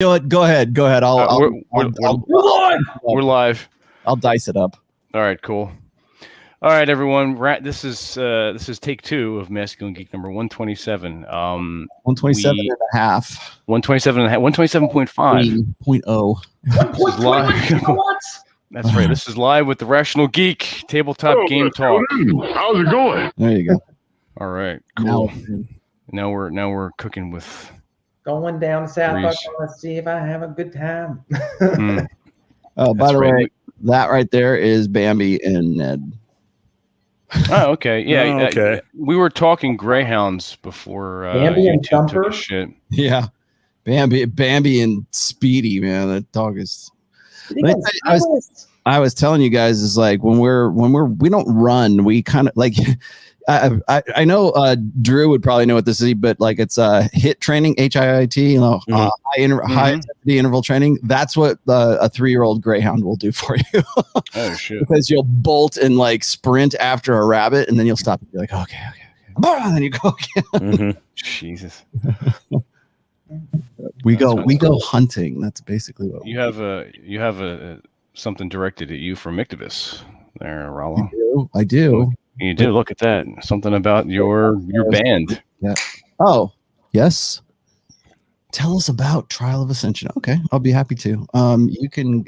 know what? Go ahead. We're live. I'll dice it up. All right, cool. All right, everyone. This is take 2 of Masculine Geek number 127. 127 and a half. 127.5. 1.0. That's right. This is live with the Rational Geek Tabletop Game Talk. How's it going? There you go. All right, cool. Now we're cooking with going down south. I want to see if I have a good time. Oh, by the way, that right there is Bambi and Ned. Oh, okay. Yeah. Okay. We were talking greyhounds before. Bambi and Thumper. Shit. Yeah, Bambi and Speedy, man. That dog is. I was telling you guys is like when we don't run, we kind of like. I know Drew would probably know what this is, but like it's HIIT training, HIIT, you know, high intensity interval training. That's what a 3-year-old greyhound will do for you. Oh shit! Because you'll bolt and like sprint after a rabbit, and then you'll stop and be like, okay, and then you go again. Jesus. We go hunting. That's basically what you have a something directed at you from Mictibus there, Rollo. I do. You do. Look at that. Something about your band. Yeah. Oh, yes. Tell us about Trial of Ascension. Okay, I'll be happy to. You can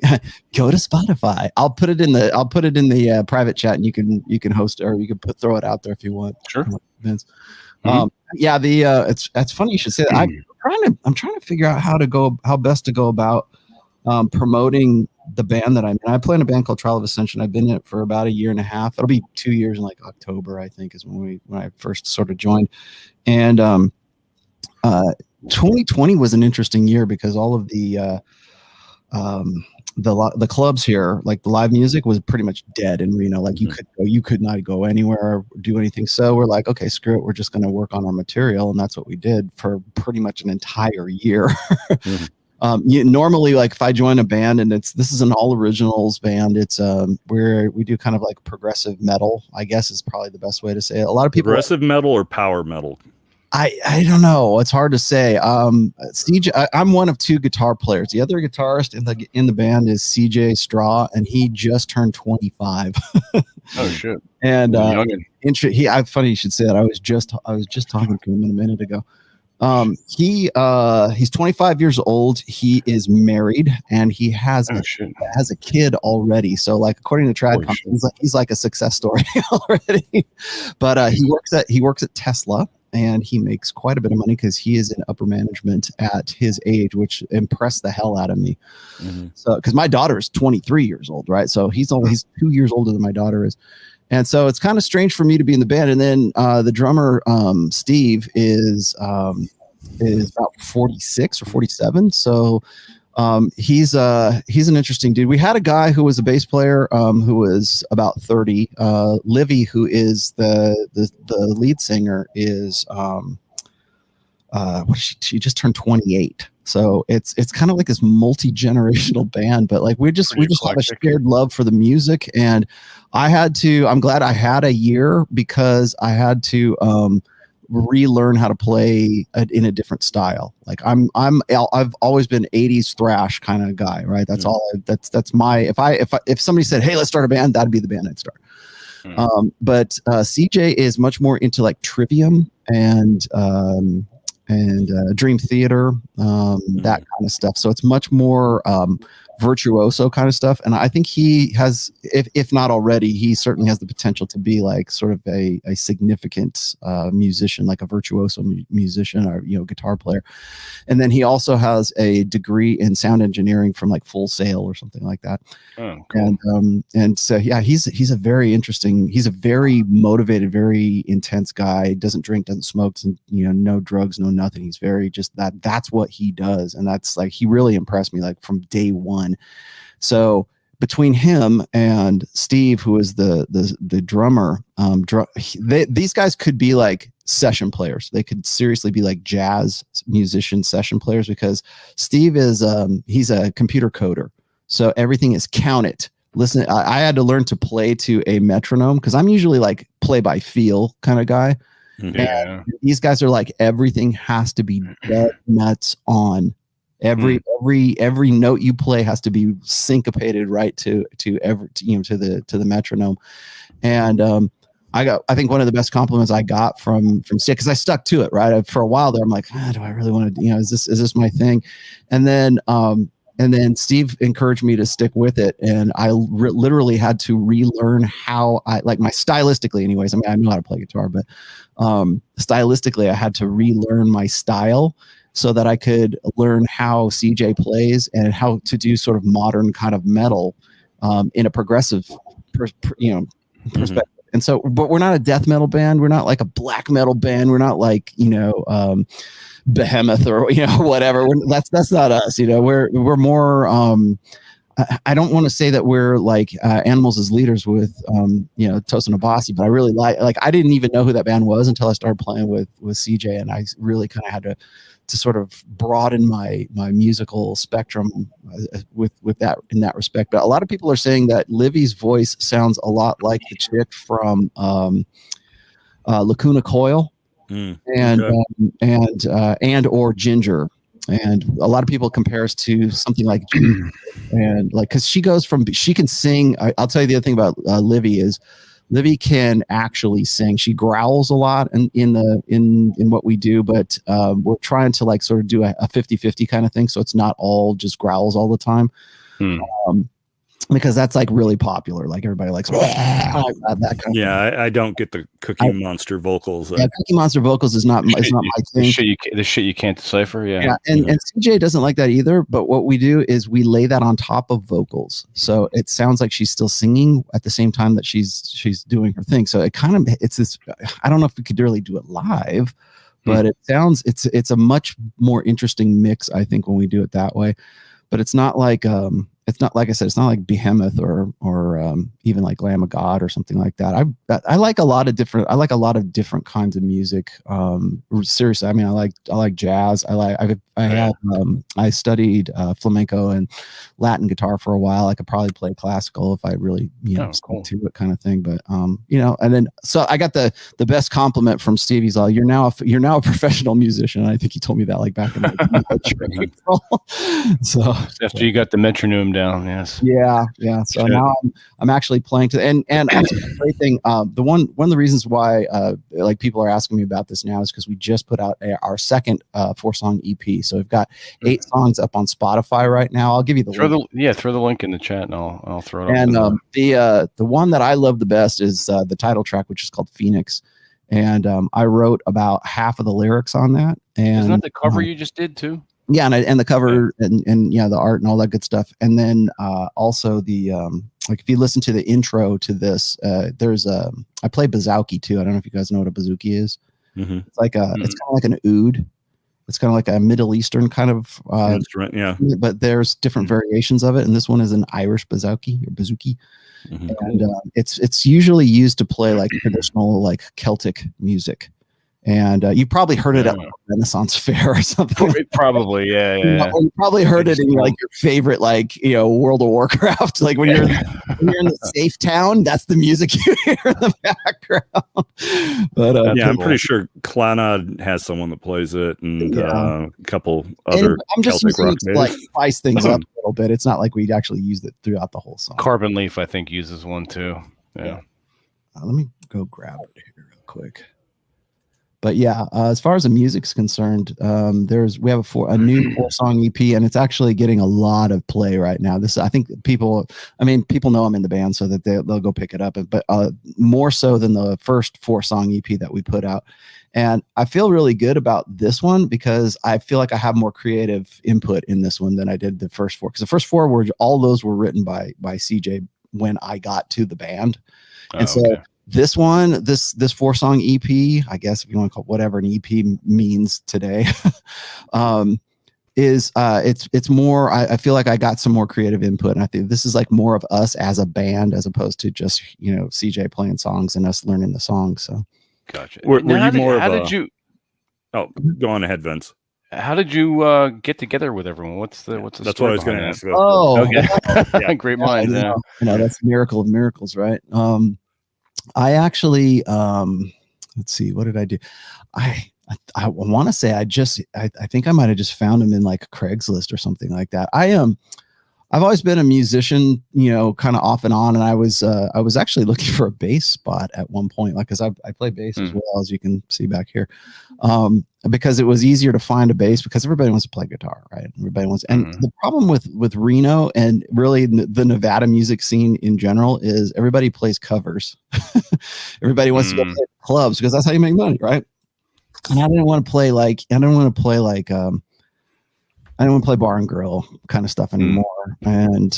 go to Spotify. I'll put it in the private chat, and you can host it, or you can throw it out there if you want. Sure. Vince. Yeah. It's funny you should say that. I'm trying to figure out how best to go about promoting the band that I'm in. I play in a band called Trial of Ascension. I've been in it for about 1.5 years. It'll be 2 years in like October, I think, is when I first sort of joined. And 2020 was an interesting year because all of the clubs here, like the live music, was pretty much dead in Reno. Like you could not go anywhere or do anything. So we're like, okay, screw it. We're just going to work on our material, and that's what we did for pretty much an entire year. Normally, like if I join a band and this is an all originals band, it's where we do kind of like progressive metal, I guess is probably the best way to say it. A lot of people progressive metal or power metal. I don't know. It's hard to say. CJ, I'm one of 2 guitar players. The other guitarist in the band is CJ Straw, and he just turned 25. Oh shit! And funny you should say that. I was just talking to him a minute ago. He's 25 years old. He is married, and he has a kid already. So like according to Trad, he's like a success story already. But he works at Tesla, and he makes quite a bit of money because he is in upper management at his age, which impressed the hell out of me. So because my daughter is 23 years old, right? So he's 2 years older than my daughter is. And so it's kind of strange for me to be in the band. And then the drummer, Steve, is about 46 or 47. So he's an interesting dude. We had a guy who was a bass player who was about 30. Livy, who is the lead singer, is she just turned 28. So it's kind of like this multi-generational band, but like we just have a shared love for the music. And I'm glad I had a year because I had to relearn how to play in a different style. Like I've always been 80s thrash kind of guy, right? That's all. That's my. If somebody said, "Hey, let's start a band," that'd be the band I'd start. But CJ is much more into like Trivium and Dream Theater, that kind of stuff. So it's much more virtuoso kind of stuff. And I think he has, if not already, he certainly has the potential to be like sort of a significant musician, like a virtuoso musician or, guitar player. And then he also has a degree in sound engineering from like Full Sail or something like that. Oh, cool. And so, yeah, he's a very motivated, very intense guy. Doesn't drink, doesn't smoke, no drugs, no nothing. He's very just that's what he does. And that's like, he really impressed me like from day one. So between him and Steve, who is the drummer, these guys could be like session players. They could seriously be like jazz musician session players because Steve is he's a computer coder. So everything is counted. Listen, I had to learn to play to a metronome because I'm usually like play by feel kind of guy. Yeah. And these guys are like everything has to be dead nuts on Every note you play has to be syncopated right to the metronome. And I think one of the best compliments I got from Steve, because I stuck to it, right? For a while there, I'm like, do I really want to, is this my thing? And then Steve encouraged me to stick with it. And I literally had to relearn how stylistically anyways. I mean, I know how to play guitar, but stylistically I had to relearn my style so that I could learn how CJ plays and how to do sort of modern kind of metal in a progressive perspective. And so, but we're not a death metal band. We're not like a black metal band. We're not like, Behemoth or, whatever. That's not us. We're more, I don't want to say that we're like Animals as Leaders with, Tosin Abasi, but I really I didn't even know who that band was until I started playing with CJ. And I really kind of had to sort of broaden my musical spectrum with that in that respect. But a lot of people are saying that Livy's voice sounds a lot like the chick from Lacuna Coil and or Ginger. And a lot of people compare us to something like Ginger. And because she can sing. I'll tell you the other thing about Livy is Livy can actually sing. She growls a lot in what we do, but we're trying to sort of do a 50-50 kind of thing. So it's not all just growls all the time. Because that's really popular. Like everybody likes that kind of thing. I don't get the Cookie Monster vocals. Yeah, Cookie Monster vocals is not my thing. The shit you can't decipher. Yeah. And CJ doesn't like that either. But what we do is we lay that on top of vocals, so it sounds like she's still singing at the same time that she's doing her thing. So it's this. I don't know if we could really do it live, but it sounds it's a much more interesting mix, I think, when we do it that way. But it's not like like I said, it's not like Behemoth or even like Lamb of God or something like that. I like a lot of different kinds of music. Seriously, I mean, I like jazz. I studied flamenco and Latin guitar for a while. I could probably play classical if I really stick to it, kind of thing. But and then so I got the best compliment from Steve. He's like, you're now a professional musician. And I think he told me that back in the So after you got the metronome down, yes. Yeah. So now I'm actually playing to, and actually the great thing, one of the reasons why people are asking me about this now is because we just put out our second 4-song EP. So we've got 8 songs up on Spotify right now. I'll give you the link. Throw the link in the chat, and I'll throw it. And the one that I love the best is the title track, which is called Phoenix. And I wrote about half of the lyrics on that. And isn't that the cover you just did too? Yeah, and the cover and the art and all that good stuff. And then also the if you listen to the intro to this, there's I play bouzouki too. I don't know if you guys know what a bouzouki is. It's it's kind of like an oud. It's kind of like a Middle Eastern kind of instrument, yeah. But there's different variations of it, and this one is an Irish bouzouki or bouzouki. And it's usually used to play like traditional Celtic music. And you probably heard it at a Renaissance fair or something. Probably, yeah. You probably heard it in your favorite World of Warcraft. When you're in the safe town, that's the music you hear in the background. But I'm pretty sure Clannad has someone that plays it, and a couple other. And I'm just using it to spice things up a little bit. It's not like we actually used it throughout the whole song. Carbon Leaf, I think, uses one too. Yeah. Let me go grab it here real quick. But yeah, as far as the music's concerned, we have a new 4-song EP, and it's actually getting a lot of play right now. I think people know I'm in the band, so that they'll go pick it up. But more so than the first 4-song EP that we put out, and I feel really good about this one because I feel like I have more creative input in this one than I did the first 4. Because the first 4 were written by CJ when I got to the band, and so. Okay. This one, this 4-song EP, I guess if you want to call it whatever an EP means today, it's more. I feel like I got some more creative input, and I think this is more of us as a band as opposed to just CJ playing songs and us learning the songs. So, gotcha. Were you more of a? Oh, go on ahead, Vince. How did you get together with everyone? What's the? That's what I was going to ask. Oh, okay. Great minds. That's a miracle of miracles, right? I actually, let's see, what did I do? I I want to say I think I might have just found him in like Craigslist or something like that. I've always been a musician, kind of off and on, and I was actually looking for a bass spot at one point, like because I play bass as well, as you can see back here, because it was easier to find a bass because everybody wants to play guitar, right? Everybody wants, and the problem with Reno and really the Nevada music scene in general is everybody plays covers. Everybody wants to go play clubs because that's how you make money, right? And I didn't want to play I don't want to play bar and grill kind of stuff anymore. And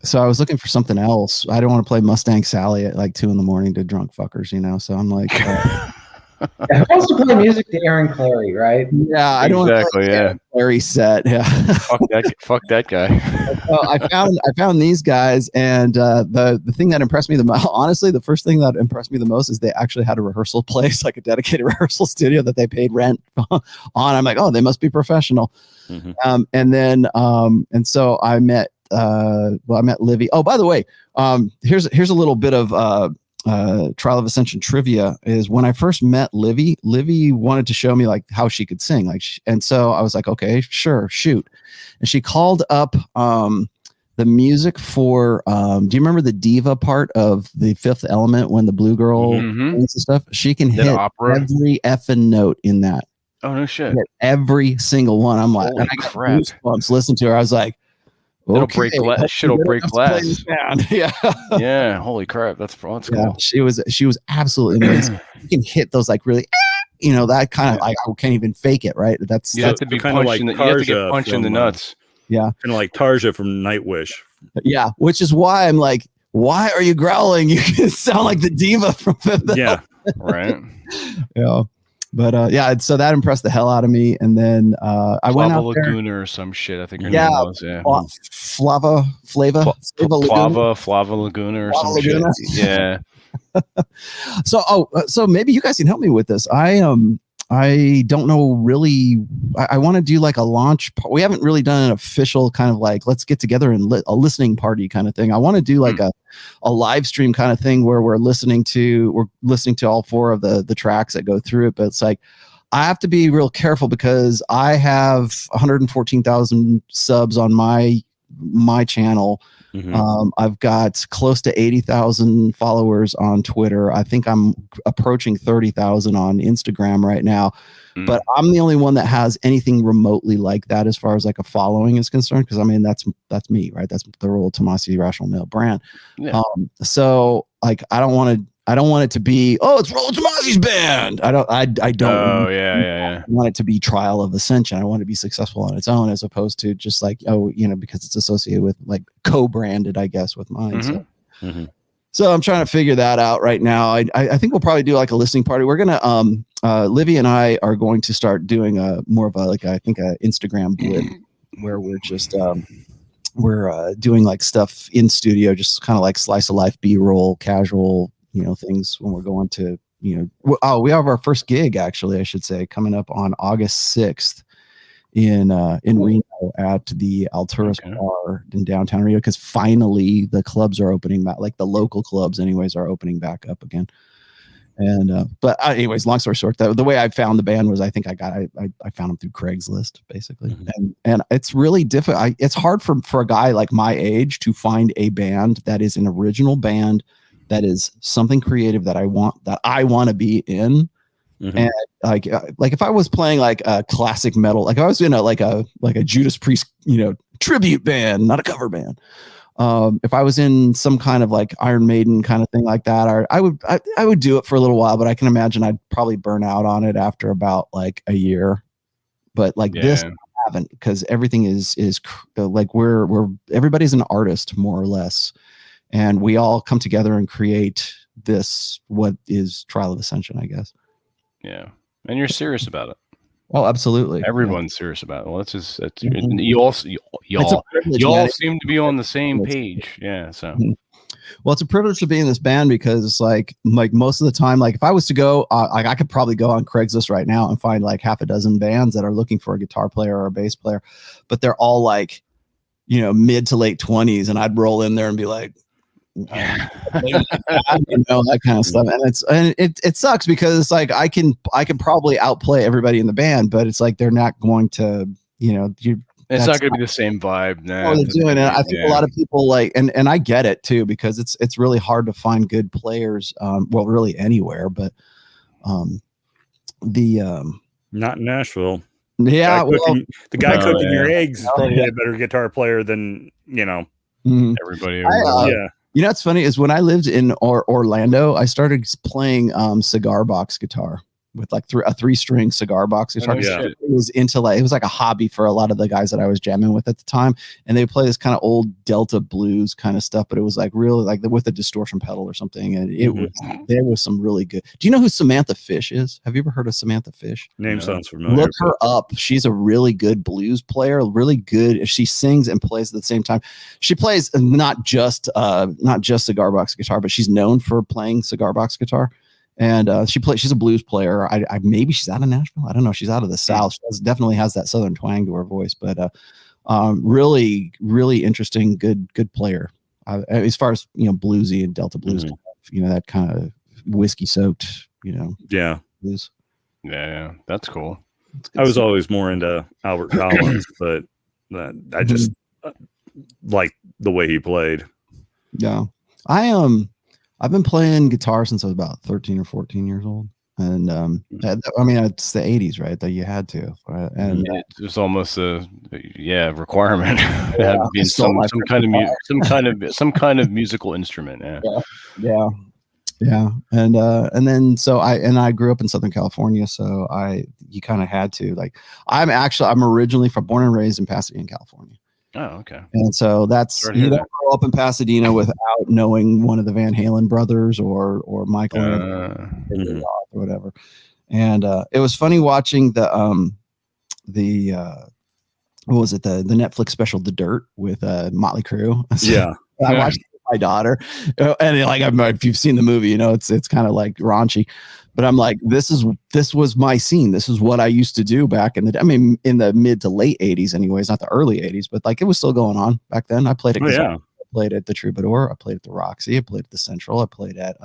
so I was looking for something else. I don't want to play Mustang Sally at like 2 a.m. to drunk fuckers, So I'm like, who wants to play music to Aaron Clary, right? Yeah, I don't want to play Aaron Clary set. Yeah, fuck that guy. So I found these guys, and the thing that impressed me the most, honestly, the first thing that impressed me the most is they actually had a rehearsal place, like a dedicated rehearsal studio that they paid rent on. I'm like, oh, they must be professional. And so I met Livy. Oh, by the way, here's a little bit of Trial of Ascension trivia. Is when I first met Livy wanted to show me like how she could sing, and so I was like, okay, sure, shoot. And she called up the music for do you remember the diva part of The Fifth Element when the blue girl sings and stuff? She can hit every effing note in that. Oh no shit! Every single one. I'm like, and I got goosebumps listening to her. I was like, it'll break glass. Shit'll break glass. Yeah. Holy crap. That's cool. She was absolutely amazing. You can hit those like really, that kind of like I can't even fake it. Right. That's you have to be kind of like you have to get punched in the nuts. Yeah. Kind of like Tarja from Nightwish. Yeah. Which is why I'm like, why are you growling? You can sound like the diva from Fifth Element. Right. Yeah. But so that impressed the hell out of me, and then I went out there. Laguna or some shit. I think her name was. Yeah. Flava Laguna or some shit. Yeah. So maybe you guys can help me with this. I don't know really. I want to do like a launch. We haven't really done an official kind of like let's get together and a listening party kind of thing. I want to do like a live stream kind of thing where we're listening to all 4 of the tracks that go through it. But it's like I have to be real careful because I have 114,000 subs on my channel. I've got close to 80,000 followers on Twitter. I think I'm approaching 30,000 on Instagram right now, but I'm the only one that has anything remotely like that as far as like a following is concerned. Cause I mean, that's me, right? That's the Royal Tomasi Rational Male brand. Yeah. So like, I don't want it to be, oh, it's Royal Tomasi's band. I don't. Oh yeah. I want it to be Trial of Ascension. I want it to be successful on its own, as opposed to just like, because it's associated with like co-branded, I guess, with mine. So I'm trying to figure that out right now. I think we'll probably do like a listening party. We're gonna Livy and I are going to start doing more of a Instagram blip where we're just we're doing like stuff in studio, just kind of like slice of life, B-roll, casual. Things when we're going to, we have our first gig, actually, I should say, coming up on August 6th in Reno at the Alturas Bar in downtown Reno, because finally the clubs are opening back, like the local clubs anyways are opening back up again. And but anyways, long story short, the way I found the band was I think I found them through Craigslist basically. And it's really difficult. It's hard for a guy like my age to find a band that is an original band that is something creative that I want to be in. And like if I was playing like a classic metal, like if I was in a Judas Priest, tribute band, not a cover band. If I was in some kind of like Iron Maiden kind of thing like that, I would do it for a little while, but I can imagine I'd probably burn out on it after about like a year. But like this, I haven't, because everything is like everybody's an artist more or less. And we all come together and create what is Trial of Ascension, I guess. Yeah. And you're serious about it. Oh, absolutely. Everyone's serious about it. Well, you all seem to be on the same page. Yeah. So, well, it's a privilege to be in this band because it's like most of the time, like if I was to go, I could probably go on Craigslist right now and find like half a dozen bands that are looking for a guitar player or a bass player, but they're all like, mid to late 20s. And I'd roll in there and be like, that kind of stuff. And it sucks because it's like I can probably outplay everybody in the band, but it's like they're not going to, it's not going to be the same vibe. They're doing it. I think a lot of people like, and I get it too, because it's really hard to find good players. Well, really anywhere, but not in Nashville. Yeah, the guy cooking your eggs is probably a better guitar player than everybody. It's funny is when I lived in Orlando, I started playing cigar box guitar with like a 3-string cigar box guitar. It was it was like a hobby for a lot of the guys that I was jamming with at the time, and they play this kind of old Delta blues kind of stuff, but it was like really like with a distortion pedal or something, and there was some really good. Do you know who Samantha Fish is? Have you ever heard of Samantha Fish? Name sounds familiar. Look her up. She's a really good blues player, really good. She sings and plays at the same time. She plays not just cigar box guitar, but she's known for playing cigar box guitar. And she's a blues player. I maybe she's out of Nashville. I don't know. She's out of the South. She definitely has that Southern twang to her voice, but really, really interesting, good player. As far as bluesy and Delta blues, that kind of whiskey soaked, blues. Yeah, that's cool. I was always more into Albert Collins, but I just like the way he played. Yeah, I've been playing guitar since I was about 13 or 14 years old. And it's the 80s, right? That you had to. And it was almost a requirement. It had to be some kind of musical instrument. Yeah. And then I grew up in Southern California, so you kind of had to. Like I'm originally born and raised in Pasadena, California. Oh, okay. And so that's you don't grow up in Pasadena without knowing one of the Van Halen brothers or Michael or whatever. And it was funny watching the what was it, the Netflix special The Dirt with Motley Crue. Yeah. I watched it with my daughter, and if you've seen the movie, it's kind of like raunchy. But I'm like, this was my scene. This is what I used to do back in the mid to late 80s anyways, not the early 80s, but like it was still going on back then. I played at I played at the Troubadour, I played at the Roxy, I played at the Central, I played at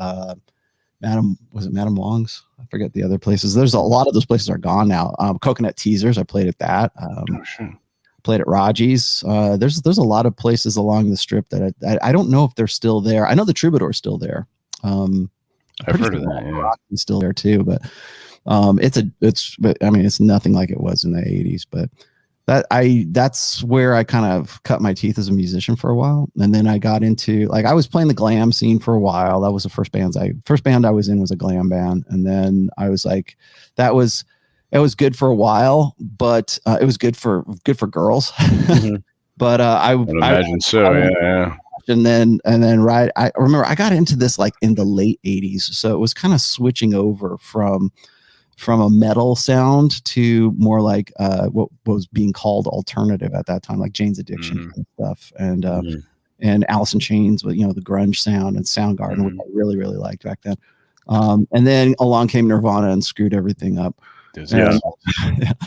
Madam Wong's? I forget the other places. There's a lot of those places are gone now. Coconut Teasers, I played at that. Played at Raji's. There's a lot of places along the strip that I don't know if they're still there. I know the Troubadour is still there. I've heard of that. Yeah. It's still there too, but it's nothing like it was in the 80s. But that's where I kind of cut my teeth as a musician for a while, and then I got into I was playing the glam scene for a while. That was the first band I was in was a glam band, and then I was like, it was good for a while, but it was good for girls. But I imagine so. Yeah. And then I remember I got into this like in the late 80s, so it was kind of switching over from a metal sound to more like what was being called alternative at that time, like Jane's Addiction and stuff, and Alice in Chains with the grunge sound and Soundgarden, which I really, really liked back then. And then along came Nirvana and screwed everything up. Yeah.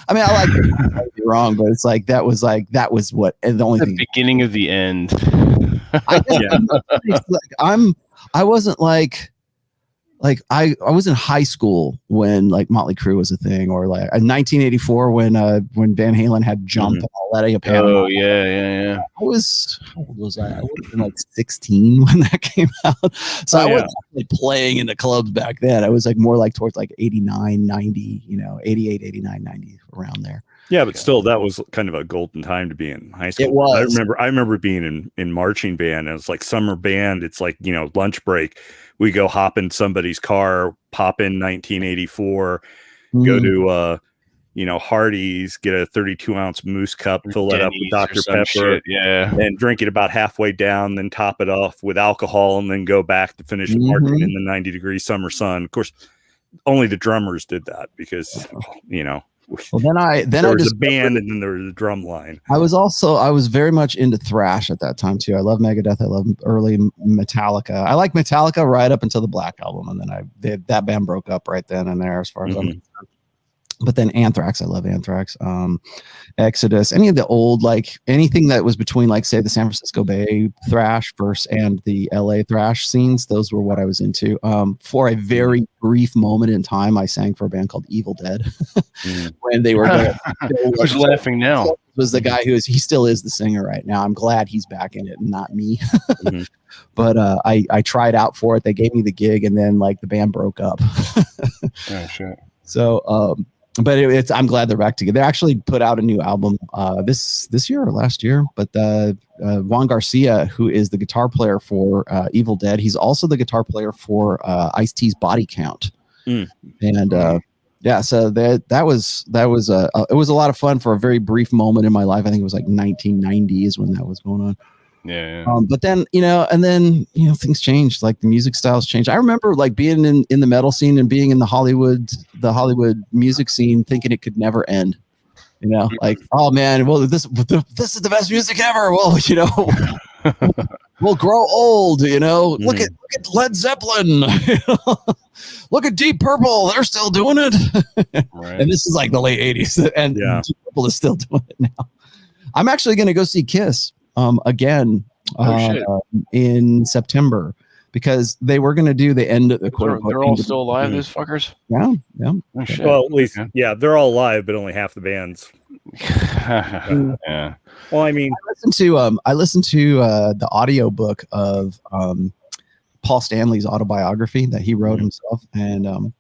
I mean, I like it. I might be wrong, but it's like that was what the only thing. Beginning of the end. I wasn't like I was in high school when like Motley Crue was a thing, or like in 1984 when Van Halen had Jump and all that. Oh yeah. How old was I? I would have been like 16 when that came out. So I wasn't actually playing in the clubs back then. I was like more like towards like 89, 90, 88, 89, 90, around there. Yeah, but still, that was kind of a golden time to be in high school. It was. I remember being in marching band, and it's like summer band. It's like lunch break. We go hop in somebody's car, pop in 1984, go to Hardee's, get a 32-ounce Moose Cup, fill that up with Dr. Pepper, and drink it about halfway down, then top it off with alcohol, and then go back to finish marching in the 90-degree summer sun. Of course, only the drummers did that because Well, then there was a band, and then there was a drum line. I was very much into thrash at that time too. I love Megadeth. I love early Metallica. I like Metallica right up until the Black Album, and then that band broke up right then and there, as far as I'm concerned. But then Anthrax, I love Anthrax. Exodus, any of the old, like anything that was between, like, say, the San Francisco Bay thrash and the LA thrash scenes, those were what I was into. For a very brief moment in time, I sang for a band called Evil Dead when they were who's laughing now? Was the guy he still is the singer right now. I'm glad he's back in it and not me. But I tried out for it. They gave me the gig, and then like the band broke up. Oh shit. So but I'm glad they're back together. They actually put out a new album this year or last year. But Juan Garcia, who is the guitar player for Evil Dead, he's also the guitar player for Ice-T's Body Count. And yeah, so that was it was a lot of fun for a very brief moment in my life. I think it was like 1990 is when that was going on. Yeah. But then, and then, things changed, like the music styles changed. I remember like being in the metal scene and being in the Hollywood music scene, thinking it could never end, like, oh man, well, this is the best music ever. Well, we'll grow old, look at Led Zeppelin, look at Deep Purple. They're still doing it. Right. And this is like the late 80s and Deep Purple is still doing it now. I'm actually going to go see Kiss again in September, because they were going to do the end of the quote. They're all still alive, those fuckers. Yeah. Oh, shit. Well, at least they're all alive, but only half the bands. Yeah. Well, I mean, I listened to the audio book of Paul Stanley's autobiography that he wrote himself, and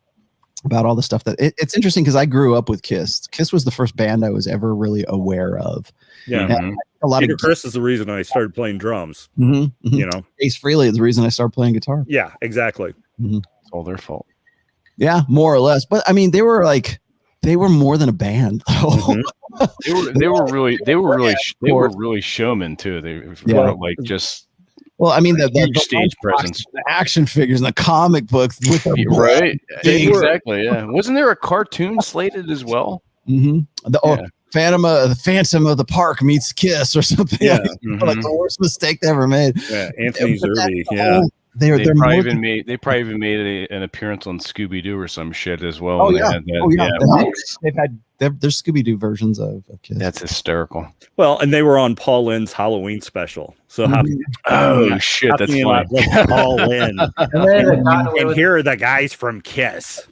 about all the stuff that it's interesting because I grew up with Kiss. Kiss was the first band I was ever really aware of. Yeah. A lot Peter of Criss is the reason I started playing drums. Ace Frehley is the reason I started playing guitar. Yeah, exactly. It's all their fault. Yeah, more or less. But I mean, they were more than a band. They were really showmen too. They were like just. Well, I mean, the stage presence, the action figures, and the comic books, with the right? Exactly. Yeah. Wasn't there a cartoon slated as well? Phantom of the Park meets Kiss or something. Like the worst mistake they ever made. Yeah, Anthony Zerbe. They probably even made an appearance on Scooby Doo or some shit as well. They've had there's Scooby Doo versions of Kiss. That's hysterical. Well, and they were on Paul Lynde's Halloween special. So shit, that's funny. Paul Lynde. and here are the guys from Kiss.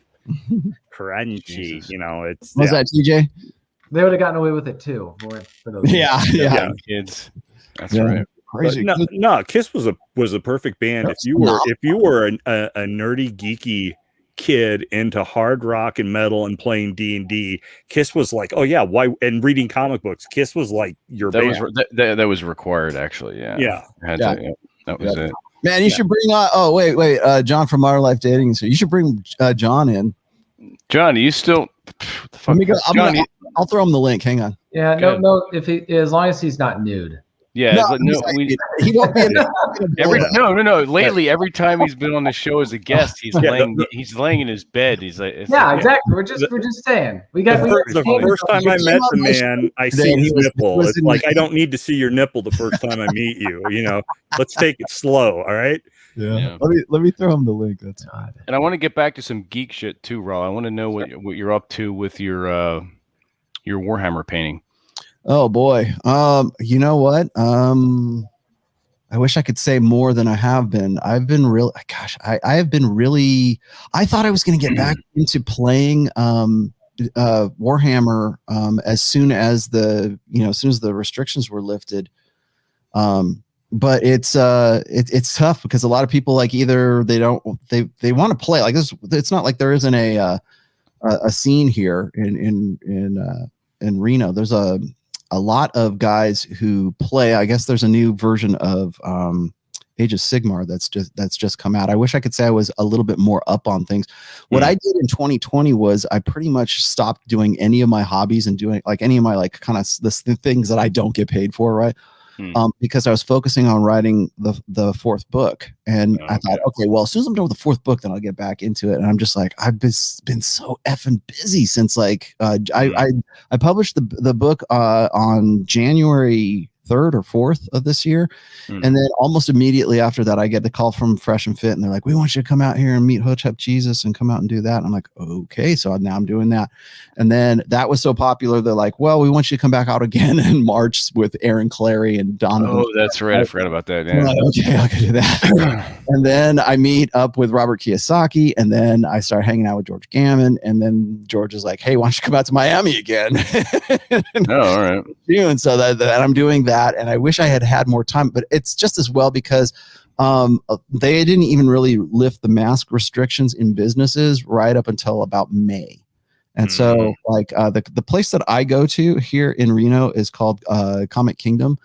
Crunchy, Jesus. It's was that TJ? They would have gotten away with it too. For those kids. That's right. Crazy. No, Kiss was a perfect band. If you were a nerdy, geeky kid into hard rock and metal and playing D&D, Kiss was like, why? And reading comic books, Kiss was like your band. That was required, actually. Yeah. That was it. Man, you should bring on. Oh, wait, John from Modern Life Dating. So you should bring John in. John, are you still? Let me go. I'll throw him the link. Hang on. Yeah, no. As long as he's not nude. Yeah, he won't be. No. Lately, every time he's been on the show as a guest, he's laying in his bed. He's like, exactly. We're just saying. The first time I met the man, I seen his nipple. It's like I don't need to see your nipple the first time I meet you. Let's take it slow. All right. Yeah. Let me throw him the link. That's fine. And I want to get back to some geek shit too, Raw. I want to know what you're up to with your Warhammer painting. Oh boy. You know what? I wish I could say more than I have been. I have been really, I thought I was going to get back into playing Warhammer as soon as the restrictions were lifted. But it's tough because a lot of people, like, either they want to play like this. It's not like there isn't a scene here in Reno. There's a lot of guys who play. I guess there's a new version of Age of Sigmar that's just come out. I wish I could say I was a little bit more up on things. What I did in 2020 was I pretty much stopped doing any of my hobbies and doing like any of my like kind of the things that I don't get paid for, right? Because I was focusing on writing the fourth book, and I thought, okay, well, as soon as I'm done with the fourth book, then I'll get back into it. And I'm just like, I've been so effing busy since like I published the book on January 3rd or 4th of this year. And then almost immediately after that, I get the call from Fresh and Fit, and they're like, we want you to come out here and meet Hotep Jesus and come out and do that. And I'm like, okay, so now I'm doing that. And then that was so popular, they're like, well, we want you to come back out again in March with Aaron Clary and Donovan. Oh, that's right. I forgot about that. Yeah. Like, okay, I could do that. And then I meet up with Robert Kiyosaki, and then I start hanging out with George Gammon, and then George is like, hey, why don't you come out to Miami again? All right. And so that I'm doing that, and I wish I had more time, but it's just as well because they didn't even really lift the mask restrictions in businesses right up until about May. And so like the place that I go to here in Reno is called Comic Kingdom.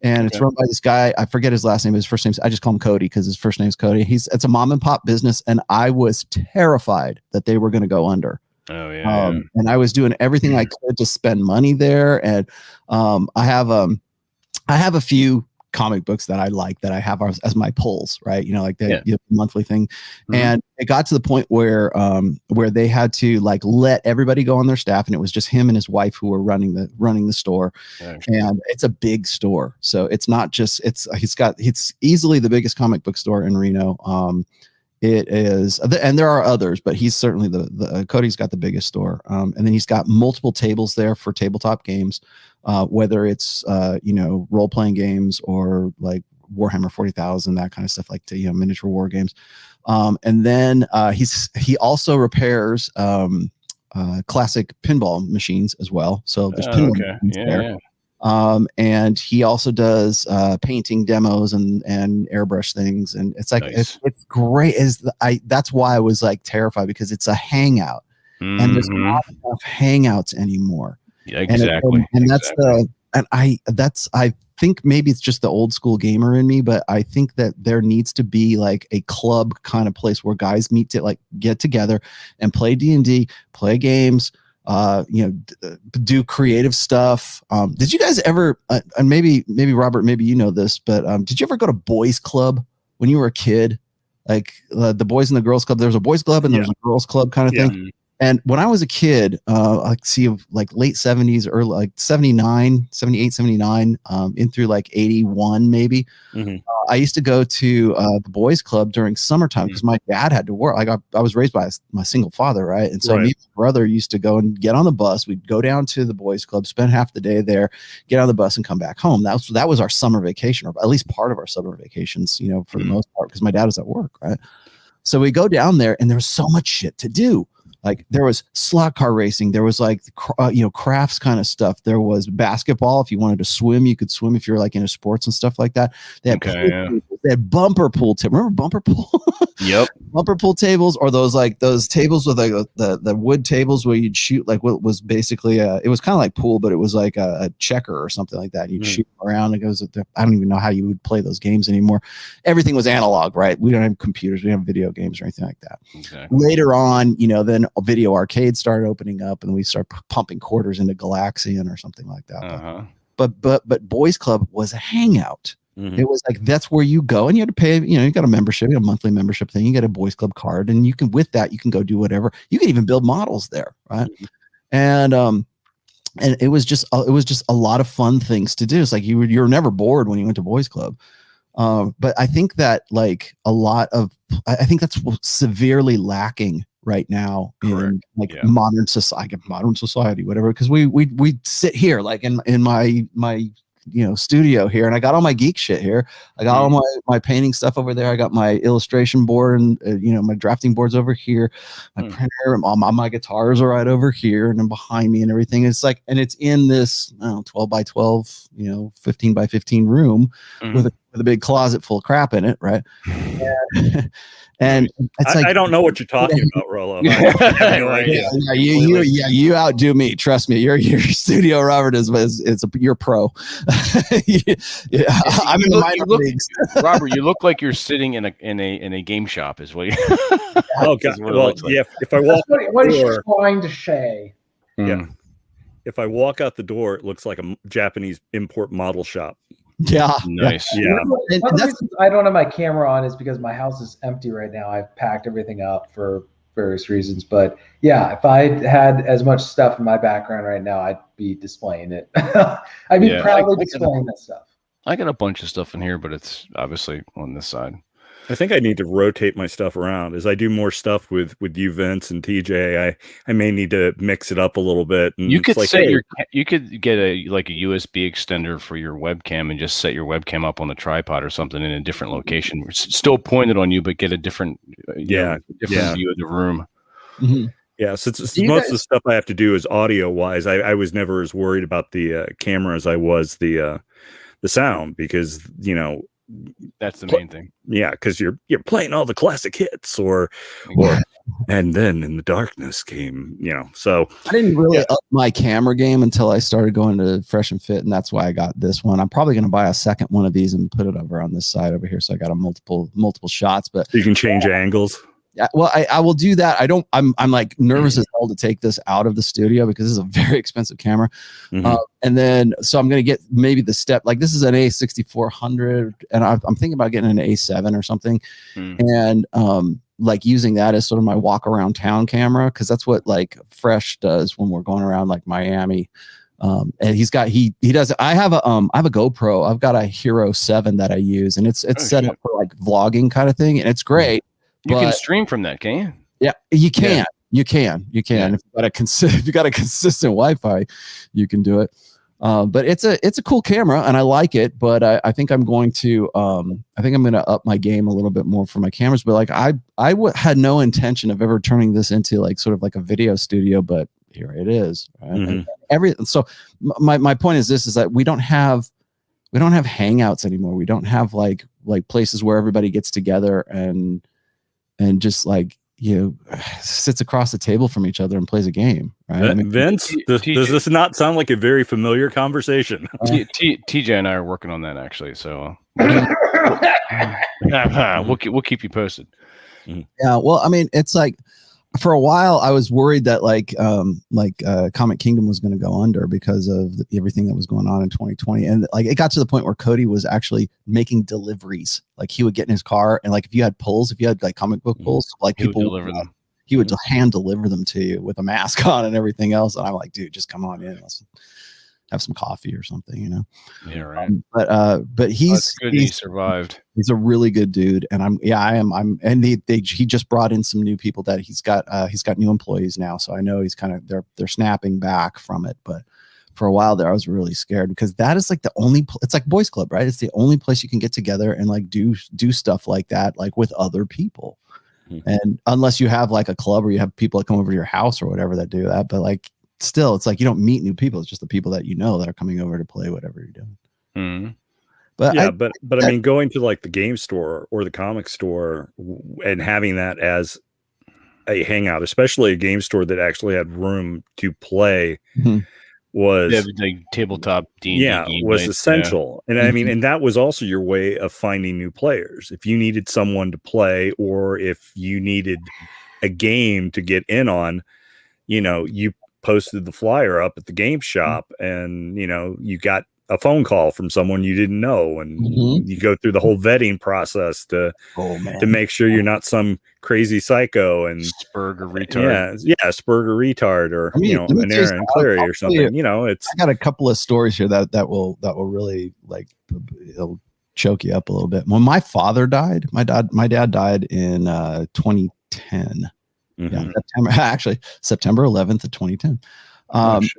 And it's run by this guy. I forget his last name. His first name, I just call him Cody because his first name is Cody. It's a mom and pop business. And I was terrified that they were going to go under. Oh yeah. And I was doing everything I could to spend money there. And I have a few comic books that I like that I have as my pulls, right? You know, like the monthly thing. And it got to the point where they had to like let everybody go on their staff, and it was just him and his wife who were running the store. And it's a big store, so it's not just it's easily the biggest comic book store in Reno. It is, and there are others, but he's certainly the Cody's got the biggest store. And then he's got multiple tables there for tabletop games, whether it's role-playing games or like Warhammer 40,000, that kind of stuff, like miniature war games. And then he also repairs classic pinball machines as well. So there's pinball machines there. And he also does painting demos and airbrush things, and it's like it's great. That's why I was like terrified, because it's a hangout, and there's not enough hangouts anymore. Yeah, exactly. I think maybe it's just the old school gamer in me, but I think that there needs to be like a club kind of place where guys meet to like get together and play D&D, play games. Do creative stuff. Did you guys ever, and maybe Robert, maybe you know this, but did you ever go to boys club when you were a kid? Like the boys and the girls club, there was a boys club and there was a girls club kind of thing. And when I was a kid, like late 70s, early like 78, 79, in through like 81, maybe. I used to go to the boys club during summertime because my dad had to work. Like I was raised by my single father, right? And so me and my brother used to go and get on the bus. We'd go down to the boys club, spend half the day there, get on the bus and come back home. That was our summer vacation, or at least part of our summer vacations, for the most part, because my dad was at work, right? So we go down there, and there's so much shit to do. Like there was slot car racing. There was like, crafts kind of stuff. There was basketball. If you wanted to swim, you could swim if you're like into sports and stuff like that. They had bumper pool. Remember bumper pool? Yep. Bumper pool tables, or those tables with like the wood tables where you'd shoot like what was basically it was kind of like pool, but it was like a checker or something like that. You'd shoot around. It goes. I don't even know how you would play those games anymore. Everything was analog, right? We don't have computers. We don't have video games or anything like that. Exactly. Later on, then video arcades started opening up, and we started pumping quarters into Galaxian or something like that. But Boys Club was a hangout. It was like, that's where you go, and you had to pay, you got a membership, a monthly membership thing. You get a Boys Club card, and you can go do whatever. You can even build models there, right? And it was just a lot of fun things to do. It's like you were never bored when you went to Boys Club. But I think that like I think that's severely lacking right now in like modern society, whatever. Because we sit here like in my studio here, and I got all my geek shit here. I got all my painting stuff over there. I got my illustration board and my drafting boards over here. My printer, all my guitars are right over here and then behind me and everything. It's like, and it's in this 12 by 12, 15 by 15 room with a big closet full of crap in it, right? And it's like, I don't know what you're talking about, Rollo. You outdo me. Trust me. Your studio, Robert, you're pro. I'm in the minor leagues. Robert, you look like you're sitting in a game shop, is what you. Oh God! Well, yeah. If I walk, what is she trying to say? Yeah. If I walk out the door, it looks like a Japanese import model shop. Yeah. Nice. Yeah. One of the reasons I don't have my camera on is because my house is empty right now. I've packed everything up for various reasons. But yeah, if I had as much stuff in my background right now, I'd be displaying it. I'd be proudly displaying that stuff. I got a bunch of stuff in here, but it's obviously on this side. I think I need to rotate my stuff around as I do more stuff with you, Vince, and TJ. I may need to mix it up a little bit. And you could you could get a USB extender for your webcam and just set your webcam up on the tripod or something in a different location. It's still pointed on you, but get a different view of the room. Mm-hmm. Yeah, so most of the stuff I have to do is audio wise. I was never as worried about the camera as I was the sound, because that's the main thing. Yeah, because you're playing all the classic hits, or and then in the darkness came, So I didn't really up my camera game until I started going to Fresh and Fit, and that's why I got this one. I'm probably going to buy a second one of these and put it over on this side over here, so I got a multiple shots. But you can change angles. Yeah, well, I will do that. I'm like nervous as hell to take this out of the studio because this is a very expensive camera. Mm-hmm. And then, so I'm going to get maybe the step, like this is an A6400 and I'm thinking about getting an A7 or something. And like using that as sort of my walk around town camera. Cause that's what like Fresh does when we're going around like Miami. And he does, I have a GoPro. I've got a Hero 7 that I use, and it's set up for like vlogging kind of thing. And it's great. You can stream from that, can you? Yeah, you can. Yeah. You can. Yeah. If you got a consistent Wi-Fi, you can do it. But it's a cool camera, and I like it. But I think I'm going to up my game a little bit more for my cameras. But like I had no intention of ever turning this into like sort of like a video studio, but here it is. Right? Mm-hmm. So my point is this: is that we don't have hangouts anymore. We don't have like places where everybody gets together and just like sits across the table from each other and plays a game, right? Vince, does this not sound like a very familiar conversation? TJ and I are working on that actually, so we'll keep you posted. Yeah, well, I mean, it's like for a while I was worried that Comic Kingdom was going to go under because of everything that was going on in 2020, and like it got to the point where Cody was actually making deliveries. Like he would get in his car, and like if you had like comic book pulls, like people would deliver them. He would hand deliver them to you with a mask on and everything else. And I'm like, dude, just come on in. Let's have some coffee or something, Yeah, right. But he's good. He survived. He's a really good dude, and and he just brought in some new people that he's got new employees now, so I know he's kind of they're snapping back from it. But for a while there, I was really scared because that is like the only it's like Boys Club, right? It's the only place you can get together and like do stuff like that, like with other people. And unless you have like a club or you have people that come over to your house or whatever that do that, but like still, it's like you don't meet new people. It's just the people that that are coming over to play whatever you're doing. But I mean, going to like the game store or the comic store and having that as a hangout, especially a game store that actually had room to play, was like tabletop D&D was essential. And I mean, and that was also your way of finding new players. If you needed someone to play, or if you needed a game to get in on, you posted the flyer up at the game shop, and you got a phone call from someone you didn't know, and you go through the whole vetting process to make sure you're not some crazy psycho and Spurger retard. Spurger retard, or an Aaron Cleary or something. It's I got a couple of stories here that will really like it'll choke you up a little bit. When my father died, my dad died in 2010. September 11th of 2010.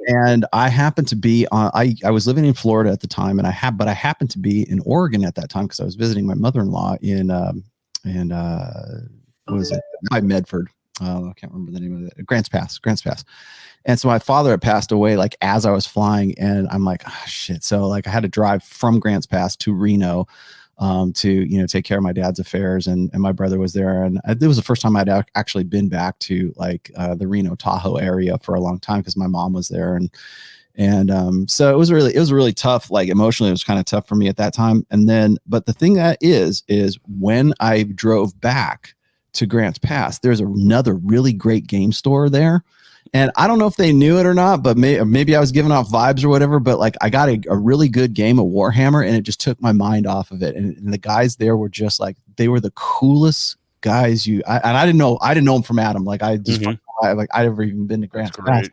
And I happened to be on, I was living in Florida at the time, and I happened to be in Oregon at that time because I was visiting my mother-in-law in what was it, by Medford. I can't remember the name of it. Grants Pass. And so my father had passed away like as I was flying, and I'm like, oh, shit. So like I had to drive from Grants Pass to Reno to take care of my dad's affairs, and my brother was there, and it was the first time I'd actually been back to like the Reno Tahoe area for a long time because my mom was there, and so it was really tough. Like emotionally, it was kind of tough for me at that time. And then, but the thing that is when I drove back to Grants Pass, there's another really great game store there. And I don't know if they knew it or not, but maybe I was giving off vibes or whatever, but like I got a really good game of Warhammer, and it just took my mind off of it. And the guys there were just like, they were the coolest guys I didn't know them from Adam. Like I just, I'd never even been to Grants Pass.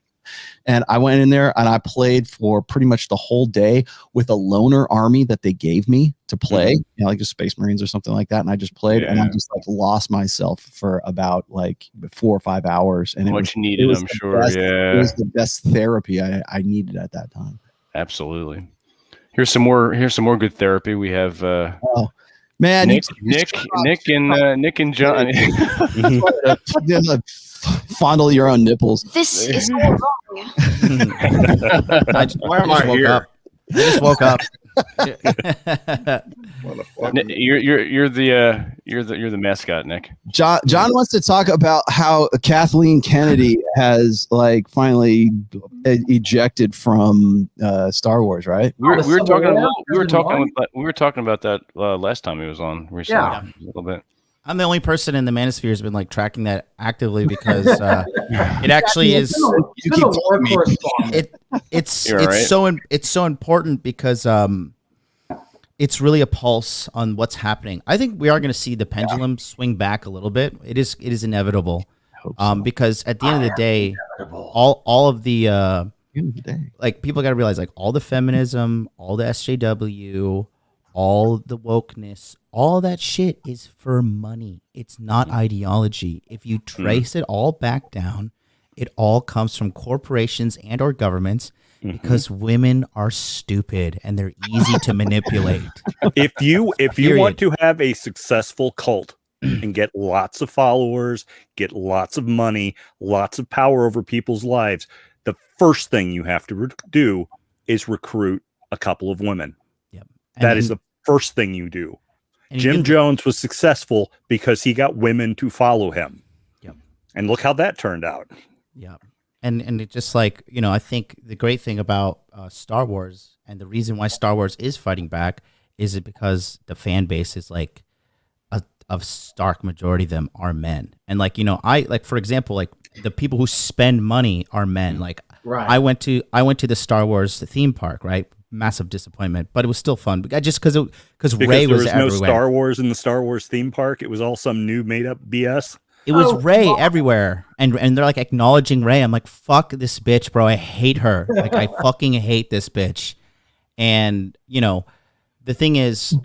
And I went in there and I played for pretty much the whole day with a loner army that they gave me to play, you know, like just Space Marines or something like that. And I just played and I just like lost myself for about like 4 or 5 hours. And what you needed, I'm sure. It was the best therapy I needed at that time. Absolutely. Here's some more good therapy. We have man, Nick and John. Fondle your own nipples. This is all wrong. I just woke up. You're the mascot, Nick. John wants to talk about how Kathleen Kennedy has like finally ejected from Star Wars, right? We were talking about that last time he was on recently. Yeah. A little bit. I'm the only person in the Manosphere who's been like tracking that actively because it actually is. You keep telling me. It's so important because it's really a pulse on what's happening. I think we are going to see the pendulum swing back a little bit. It is inevitable, because at the end of the day, all of the like people got to realize like all the feminism, all the SJW, all the wokeness, all that shit is for money. It's not ideology. If you trace it all back down, it all comes from corporations and or governments because women are stupid and they're easy to manipulate. If you want to have a successful cult and get lots of followers, get lots of money, lots of power over people's lives, the first thing you have to do is recruit a couple of women. Yep. That is the first thing you do. Jim Jones was successful because he got women to follow him. Yep. And look how that turned out. Yeah. And it just like, you know, I think the great thing about Star Wars and the reason why Star Wars is fighting back is it because the fan base is like a stark majority of them are men. And like, you know, I like, for example, like the people who spend money are men. Like I went to the Star Wars theme park, right? Massive disappointment, but it was still fun. Just because Rey was everywhere. No Star Wars in the Star Wars theme park. It was all some new made up BS. It was Rey everywhere, and they're like acknowledging Rey. I'm like, fuck this bitch, bro. I hate her. Like I fucking hate this bitch. And you know, the thing is,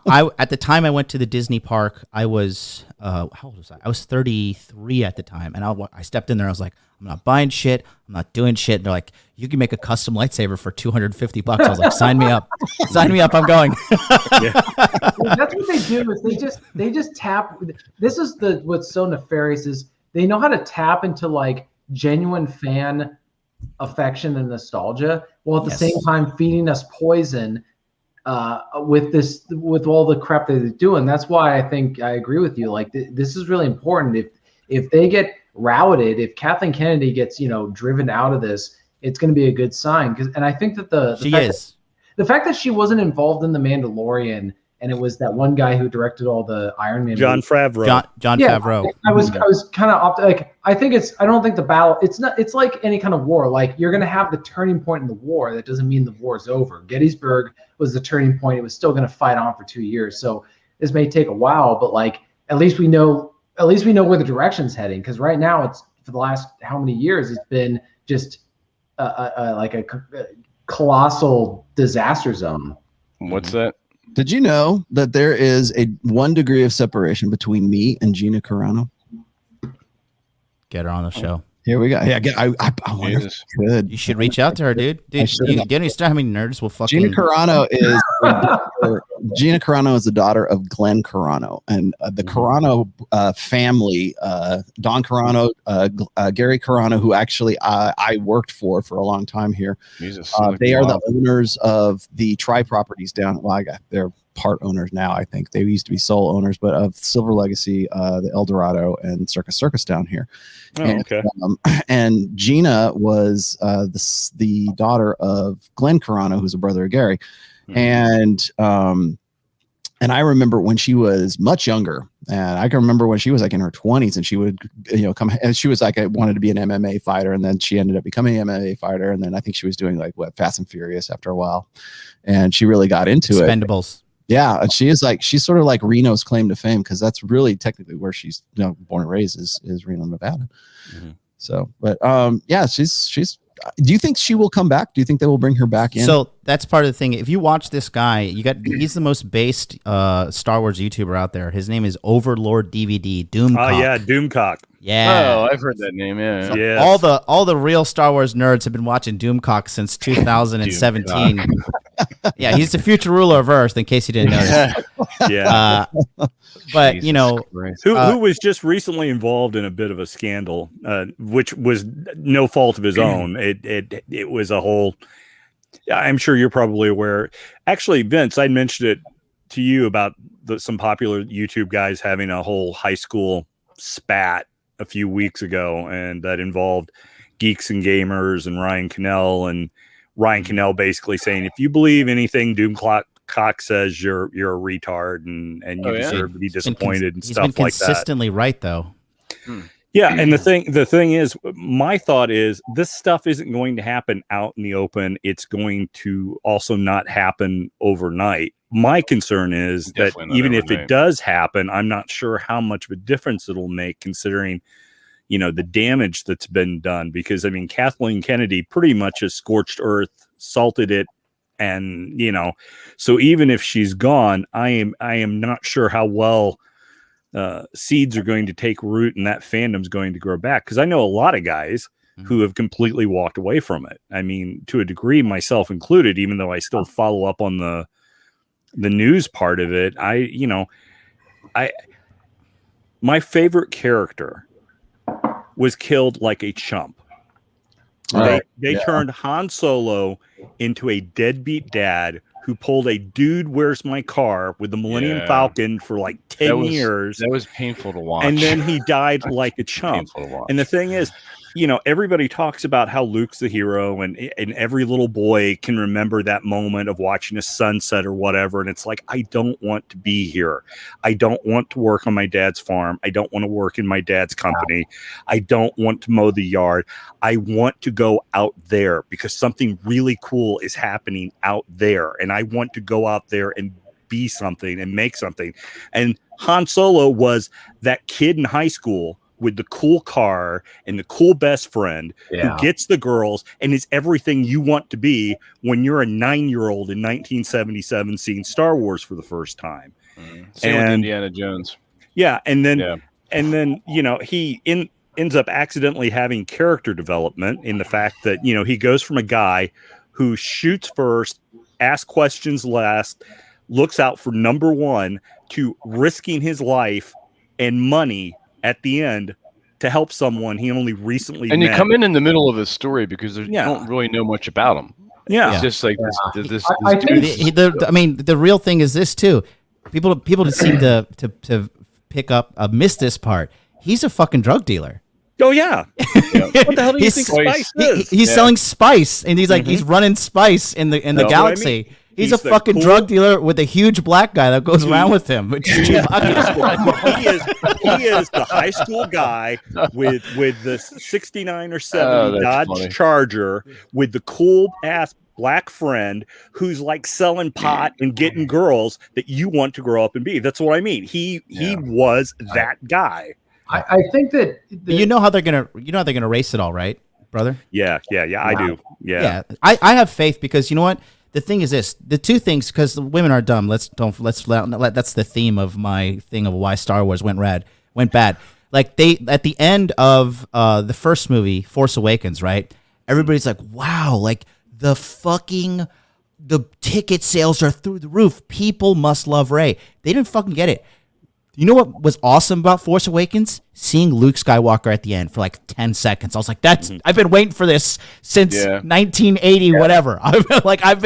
at the time I went to the Disney park, I was how old was I? I was 33 at the time, and I stepped in there. I was like, I'm not buying shit. I'm not doing shit. And they're like, you can make a custom lightsaber for $250. I was like, sign me up. Sign me up. I'm going. That's what they do. Is they just tap. This is what's so nefarious is they know how to tap into like genuine fan affection and nostalgia, while at the same time feeding us poison with all the crap that they're doing. That's why I think I agree with you. Like this is really important. If they get routed, if Kathleen Kennedy gets driven out of this, it's going to be a good sign. And I think that the fact that she wasn't involved in The Mandalorian, and it was that one guy who directed all the Iron Man Jon Favreau. John Favreau. I was kind of like, I don't think the battle, it's like any kind of war. Like you're going to have the turning point in the war. That doesn't mean the war is over. Gettysburg was the turning point. It was still going to fight on for 2 years. So this may take a while, but like, at least we know where the direction's heading. Because right now, it's for the last how many years, it's been just like a colossal disaster zone. What's that? Did you know that there is a 1 degree of separation between me and Gina Carano? Get her on the show. Here we go. Yeah, I wonder if it's good. You should reach out to her, dude. Dude, you understand how many nerds will fucking... Gina Carano is the daughter of Glenn Carano, and the Carano family, Don Carano, Gary Carano, who actually I worked for a long time here. Jesus, they are the owners of the Tri Properties down. Well, they're part owners now. I think they used to be sole owners, but of Silver Legacy, the El Dorado, and Circus down here. Oh, okay. And Gina was the daughter of Glenn Carano, who's a brother of Gary. Mm-hmm. And I remember when she was much younger, and I can remember when she was like in her 20s, and she would come, and she was like, I wanted to be an MMA fighter, and then she ended up becoming an MMA fighter, and then I think she was doing like Fast and Furious after a while, and she really got into Expendables. Yeah, and she's sort of like Reno's claim to fame, because that's really technically where she's born and raised is Reno, Nevada. Mm-hmm. So, but yeah, she's. Do you think she will come back? Do you think they will bring her back in? So that's part of the thing. If you watch this guy, he's the most based Star Wars YouTuber out there. His name is Overlord DVD Doomcock. Oh yeah, Doomcock. Yeah. Oh, I've heard that name. Yeah. So Yes. all the real Star Wars nerds have been watching Doomcock since 2017. Yeah, he's the future ruler of Earth. In case you didn't notice. Yeah. But Jesus you know, Christ. Who was just recently involved in a bit of a scandal, which was no fault of his own. It was a whole. I'm sure you're probably aware. Actually, Vince, I mentioned it to you about some popular YouTube guys having a whole high school spat a few weeks ago, and that involved Geeks and Gamers and Ryan Cannell, and Ryan Cannell basically saying, if you believe anything Doomcock says, you're a retard and you deserve to be disappointed and stuff like that. He's been consistently right though. Yeah, and the thing is, my thought is this stuff isn't going to happen out in the open. It's going to also not happen overnight. My concern is that even if it does happen, I'm not sure how much of a difference it'll make, considering, you know, the damage that's been done. Because I mean, Kathleen Kennedy pretty much has scorched earth, salted it, and you know, so even if she's gone, I am not sure how well seeds are going to take root and that fandom's going to grow back. Because I know a lot of guys who have completely walked away from it. I mean, to a degree, myself included, even though I still follow up on the news part of it. My favorite character was killed like a chump. They turned Han Solo into a deadbeat dad who pulled a dude, where's my car, with the Millennium Falcon for like 10 years. That was painful to watch. And then he died like a chump. And the thing is, you know, everybody talks about how Luke's the hero, and every little boy can remember that moment of watching a sunset or whatever. And it's like, I don't want to be here. I don't want to work on my dad's farm. I don't want to work in my dad's company. I don't want to mow the yard. I want to go out there because something really cool is happening out there. And I want to go out there and be something and make something. And Han Solo was that kid in high school with the cool car and the cool best friend who gets the girls and is everything you want to be when you're a 9-year-old in 1977 seeing Star Wars for the first time. Same with Indiana Jones. Yeah. And then, you know, he ends up accidentally having character development in the fact that, you know, he goes from a guy who shoots first, asks questions last, looks out for number one, to risking his life and money at the end to help someone he only recently met. You come in the middle of his story because you don't really know much about him. Yeah. It's just like this I mean, the real thing is this too. People just seem to pick up miss this part. He's a fucking drug dealer. Oh yeah. What the hell do you think spice is? He's selling spice, and he's like he's running spice in the galaxy. I mean? He's a fucking drug dealer with a huge black guy that goes around with him. He is the high school guy with the 69 or 70 Dodge Charger with the cool ass black friend who's like selling pot and getting girls that you want to grow up and be. That's what I mean. He was that guy. I think that you know how they're gonna race it all, right, brother? Yeah. I do. Yeah. I have faith because you know what. The thing is this: the two things, because the women are dumb. Let's let that's the theme of my thing of why Star Wars went bad. Like they at the end of the first movie, Force Awakens, right? Everybody's like, wow, like the ticket sales are through the roof. People must love Rey. They didn't fucking get it. You know what was awesome about Force Awakens? Seeing Luke Skywalker at the end for like 10 seconds. I was like, I've been waiting for this since 1980, whatever. I've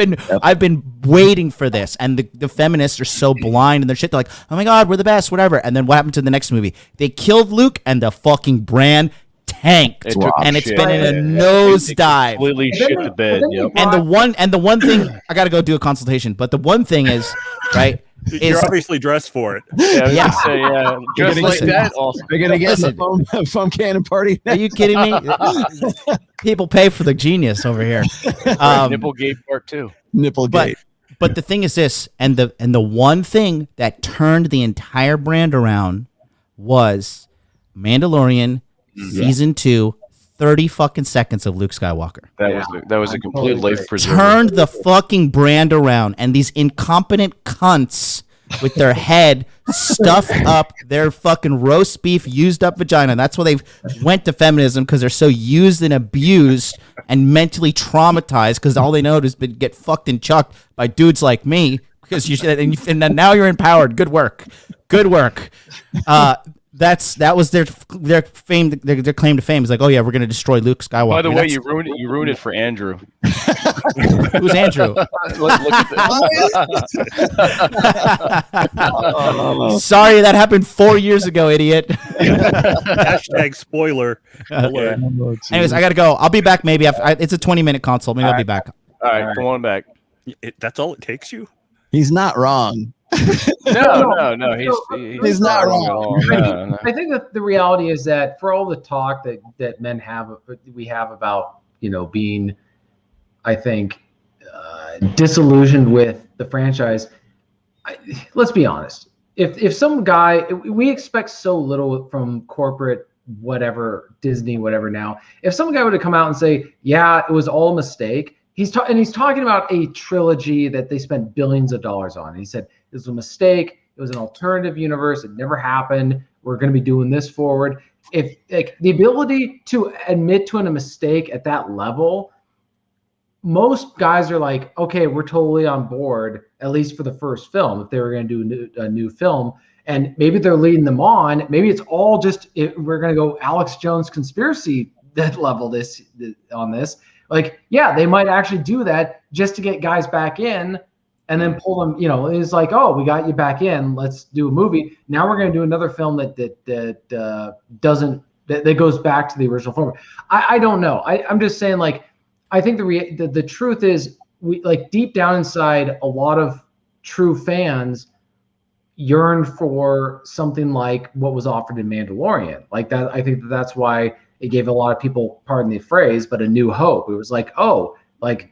been waiting for this. And the feminists are so blind and their shit. They're like, oh my God, we're the best, whatever. And then what happened to the next movie? They killed Luke and the fucking brand tanked. It's been in a nosedive. Completely shit the bed. And the one thing, I got to go do a consultation, but the one thing is, right? You're obviously dressed for it. Dressed like that. They're gonna get the foam cannon party. Are you kidding me? People pay for the genius over here. Nipplegate part 2. Nipplegate. But the thing is this, and the one thing that turned the entire brand around was Mandalorian season 2, 30 fucking seconds of Luke Skywalker. That was a complete life preserver. Turned the fucking brand around, and these incompetent cunts with their head stuffed up their fucking roast beef used up vagina. That's why they went to feminism, because they're so used and abused and mentally traumatized, because all they know is get fucked and chucked by dudes like me. Because and now you're empowered. Good work. That was their fame. Their claim to fame is like, oh yeah, we're gonna destroy Luke Skywalker. By the way, you ruined it for Andrew. Who's Andrew? Look at this. Sorry, that happened 4 years ago, idiot. Hashtag spoiler. Okay. Anyways, I gotta go. I'll be back. Maybe it's a 20-minute consult. Maybe I'll be back. All right, come on back. That's all it takes you. He's not wrong. No. He's not wrong at all. No. I think that the reality is that for all the talk that men we have about, being, I think, disillusioned with the franchise. Let's be honest. If some guy, we expect so little from corporate, whatever, Disney, whatever now. If some guy were to come out and say, yeah, it was all a mistake. He's talking about a trilogy that they spent billions of dollars on. And he said, it was a mistake. It was an alternative universe. It never happened. We're going to be doing this forward. If the ability to admit to a mistake at that level, most guys are like, okay, we're totally on board, at least for the first film, if they were going to do a new film. And maybe they're leading them on. Maybe it's all just, we're going to go Alex Jones conspiracy level on this. Like, yeah, they might actually do that just to get guys back in and then pull them, it's like, oh, we got you back in. Let's do a movie. Now we're going to do another film that goes back to the original form. I don't know. I'm just saying, like, I think the truth is, we, like, deep down inside, a lot of true fans yearn for something like what was offered in Mandalorian. Like that, I think that's why it gave a lot of people, pardon the phrase, but a new hope. It was like, oh, like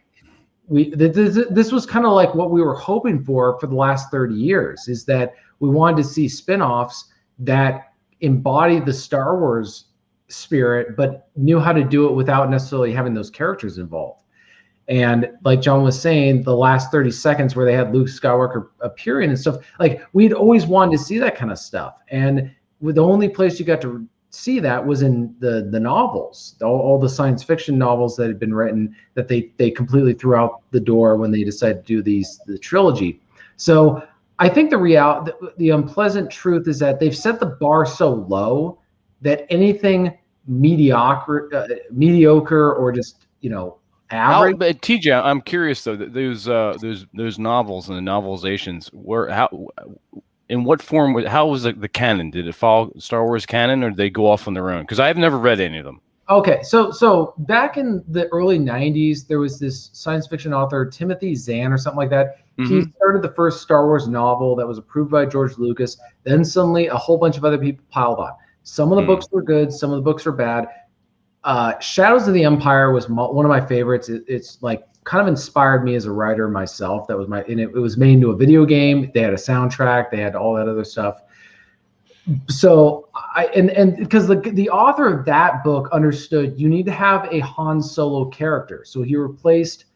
this was kind of like what we were hoping for the last 30 years, is that we wanted to see spinoffs that embodied the Star Wars spirit, but knew how to do it without necessarily having those characters involved. And like John was saying, the last 30 seconds where they had Luke Skywalker appearing and stuff, like, we'd always wanted to see that kind of stuff. And the only place you got to see that was in the novels, all the science fiction novels that had been written, that they completely threw out the door when they decided to do the trilogy. So I think the unpleasant truth is that they've set the bar so low that anything mediocre or just average. But TJ, I'm curious though, that those novels and the novelizations in what form? How was the canon? Did it follow Star Wars canon, or did they go off on their own? Because I've never read any of them. Okay, so back in the early 90s, there was this science fiction author, Timothy Zahn or something like that. Mm-hmm. He started the first Star Wars novel that was approved by George Lucas. Then suddenly a whole bunch of other people piled on. Some of the books were good, some of the books were bad. Shadows of the Empire was one of my favorites. It's like kind of inspired me as a writer myself. That was it was made into a video game. They had a soundtrack. They had all that other stuff. So and because the author of that book understood you need to have a Han Solo character. So he replaced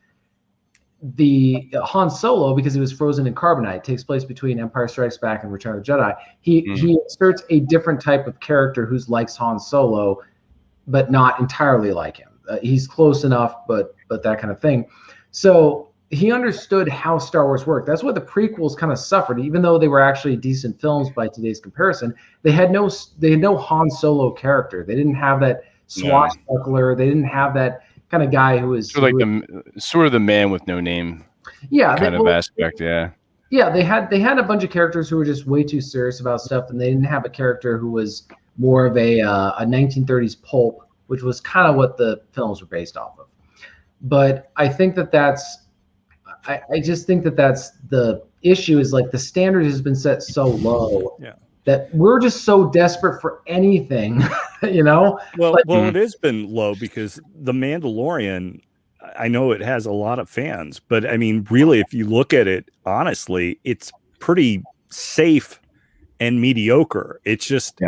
the Han Solo, because he was frozen in carbonite. It takes place between Empire Strikes Back and Return of the Jedi. He inserts a different type of character who's likes Han Solo, but not entirely like him. He's close enough, but that kind of thing. So he understood how Star Wars worked. That's what the prequels kind of suffered, even though they were actually decent films by today's comparison. They had no Han Solo character. They didn't have that swashbuckler. They didn't have that kind of guy who was sort of the man with no name. Yeah, kind of aspect. Yeah. Yeah, they had a bunch of characters who were just way too serious about stuff, and they didn't have a character who was more of a 1930s pulp, which was kind of what the films were based off of. But I think I just think that's the issue, is like the standard has been set so low that we're just so desperate for anything, Well, it has been low because The Mandalorian, I know it has a lot of fans, but I mean, really, if you look at it honestly, it's pretty safe and mediocre. It's just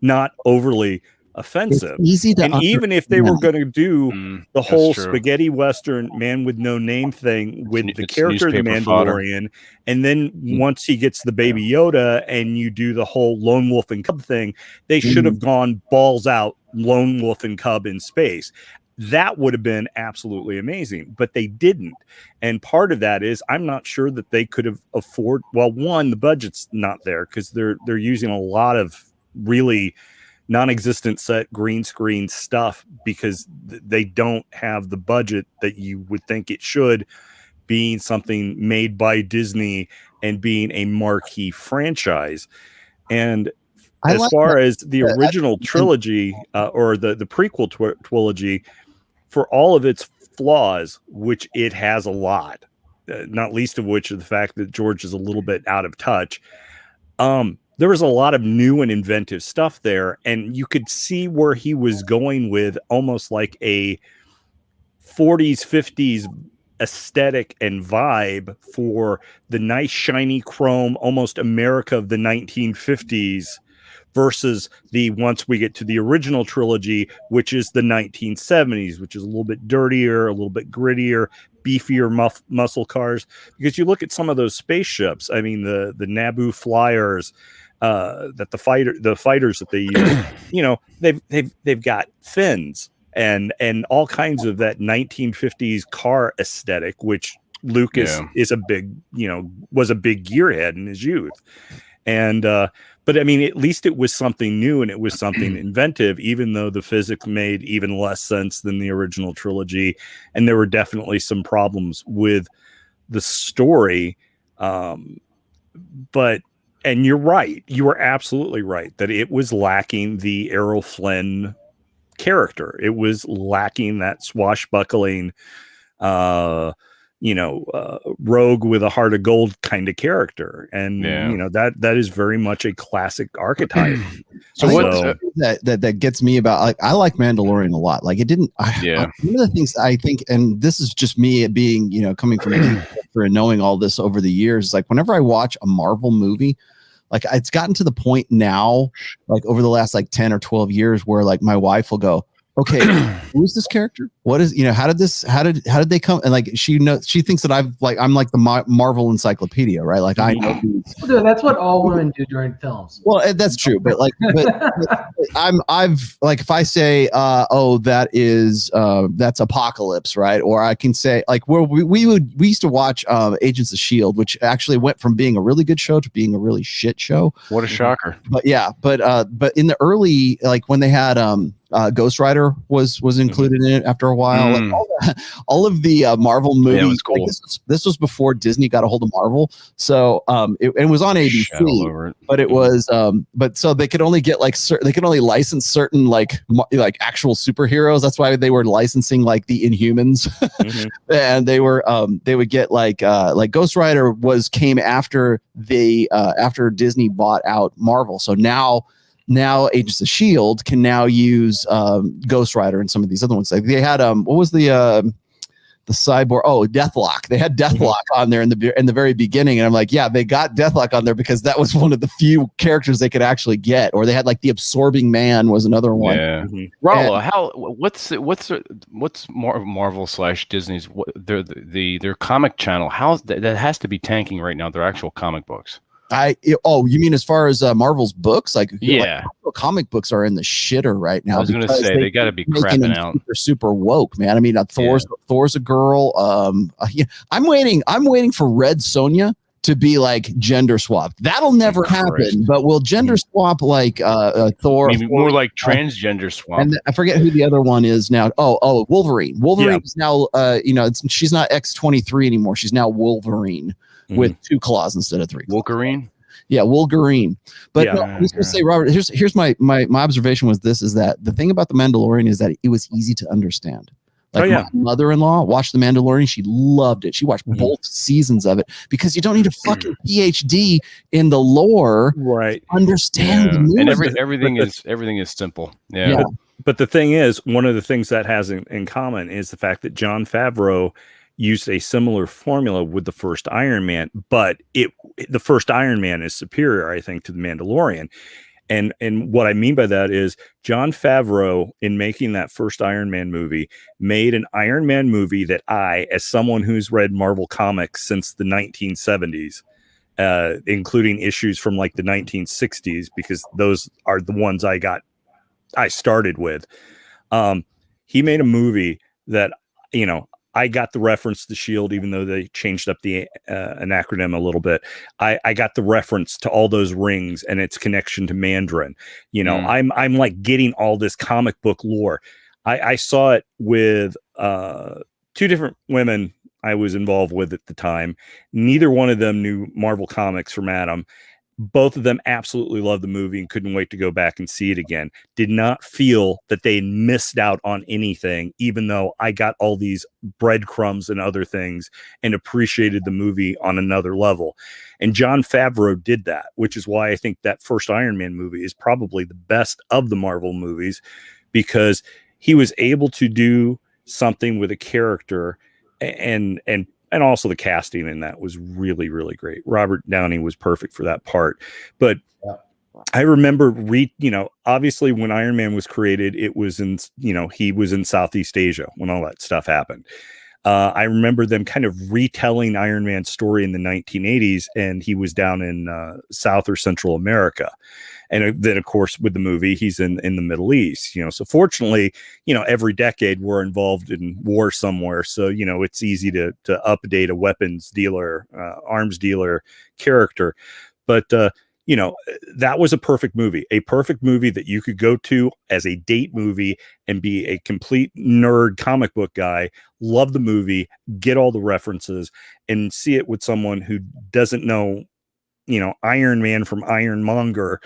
not overly offensive. It's easy to and even if they were going to do the whole true. spaghetti western man with no name thing with the character of the Mandalorian, and then once he gets the baby Yoda and you do the whole lone wolf and cub thing, they should have gone balls out lone wolf and cub in space. That would have been absolutely amazing, but they didn't. And part of that is I'm not sure that they could have afford. Well, one, the budget's not there because they're using a lot of really non-existent set green screen stuff because they don't have the budget that you would think it should, being something made by Disney and being a marquee franchise. And as far as the original trilogy or the prequel trilogy, for all of its flaws, which it has a lot, not least of which is the fact that George is a little bit out of touch, there was a lot of new and inventive stuff there, and you could see where he was going with almost like a 40s, 50s aesthetic and vibe for the nice, shiny chrome, almost America of the 1950s versus the once we get to the original trilogy, which is the 1970s, which is a little bit dirtier, a little bit grittier, beefier muscle cars. Because you look at some of those spaceships, I mean, the Naboo flyers, that the fighters that they use, you know, they've got fins and all kinds of that 1950s car aesthetic, which Lucas is a big, you know, was a big gearhead in his youth. And but I mean, at least it was something new and it was something inventive, even though the physics made even less sense than the original trilogy, and there were definitely some problems with the story. But and you're right. You were absolutely right that it was lacking the Errol Flynn character. It was lacking that swashbuckling, rogue with a heart of gold kind of character. And, you know, that is very much a classic archetype. That gets me about, like, I like Mandalorian a lot. Like, it didn't, one of the things I think, and this is just me being, you know, coming from a and knowing all this over the years, like whenever I watch a Marvel movie, like it's gotten to the point now, like over the last like 10 or 12 years where like my wife will go, okay, who's this character? What is, you know, how did they come? And like, she thinks that I'm like the Marvel encyclopedia, right? Like I know these. That's what all women do during films. Well, that's true. But like, I've like, if I say, that's Apocalypse, right? Or I can say like, we used to watch Agents of S.H.I.E.L.D., which actually went from being a really good show to being a really shit show. What a shocker. But yeah, but in the early, like when they had, Ghost Rider was included in it after a while. Like all of the Marvel movies. Was cool. Like this was before Disney got a hold of Marvel, so it was on ABC. But it was but so they could only get like they could only license certain like actual superheroes. That's why they were licensing like the Inhumans, and they would get like Ghost Rider came after after Disney bought out Marvel. So now Agents of S.H.I.E.L.D. can now use Ghost Rider and some of these other ones. Like they had what was the cyborg? Oh, Deathlock. They had Deathlock on there in the very beginning, and I'm like, yeah, they got Deathlock on there because that was one of the few characters they could actually get. Or they had like the Absorbing Man was another one. Yeah. Rollo, what's Marvel / Disney's their comic channel? How that has to be tanking right now? Their actual comic books. You mean as far as Marvel's books? Like, yeah, like, comic books are in the shitter right now. I was going to say they got to be crapping out. Super woke, man. I mean, Thor's a girl. I'm waiting for Red Sonja to be like gender swapped. That'll never happen. But will gender swap like Thor? Maybe more like transgender swap. And I forget who the other one is now. Oh, Wolverine. Wolverine is now she's not X-23 anymore. She's now Wolverine. With 2 claws instead of 3 claws. Wolverine? Yeah, Wolverine. But I was going to say, Robert, here's my observation was this, is that the thing about The Mandalorian is that it was easy to understand. Like my mother-in-law watched The Mandalorian. She loved it. She watched both seasons of it because you don't need a fucking PhD in the lore to understand the movie. And everything is simple. Yeah. But the thing is, one of the things that has in common is the fact that Jon Favreau used a similar formula with the first Iron Man, but the first Iron Man is superior, I think, to the Mandalorian. And what I mean by that is Jon Favreau, in making that first Iron Man movie, made an Iron Man movie that I, as someone who's read Marvel comics since the 1970s, including issues from like the 1960s, because those are the ones I started with. He made a movie that, you know, I got the reference to S.H.I.E.L.D., even though they changed up the an acronym a little bit. I got the reference to all those rings and its connection to Mandarin. You know, I'm like getting all this comic book lore. I saw it with 2 different women I was involved with at the time. Neither one of them knew Marvel Comics from Adam. Both of them absolutely loved the movie and couldn't wait to go back and see it again. Did not feel that they missed out on anything, even though I got all these breadcrumbs and other things and appreciated the movie on another level. And Jon Favreau did that, which is why I think that first Iron Man movie is probably the best of the Marvel movies, because he was able to do something with a character, and also the casting in that was really, really great. Robert Downey was perfect for that part. But I remember, obviously when Iron Man was created, it was he was in Southeast Asia when all that stuff happened. I remember them kind of retelling Iron Man's story in the 1980s, and he was down in South or Central America. And then, of course, with the movie, he's in the Middle East, So fortunately, every decade we're involved in war somewhere. So, it's easy to update a weapons dealer, arms dealer character. But, that was a perfect movie that you could go to as a date movie and be a complete nerd comic book guy, love the movie, get all the references, and see it with someone who doesn't know, Iron Man from Ironmonger,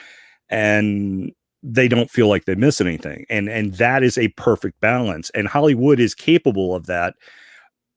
and they don't feel like they miss anything. And that is a perfect balance. And Hollywood is capable of that,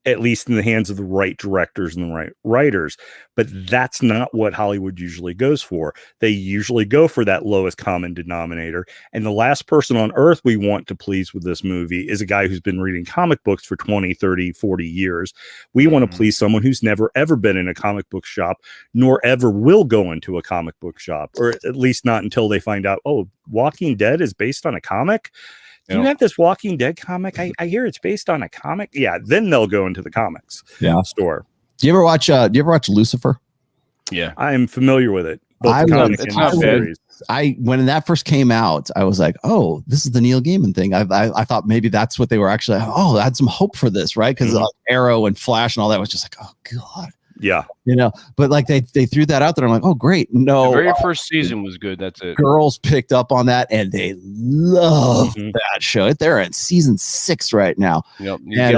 at least in the hands of the right directors and the right writers. But that's not what Hollywood usually goes for. They usually go for that lowest common denominator. And the last person on earth we want to please with this movie is a guy who's been reading comic books for 20, 30, 40 years. We want to please someone who's never, ever been in a comic book shop, nor ever will go into a comic book shop, or at least not until they find out, oh, Walking Dead is based on a comic. Do you have this Walking Dead comic? I hear it's based on a comic. Yeah, then they'll go into the comics store. Do you ever watch Lucifer? Yeah, I'm familiar with it. It's not bad. When that first came out, I was like, "Oh, this is the Neil Gaiman thing." I thought maybe that's what they were actually. Oh, I had some hope for this, right? Because like Arrow and Flash and all that was just like, oh god. Yeah, but like they threw that out there. I'm like, oh great, no. The very first season was good. That's it. Girls picked up on that and they love that show. They're in season 6 right now. Yep, you get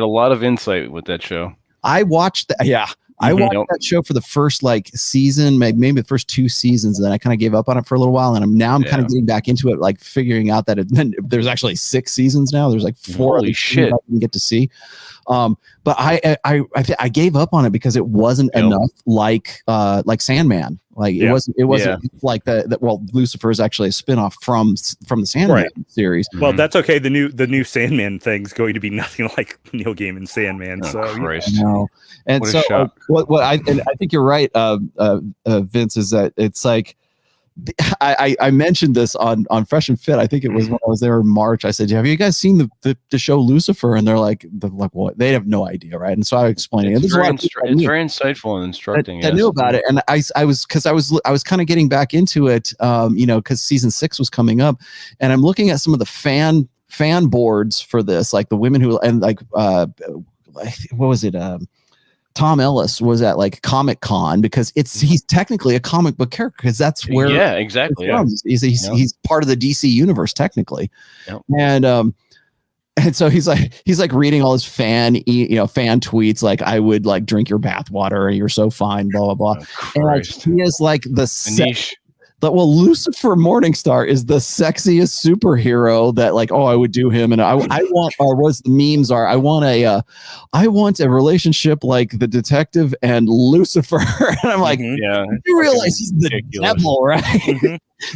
a lot of insight with that show. I watched that. Yeah, I watched that show for the first season, maybe the first 2 seasons, and then I kind of gave up on it for a little while. And I'm kind of getting back into it, like figuring out that there's actually 6 seasons now. There's like 4 Holy shit. I didn't get to see. But I gave up on it because it wasn't enough like Sandman. Like it wasn't like well, Lucifer is actually a spinoff from the Sandman series. Well, that's okay. The new Sandman thing's going to be nothing like Neil Gaiman's Sandman. And so what I think you're right, Vince, is that it's like I mentioned this on Fresh and Fit. I think it was when I was there in March. I said, have you guys seen the show Lucifer? And they're like, what? They have no idea, right? And so I explained it. It's very insightful and instructing. I knew about it, and I was kind of getting back into it, because season 6 was coming up, and I'm looking at some of the fan boards for this, like the women who what was it? Tom Ellis was at like Comic Con because he's technically a comic book character because that's where exactly he's part of the DC universe technically, and so he's like reading all his fan tweets like, I would like drink your bathwater, you're so fine, blah blah blah, and like, he is like the well, Lucifer Morningstar is the sexiest superhero that like, I would do him. And I want, or was the memes are, I want a relationship like the detective and Lucifer. And I'm like, you realize he's the devil, right?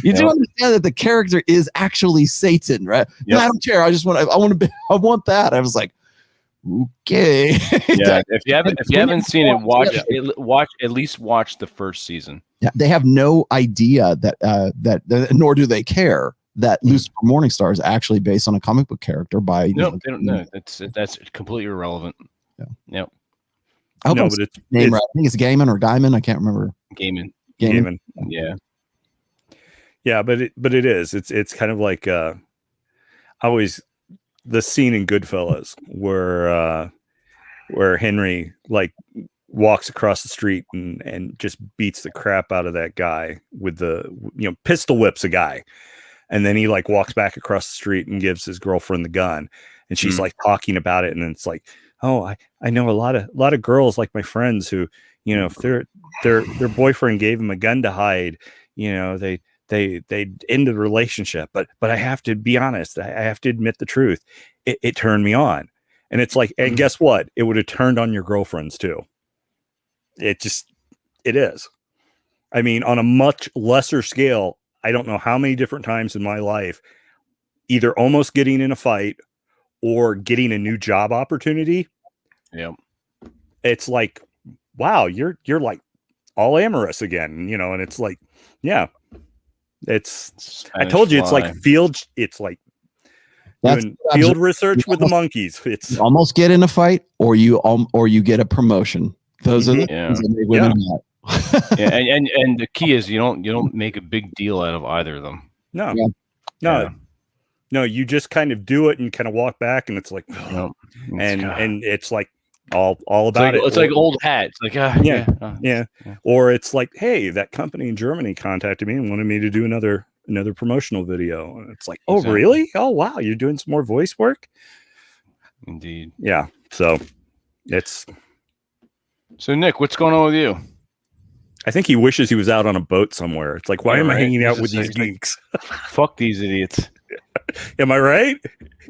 You do understand that the character is actually Satan, right? No, I don't care. I want that. I was like, okay. Yeah, if you haven't seen it, watch at least watch the first season. Yeah, they have no idea that nor do they care that Lucifer Morningstar is actually based on a comic book character by. No, they don't know. That's completely irrelevant. Yeah. Yep. I hope it's name right. I think it's Gaiman or Gaiman. I can't remember. Gaiman. Yeah. Yeah, but it is. It's kind of like always the scene in Goodfellas where Henry like walks across the street and just beats the crap out of that guy with pistol whips a guy. And then he like walks back across the street and gives his girlfriend the gun. And she's like talking about it. And it's like, oh, I know a lot of girls like my friends who, if their boyfriend gave them a gun to hide, they end the relationship. But I have to be honest. I have to admit the truth. It turned me on. And it's like, and guess what? It would have turned on your girlfriends too. It is. I mean, on a much lesser scale, I don't know how many different times in my life, either almost getting in a fight or getting a new job opportunity. Yeah. It's like, wow, you're like all amorous again, and it's like, yeah, I told you, it's like field field research with the monkeys. It's you almost get in a fight or you get a promotion. Those are the things that make women mad. Yeah, and the key is you don't make a big deal out of either of them. No, you just kind of do it and kind of walk back, and it's like, and it's like all about it. It's like old hat. It's like yeah. Or it's like, hey, that company in Germany contacted me and wanted me to do another promotional video, and it's like, oh really? Oh wow, you're doing some more voice work. Indeed. Yeah. So Nick, what's going on with you? I think he wishes he was out on a boat somewhere. It's like, why am I hanging out with these geeks? Fuck these idiots. Am I right?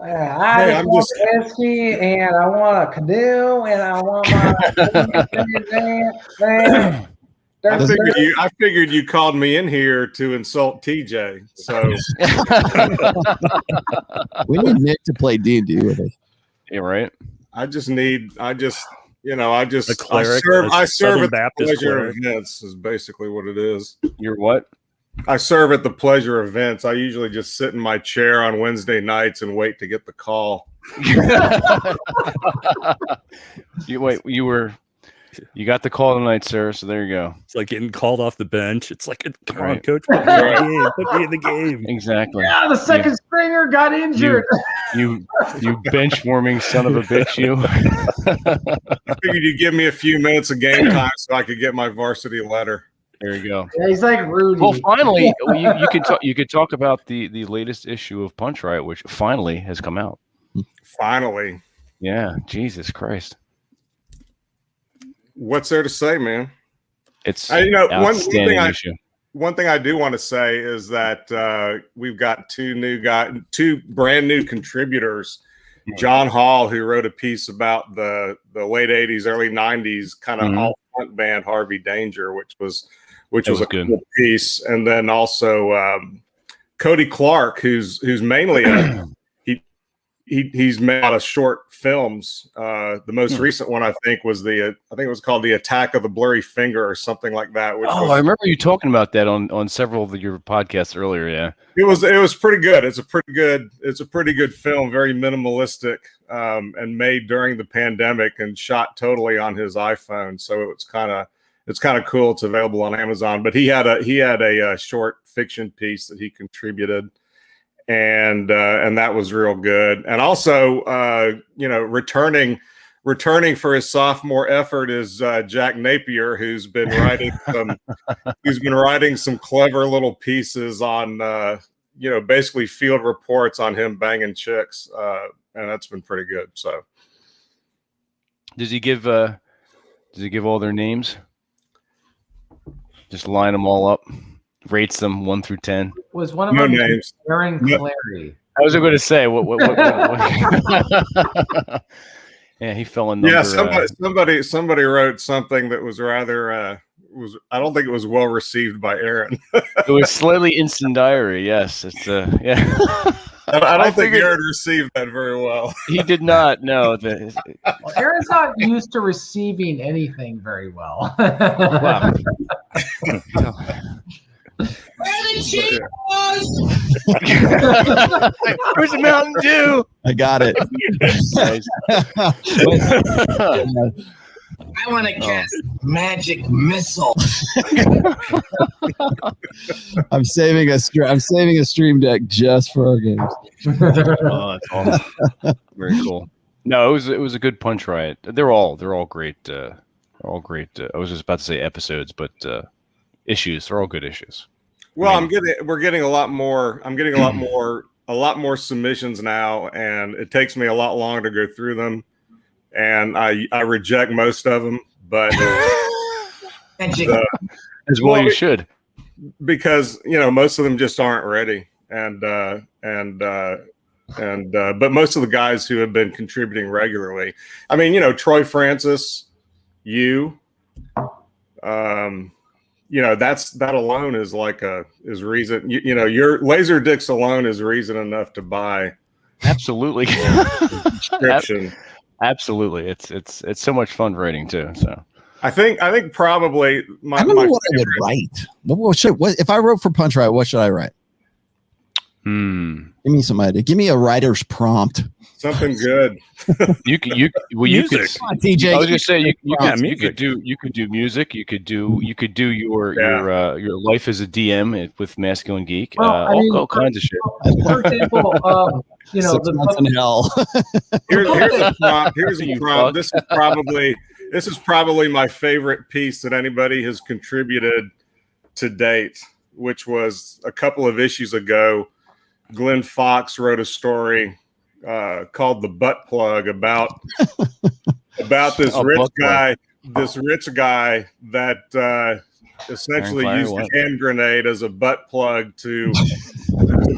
I want whiskey, and I want a canoe, and I want my. I figured you called me in here to insult TJ. So we need Nick to play D&D with us. Yeah, right. I serve at the pleasure of events is basically what it is. You're what? I serve at the pleasure of events. I usually just sit in my chair on Wednesday nights and wait to get the call. You got the call tonight, sir. So there you go. It's like getting called off the bench. It's like, come on, coach, put me in the game. Exactly. Yeah, the second stringer got injured. You bench warming son of a bitch, you. I figured you'd give me a few minutes of game time so I could get my varsity letter. There you go. Yeah, he's like Rudy. Well, finally, you could talk about the latest issue of Punch Riot, which finally has come out. Finally. Yeah. Jesus Christ. What's there to say, man? It's one thing I do want to say is that we've got two brand new contributors. John Hall, who wrote a piece about the late 80s, early 90s kind of alt front band Harvey Danger, which was a good cool piece, and then also Cody Clark, who's mainly he's made a lot of short films. The most recent one I think was it was called The Attack of the Blurry Finger or something like that. I remember you talking about that on several of your podcasts earlier. Yeah, it was pretty good. It's a pretty good film, very minimalistic, and made during the pandemic and shot totally on his iPhone. So it's kind of cool. It's available on Amazon. But he had a short fiction piece that he contributed. And that was real good. And also, returning for his sophomore effort is Jack Napier, who's been writing some clever little pieces on basically field reports on him banging chicks, and that's been pretty good. So, does he give all their names? Just line them all up. Rates them 1 through 10. Was one of them names Aaron Clary? I was going to say what Yeah, he fell in number. Yeah, somebody wrote something that was rather I don't think it was well received by Aaron. It was slightly incendiary. Yes, it's yeah. I don't think Aaron received that very well. He did not. No. Well, Aaron's not used to receiving anything very well. Wow. Where the cheese was? Where's the Mountain Dew? I got it. I want to cast magic missile. I'm saving a stream deck just for our games. Oh, that's awesome. Very cool. No, it was a good punch riot. They're all great. They're all great. I was just about to say episodes, but issues. They're all good issues. Well, I'm getting a lot more submissions now, and it takes me a lot longer to go through them, and I reject most of them, but as well you should, because most of them just aren't ready, and but most of the guys who have been contributing regularly, I mean, Troy Francis, that alone is is reason. Your laser dicks alone is reason enough to buy. Absolutely. Subscription. Absolutely. It's so much fun writing too. So I think probably I don't know what I would write. What if I wrote for Punch Riot? What should I write? Give me some idea. Give me a writer's prompt. Something good. You could TJ. I was gonna say you could do music. You could do your life as a DM with Masculine Geek. All kinds of shit. For example, 6 months in hell. Here's a prompt. Here's a prompt. This is probably my favorite piece that anybody has contributed to date, which was a couple of issues ago. Glenn Fox wrote a story called "The Butt Plug" about this rich guy that essentially used a hand grenade as a butt plug to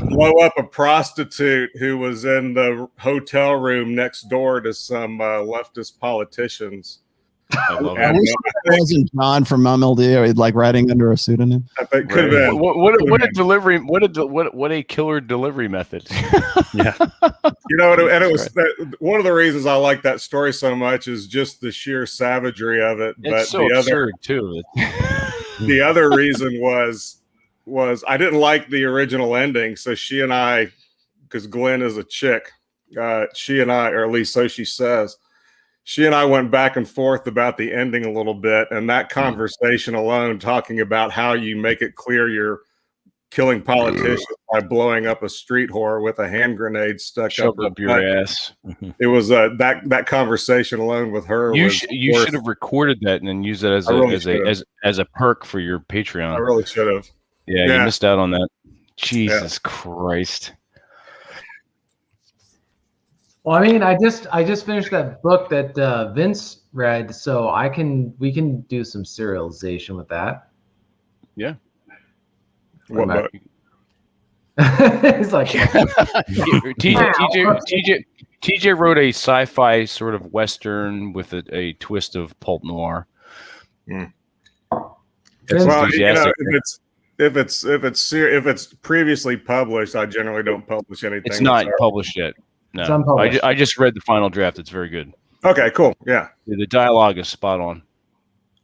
blow up a prostitute who was in the hotel room next door to some leftist politicians. I love I wish it wasn't John from MLD, like writing under a pseudonym. It could have been. What a delivery! What a killer delivery method! Yeah, it was one of the reasons I like that story so much is just the sheer savagery of it. It's so absurd too. The other reason was I didn't like the original ending, so she and I, because Glenn is a chick, she and I, or at least so she says. She and I went back and forth about the ending a little bit, and that conversation alone, talking about how you make it clear you're killing politicians by blowing up a street whore with a hand grenade stuck up your ass. It was that conversation alone with her. You should have recorded that and then used it as a perk for your Patreon. I really should have. Yeah, you missed out on that. Jesus Christ. Well, I mean, I just finished that book that Vince read, so we can do some serialization with that. Yeah. What book? He's like, TJ wrote a sci-fi sort of western with a twist of pulp noir. Well, if it's previously published, I generally don't publish anything. It's not published yet. No, I just read the final draft. It's very good. Okay, cool. Yeah. The dialogue is spot on.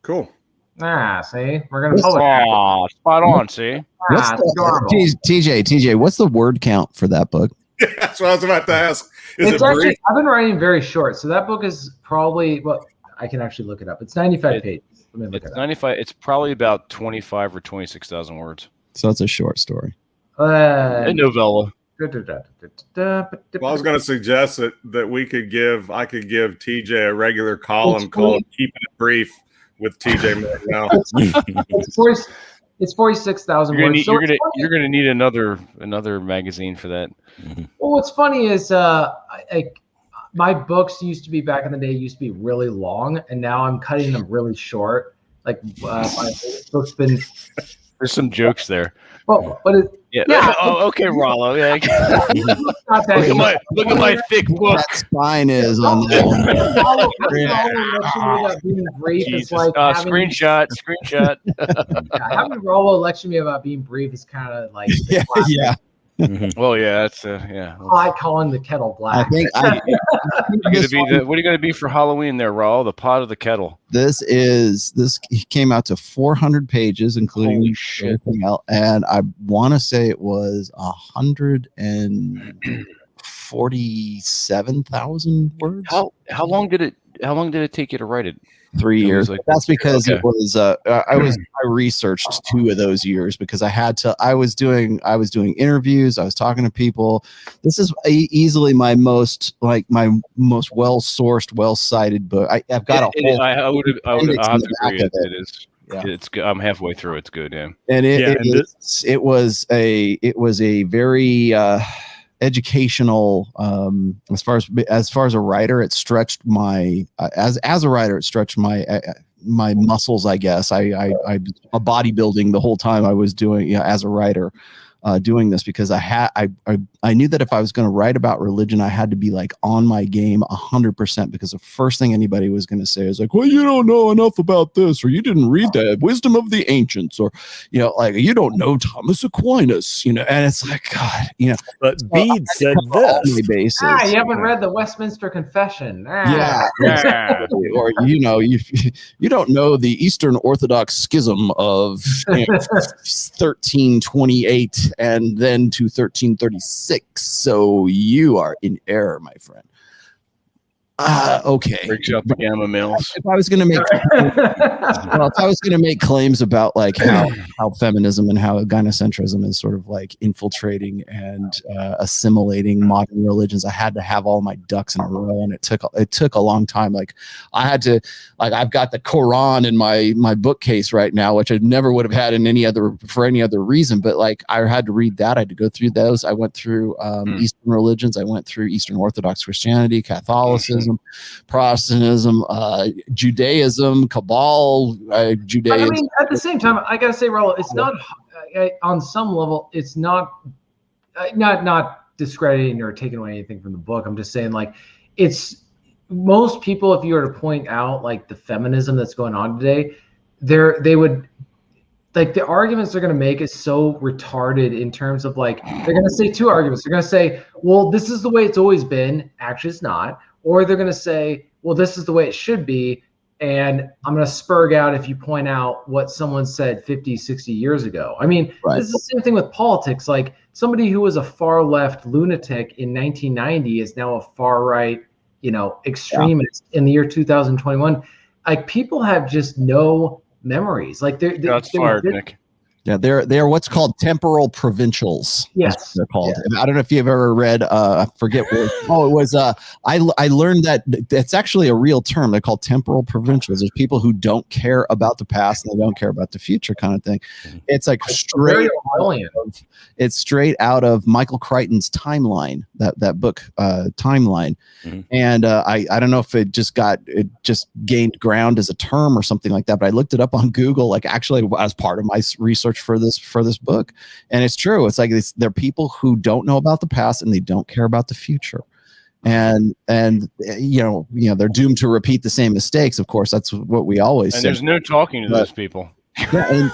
Cool. See? We're going to publish it. Spot on, see? TJ, what's the word count for that book? Yeah, that's what I was about to ask. I've been writing very short, so that book is probably, I can actually look it up. It's 95 pages. Let me look it up. 95. It's probably about 25 or 26,000 words. So it's a short story. A novella. Well, I was going to suggest that I could give TJ a regular column called "Keeping It Brief" with TJ Martinell. It's 46,000 words. You're gonna need another magazine for that. Well, what's funny is my books used to be back in the day used to be really long, and now I'm cutting them really short. My book's been. There's some jokes there. Well, but Oh, okay, Rollo. Yeah. Look at my thick book. That spine is on that one. Screenshot. Having Rollo lecture me about being brief is kind of like yeah. Well, yeah, that's yeah. I calling the kettle black. I think What are you going to be for Halloween there, Raul? The pot or the kettle? this came out to 400 pages, including Holy shit. everything else, and I want to say it was 147,000 words. How long did it take you to write it? 3 years. Like, that's because okay. it was I researched 2 of those years because I was doing interviews, I was talking to people. This is easily my most well-sourced, well-cited book. I've got I would have to agree. It is. Yeah. It's good. I'm halfway through. It's good, yeah. And it was a very educational, as far as a writer, it stretched my as a writer, it stretched my muscles, I guess. I bodybuilding the whole time I was doing as a writer, doing this, because I knew that if I was going to write about religion, I had to be like on my game 100%, because the first thing anybody was going to say is like, well, you don't know enough about this, or you didn't read the wisdom of the ancients, or like you don't know Thomas Aquinas, and it's like, God, But Bede said this. You haven't read the Westminster Confession. Yeah. Or you don't know the Eastern Orthodox schism of 1328 and then to 1336. So you are in error, my friend. Okay. Breaks out the gamma males. If I was going to make claims about like how feminism and how gynocentrism is sort of like infiltrating and assimilating modern religions, I had to have all my ducks in a row, and it took a long time. Like I had to, like, I've got the Quran in my bookcase right now, which I never would have had for any other reason. But like I had to read that. I had to go through those. I went through Eastern religions. I went through Eastern Orthodox Christianity, Catholicism, Protestantism, Judaism, Cabal, Judaism. I mean, at the same time, I gotta say, Raul, it's not on some level. It's not discrediting or taking away anything from the book. I'm just saying, like, it's most people. If you were to point out like the feminism that's going on today, they would. Like the arguments they're going to make is so retarded in terms of like, they're going to say 2 arguments. They're going to say, well, this is the way it's always been. Actually, it's not. Or they're going to say, well, this is the way it should be. And I'm going to spurg out if you point out what someone said 50, 60 years ago. I mean, This is the same thing with politics. Like somebody who was a far left lunatic in 1990 is now a far right, extremist in the year 2021. Like people have just no memories. Like they're fired, Nick. Yeah, they're what's called temporal provincials. Yes, they're called. Yeah. I don't know if you've ever read. I forget what. It was. I learned that it's actually a real term. They're called temporal provincials. There's people who don't care about the past and they don't care about the future, kind of thing. It's like straight out of Michael Crichton's Timeline. That book, Timeline. Mm-hmm. And I don't know if it just gained ground as a term or something like that. But I looked it up on Google, like actually as part of my research for this book, and it's true. It's like they're people who don't know about the past and they don't care about the future, and they're doomed to repeat the same mistakes. Of course, that's what we always say. There's no talking to those people. Well,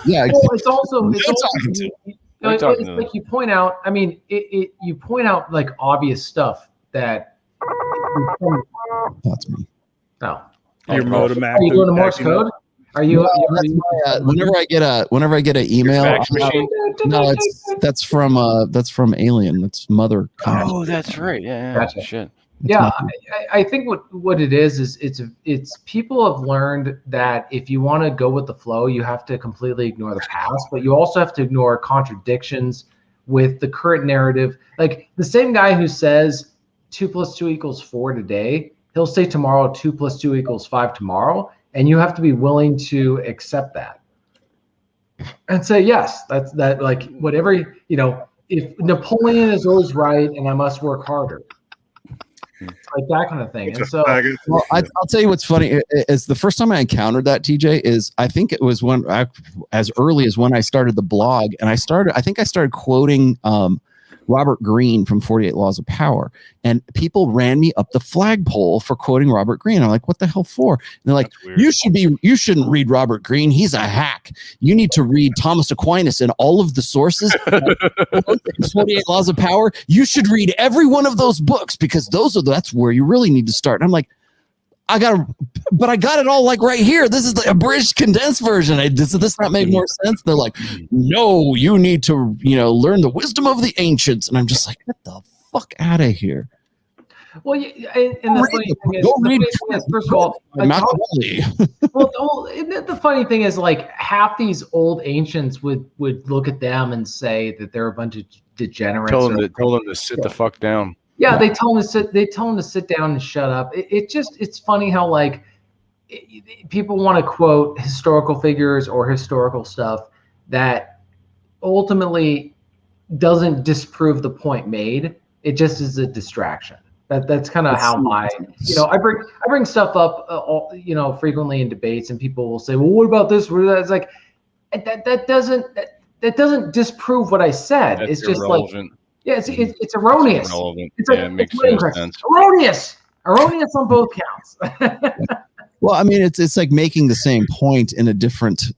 it's like you point out. I mean, you point out like obvious stuff that. That's me. No, your modem. Are you going to Morse code? Are you? Whenever I get an email, no, that's from Alien. That's Mother. Oh, that's right. Yeah. Gotcha. Shit. Yeah, I think what it is it's people have learned that if you want to go with the flow, you have to completely ignore the past, but you also have to ignore contradictions with the current narrative. Like the same guy who says 2 + 2 = 4 today, he'll say tomorrow 2 + 2 = 5 tomorrow. And you have to be willing to accept that and say, yes, that's like whatever, if Napoleon is always right and I must work harder, like that kind of thing. And so, well, I'll tell you what's funny is the first time I encountered that, TJ, is I think it was as early as when I started the blog, and I think I started quoting Robert Greene from 48 Laws of Power. And people ran me up the flagpole for quoting Robert Greene. I'm like, what the hell for? And they're like, you shouldn't read Robert Greene. He's a hack. You need to read Thomas Aquinas and all of the sources. 48 Laws of Power. You should read every one of those books because that's where you really need to start. And I'm like, I got it all like right here. This is the abridged condensed version. Does this not make more sense? They're like, no, you need to, learn the wisdom of the ancients. And I'm just like, get the fuck out of here. Well, and the funny thing is, first of all, the funny thing is, like, half these old ancients would look at them and say that they're a bunch of degenerates. Tell them to sit the fuck down. Yeah, they tell them to sit down and shut up. It's funny how, like, people want to quote historical figures or historical stuff that ultimately doesn't disprove the point made. It just is a distraction. That's kind of how I bring stuff up, frequently in debates, and people will say, well, what about this? It's like, that doesn't disprove what I said. It's just irrelevant. Like, yeah, it's erroneous. It makes no sense. Erroneous on both counts. Well, I mean, it's like making the same point in a different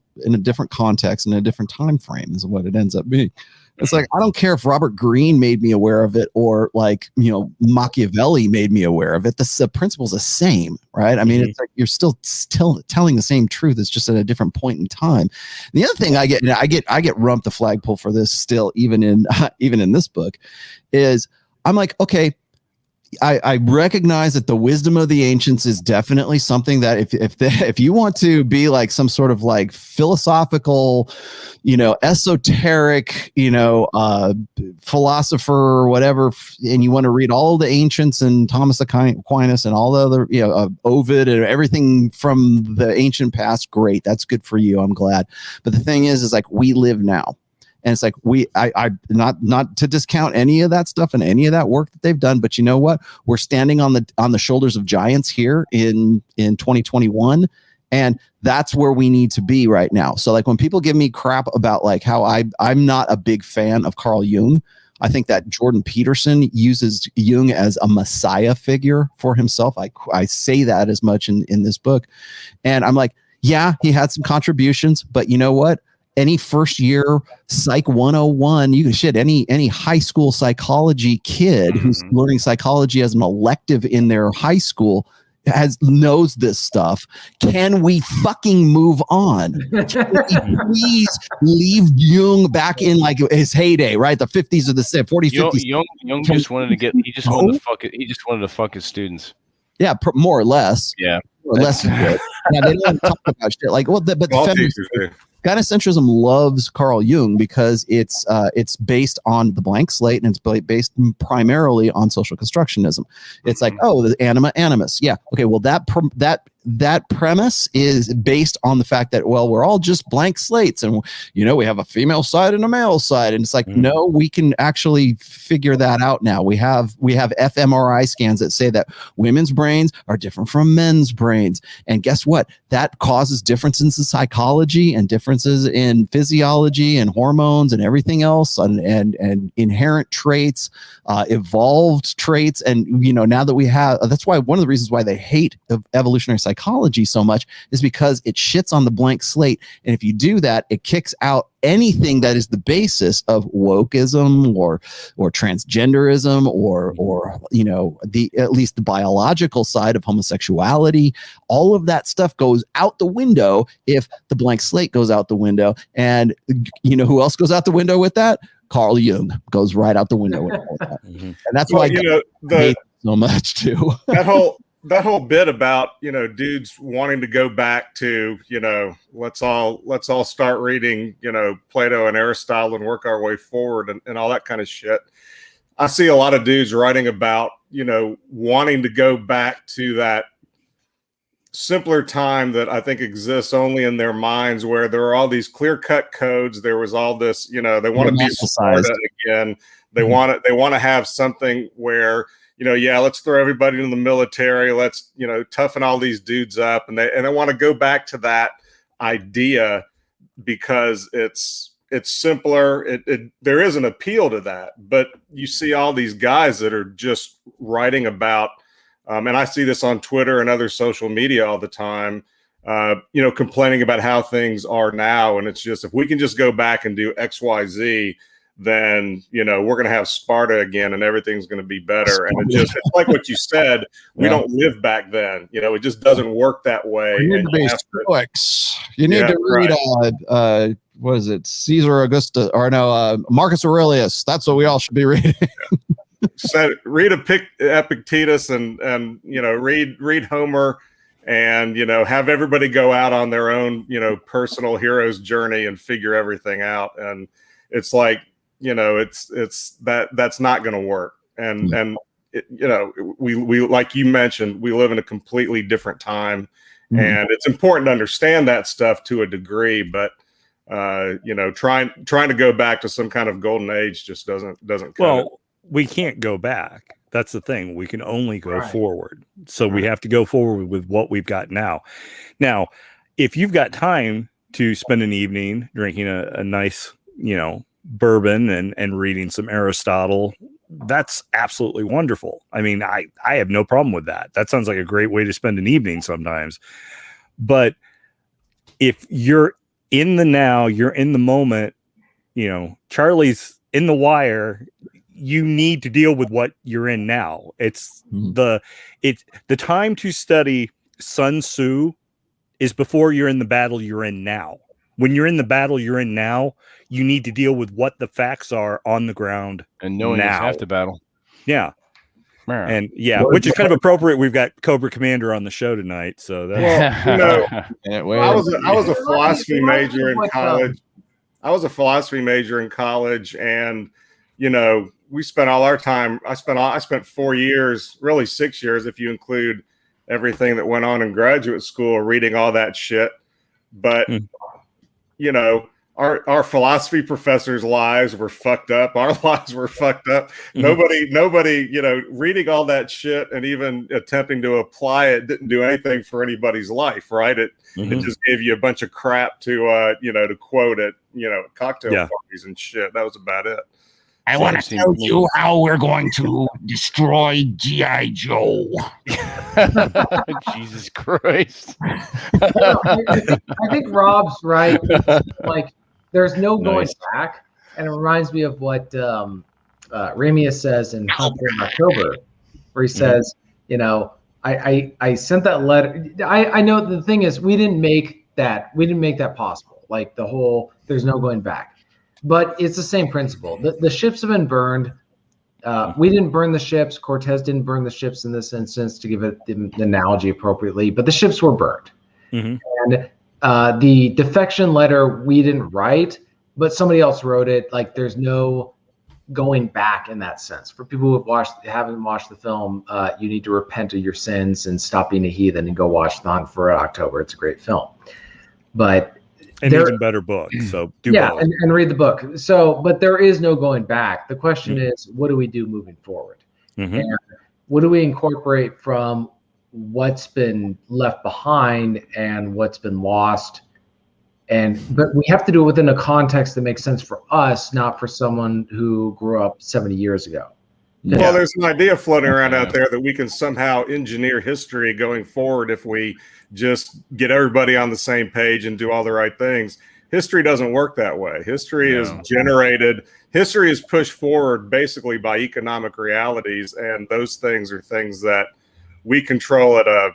context, in a different time frame is what it ends up being. It's like, I don't care if Robert Greene made me aware of it or, like, Machiavelli made me aware of it. The principle's the same, right? I mean, it's like you're still telling the same truth. It's just at a different point in time. The other thing I get rumped the flagpole for this still, even in this book, is I'm like, okay, I recognize that the wisdom of the ancients is definitely something that if you want to be like some sort of like philosophical, esoteric, philosopher or whatever, and you want to read all the ancients and Thomas Aquinas and all the other, Ovid and everything from the ancient past, great. That's good for you. I'm glad. But the thing is like, we live now. And it's like I not to discount any of that stuff and any of that work that they've done, but you know what? We're standing on the shoulders of giants here in 2021, and that's where we need to be right now. So like when people give me crap about like how I'm not a big fan of Carl Jung, I think that Jordan Peterson uses Jung as a messiah figure for himself. I say that as much in this book, and I'm like, yeah, he had some contributions, but you know what? Any first year Psych 101, any high school psychology kid who's learning psychology as an elective in their high school knows this stuff. Can we fucking move on? Can we please leave Jung back in like his heyday, right? The 50s or the 40s, 50s. Jung just wanted to fuck his students. Yeah, more or less. Yeah. More or less. Yeah, they don't talk about shit like, well, but the feminists, Gynocentrism loves Carl Jung because it's based on the blank slate, and it's based primarily on social constructionism. It's like, oh, the anima animus. Yeah. Okay. Well, that premise is based on the fact that, well, we're all just blank slates, and we have a female side and a male side, and it's like, no, we can actually figure that out now. We have fMRI scans that say that women's brains are different from men's brains, and guess what? That causes differences in psychology and differences in physiology and hormones and everything else, and inherent traits, evolved traits, and now that we have, that's why one of the reasons why they hate evolutionary psychology so much is because it shits on the blank slate. And if you do that, it kicks out anything that is the basis of wokeism or transgenderism or at least the biological side of homosexuality. All of that stuff goes out the window if the blank slate goes out the window. And who else goes out the window with that? Carl Jung goes right out the window with that. And that's why I hate so much too. That whole bit about dudes wanting to go back to let's all start reading Plato and Aristotle and work our way forward and all that kind of shit. I see a lot of dudes writing about wanting to go back to that simpler time that I think exists only in their minds, where there are all these clear-cut codes. There was all this, they want to be Sparta again. They want to have something where let's throw everybody into the military. Let's, toughen all these dudes up. And they want to go back to that idea because it's It's simpler. There is an appeal to that, but you see all these guys that are just writing about, and I see this on Twitter and other social media all the time, complaining about how things are now. And it's just, if we can just go back and do X, Y, Z, then, we're going to have Sparta again and everything's going to be better. And it's like what you said, we don't live back then. It just doesn't work that way. You need to be Stoics. You need to read, what is it? Caesar Augustus, or no, Marcus Aurelius. That's what we all should be reading. Read Epictetus and read Homer, and have everybody go out on their own personal hero's journey and figure everything out. And it's like, that's not going to work. And we like you mentioned, we live in a completely different time, and it's important to understand that stuff to a degree, but trying to go back to some kind of golden age just doesn't cut it. We can't go back. That's the thing. We can only go forward. So we have to go forward with what we've got now. Now, if you've got time to spend an evening drinking a nice, bourbon and reading some Aristotle, that's absolutely wonderful. I mean, I have no problem with that. That sounds like a great way to spend an evening sometimes. But if you're in the now, you're in the moment, Charlie's in The Wire, you need to deal with what you're in now. It's the time to study Sun Tzu is before you're in the battle you're in now. When you're in the battle you're in now, you need to deal with what the facts are on the ground. And knowing now. It's half the battle. Yeah. And which is kind of appropriate. We've got Cobra Commander on the show tonight. So that's I was a philosophy major in college. I and we spent all our time. I spent 4 years, really 6 years, if you include everything that went on in graduate school, reading all that shit. But our philosophy professors' lives were fucked up. Our lives were fucked up. Nobody, reading all that shit and even attempting to apply it didn't do anything for anybody's life, right? It just gave you a bunch of crap to quote at cocktail parties and shit. That was about it. I want to tell you how we're going to destroy G.I. Joe. Jesus Christ. I think Rob's right. Like, there's no going back. And it reminds me of what Ramius says in Hunter in October, where he says, I sent that letter. I know the thing is, we didn't make that possible. Like the whole, there's no going back. But it's the same principle. The ships have been burned. We didn't burn the ships. Cortez didn't burn the ships in this instance, to give it the analogy appropriately. But the ships were burned. And the defection letter we didn't write, but somebody else wrote it. Like, there's no going back in that sense. For people who haven't watched the film, you need to repent of your sins and stop being a heathen and go watch The Hunt for October. It's a great film. But an even better book. So do both. And read the book. So, but there is no going back. The question is, what do we do moving forward? And what do we incorporate from what's been left behind and what's been lost? But we have to do it within a context that makes sense for us, not for someone who grew up 70 years ago. Well, there's an idea floating around out there that we can somehow engineer history going forward if we just get everybody on the same page and do all the right things. History doesn't work that way. History is pushed forward basically by economic realities, and those things are things that we control at a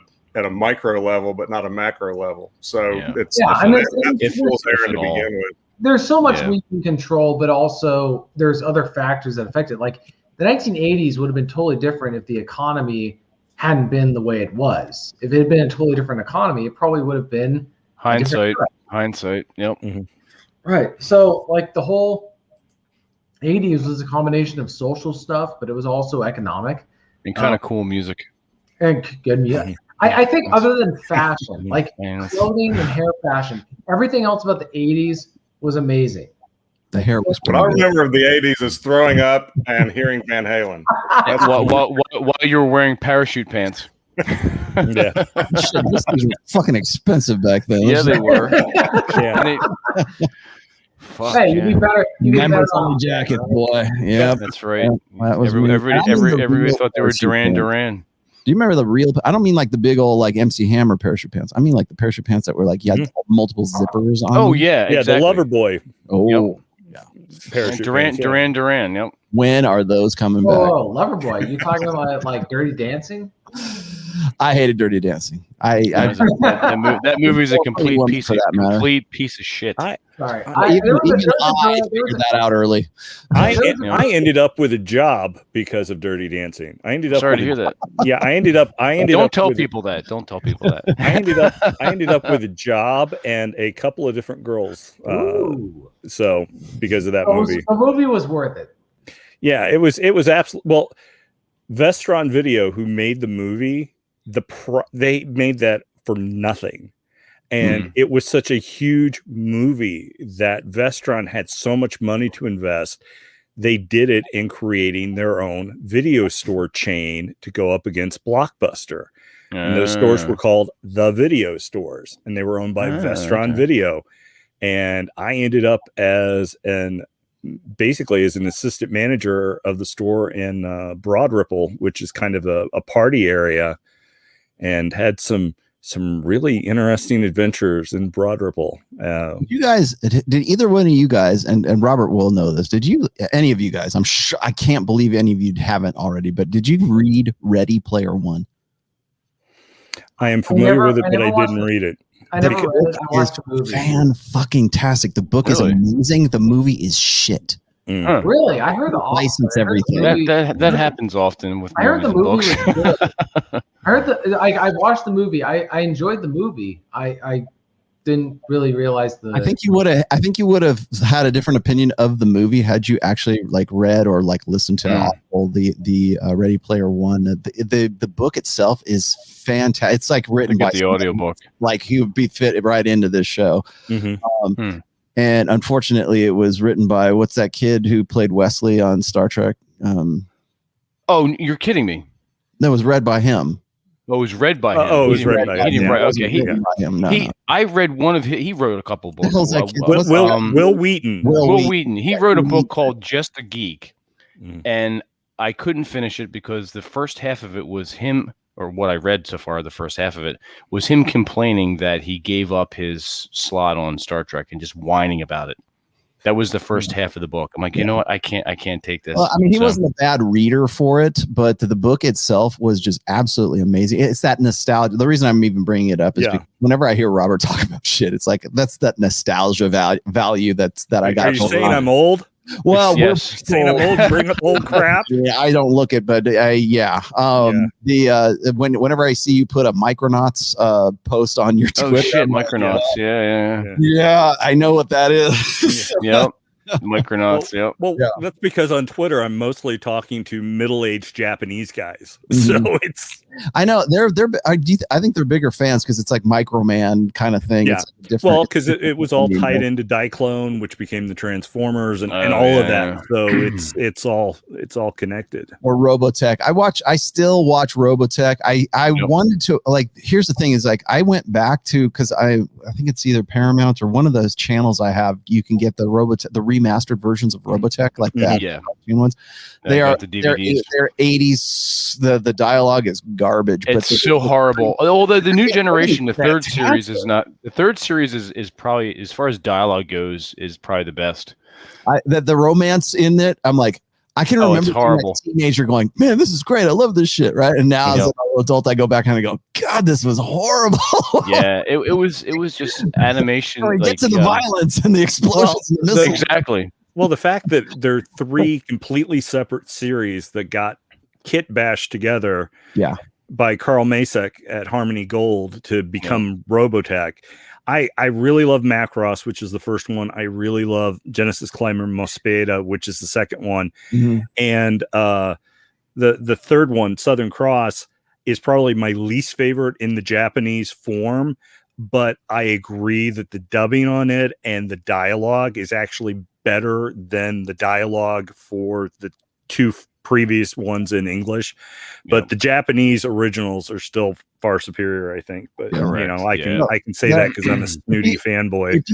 micro level, but not a macro level. So it's full there to begin with. There's so much we can control, but also there's other factors that affect it. Like, the 1980s would have been totally different if the economy hadn't been the way it was. If it had been a totally different economy, it probably would have been hindsight. Yep. Right. So, like, the whole 80s was a combination of social stuff, but it was also economic and kind of cool music and good music. I think other than fashion, like clothing and hair fashion, everything else about the 80s was amazing. The hair was what I remember of the 80s is throwing up and hearing Van Halen. That's while you were wearing parachute pants. Shit, these things were fucking expensive back then. Yeah, they were. Fuck, Hey, you'd be better. You'd be better Members off. only jacket, boy. Yeah, that's right. that was weird. Everybody thought they were Duran Duran. Do you remember the real? I don't mean like the big old like MC Hammer parachute pants. I mean like the parachute pants that were like you had multiple zippers on. Oh them. yeah, Yeah, exactly. the Lover Boy Oh, parachute. Duran pants, yeah. Duran Duran. Yep. when are those coming back? Whoa, Loverboy. You talking about like Dirty Dancing? I hated Dirty Dancing. That movie is a complete Woman piece for of that matter. shit. Sorry. Even I figured that out early. I ended up with a job because of Dirty Dancing. I ended up. Sorry to hear that. Yeah, I ended up. Don't tell people that. Don't tell people that. I ended up with a job and a couple of different girls. So because of that movie, the movie was worth it. yeah, it was absolutely well. Vestron Video, who made the movie, they made that for nothing. And it was such a huge movie that Vestron had so much money to invest. They did it in creating their own video store chain to go up against Blockbuster. And those stores were called The Video Stores, and they were owned by Vestron Video. And I ended up basically as an assistant manager of the store in Broad Ripple, which is kind of a party area, and had some really interesting adventures in Broad Ripple. You guys, did either one of you guys, and Robert will know this, any of you guys, I'm sure, I can't believe any of you haven't already, but did you read Ready Player One? I am familiar with it, but I didn't read it. I never read it. I watched the movie. Fan-fucking-tastic. The book is amazing. The movie is shit. Really? I heard the license everything. That happens often with. I heard the movie books. was good. I watched the movie. I enjoyed the movie. I didn't really realize I think you would have had a different opinion of the movie had you actually like read or like listened to all the Ready Player One. The book itself is fantastic. It's like written by the audiobook. Like he would be fit right into this show. And unfortunately, it was written by what's that kid who played Wesley on Star Trek? Oh, you're kidding me! That was read by him. Oh, it was read by him. It was read by him. He didn't write. Okay, him. I read one of his. He wrote a couple books. Will Wheaton. Will Wheaton. He wrote a book called Just a Geek, and I couldn't finish it because the first half of it was him, or what I read so far, the first half of it was him complaining that he gave up his slot on Star Trek and just whining about it. That was the first half of the book. I'm like, you know what? I can't take this. Well, I mean, he wasn't a bad reader for it, but the book itself was just absolutely amazing. It's that nostalgia. The reason I'm even bringing it up is because whenever I hear Robert talk about shit, it's like that's that nostalgia value that I got. Are you saying I'm old? Well, yes. Saying I'm old, bring up old crap. Yeah, I don't look it, but yeah. Whenever I see you put a Micronauts post on your Twitter, shit, Micronauts, yeah, I know what that is. Yep. Micronauts, Well, that's because on Twitter I'm mostly talking to middle-aged Japanese guys, so it's. I know I think they're bigger fans because it's like Microman kind of thing. Yeah. It's different. Well, because it was all tied into Diaclone, which became the Transformers, and all of that. So it's all connected. Or Robotech. I still watch Robotech. I wanted to here's the thing is like I went back to because I think it's either Paramount or one of those channels I have. You can get the Robotech, the remastered versions of Robotech like that. Yeah. Ones. They're 80s. The dialogue is garbage. It's so horrible. Although the new generation, the third series is not. The third series is probably, as far as dialogue goes, is probably the best. The romance in it, I'm like, I can remember being a teenager going, man, this is great. I love this shit, right? And now as an adult, I go back and I go, God, this was horrible. Yeah, it was just animation. It gets into violence and the explosions and the missiles. Exactly. Well, the fact that there are 3 completely separate series that got kit bashed together by Carl Masek at Harmony Gold to become Robotech. I really love Macross, which is the first one. I really love Genesis Climber Mospeda, which is the second one. And the third one, Southern Cross, is probably my least favorite in the Japanese form. But I agree that the dubbing on it and the dialogue is actually better than the dialogue for the 2 previous ones in English, but the Japanese originals are still far superior, I think. But you know, I can say that because I'm a snooty fanboy.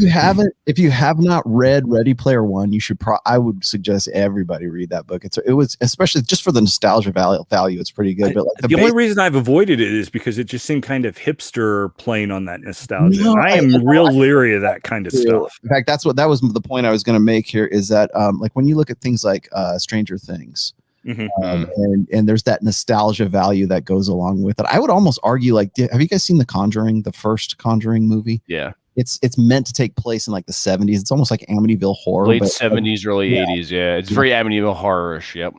If you have not read Ready Player One, you should. I would suggest everybody read that book. It was especially just for the nostalgia value. It's pretty good. But like the only reason I've avoided it is because it just seemed kind of hipster playing on that nostalgia. No, I am real leery of that kind of stuff. In fact, that was the point I was going to make here. Is that like when you look at things like Stranger Things. And there's that nostalgia value that goes along with it. I would almost argue, like, have you guys seen The Conjuring, the first Conjuring movie? Yeah. It's meant to take place in like the 70s. It's almost like Amityville horror. Late 70s, early 80s. Yeah. It's very Amityville horror-ish. Yep.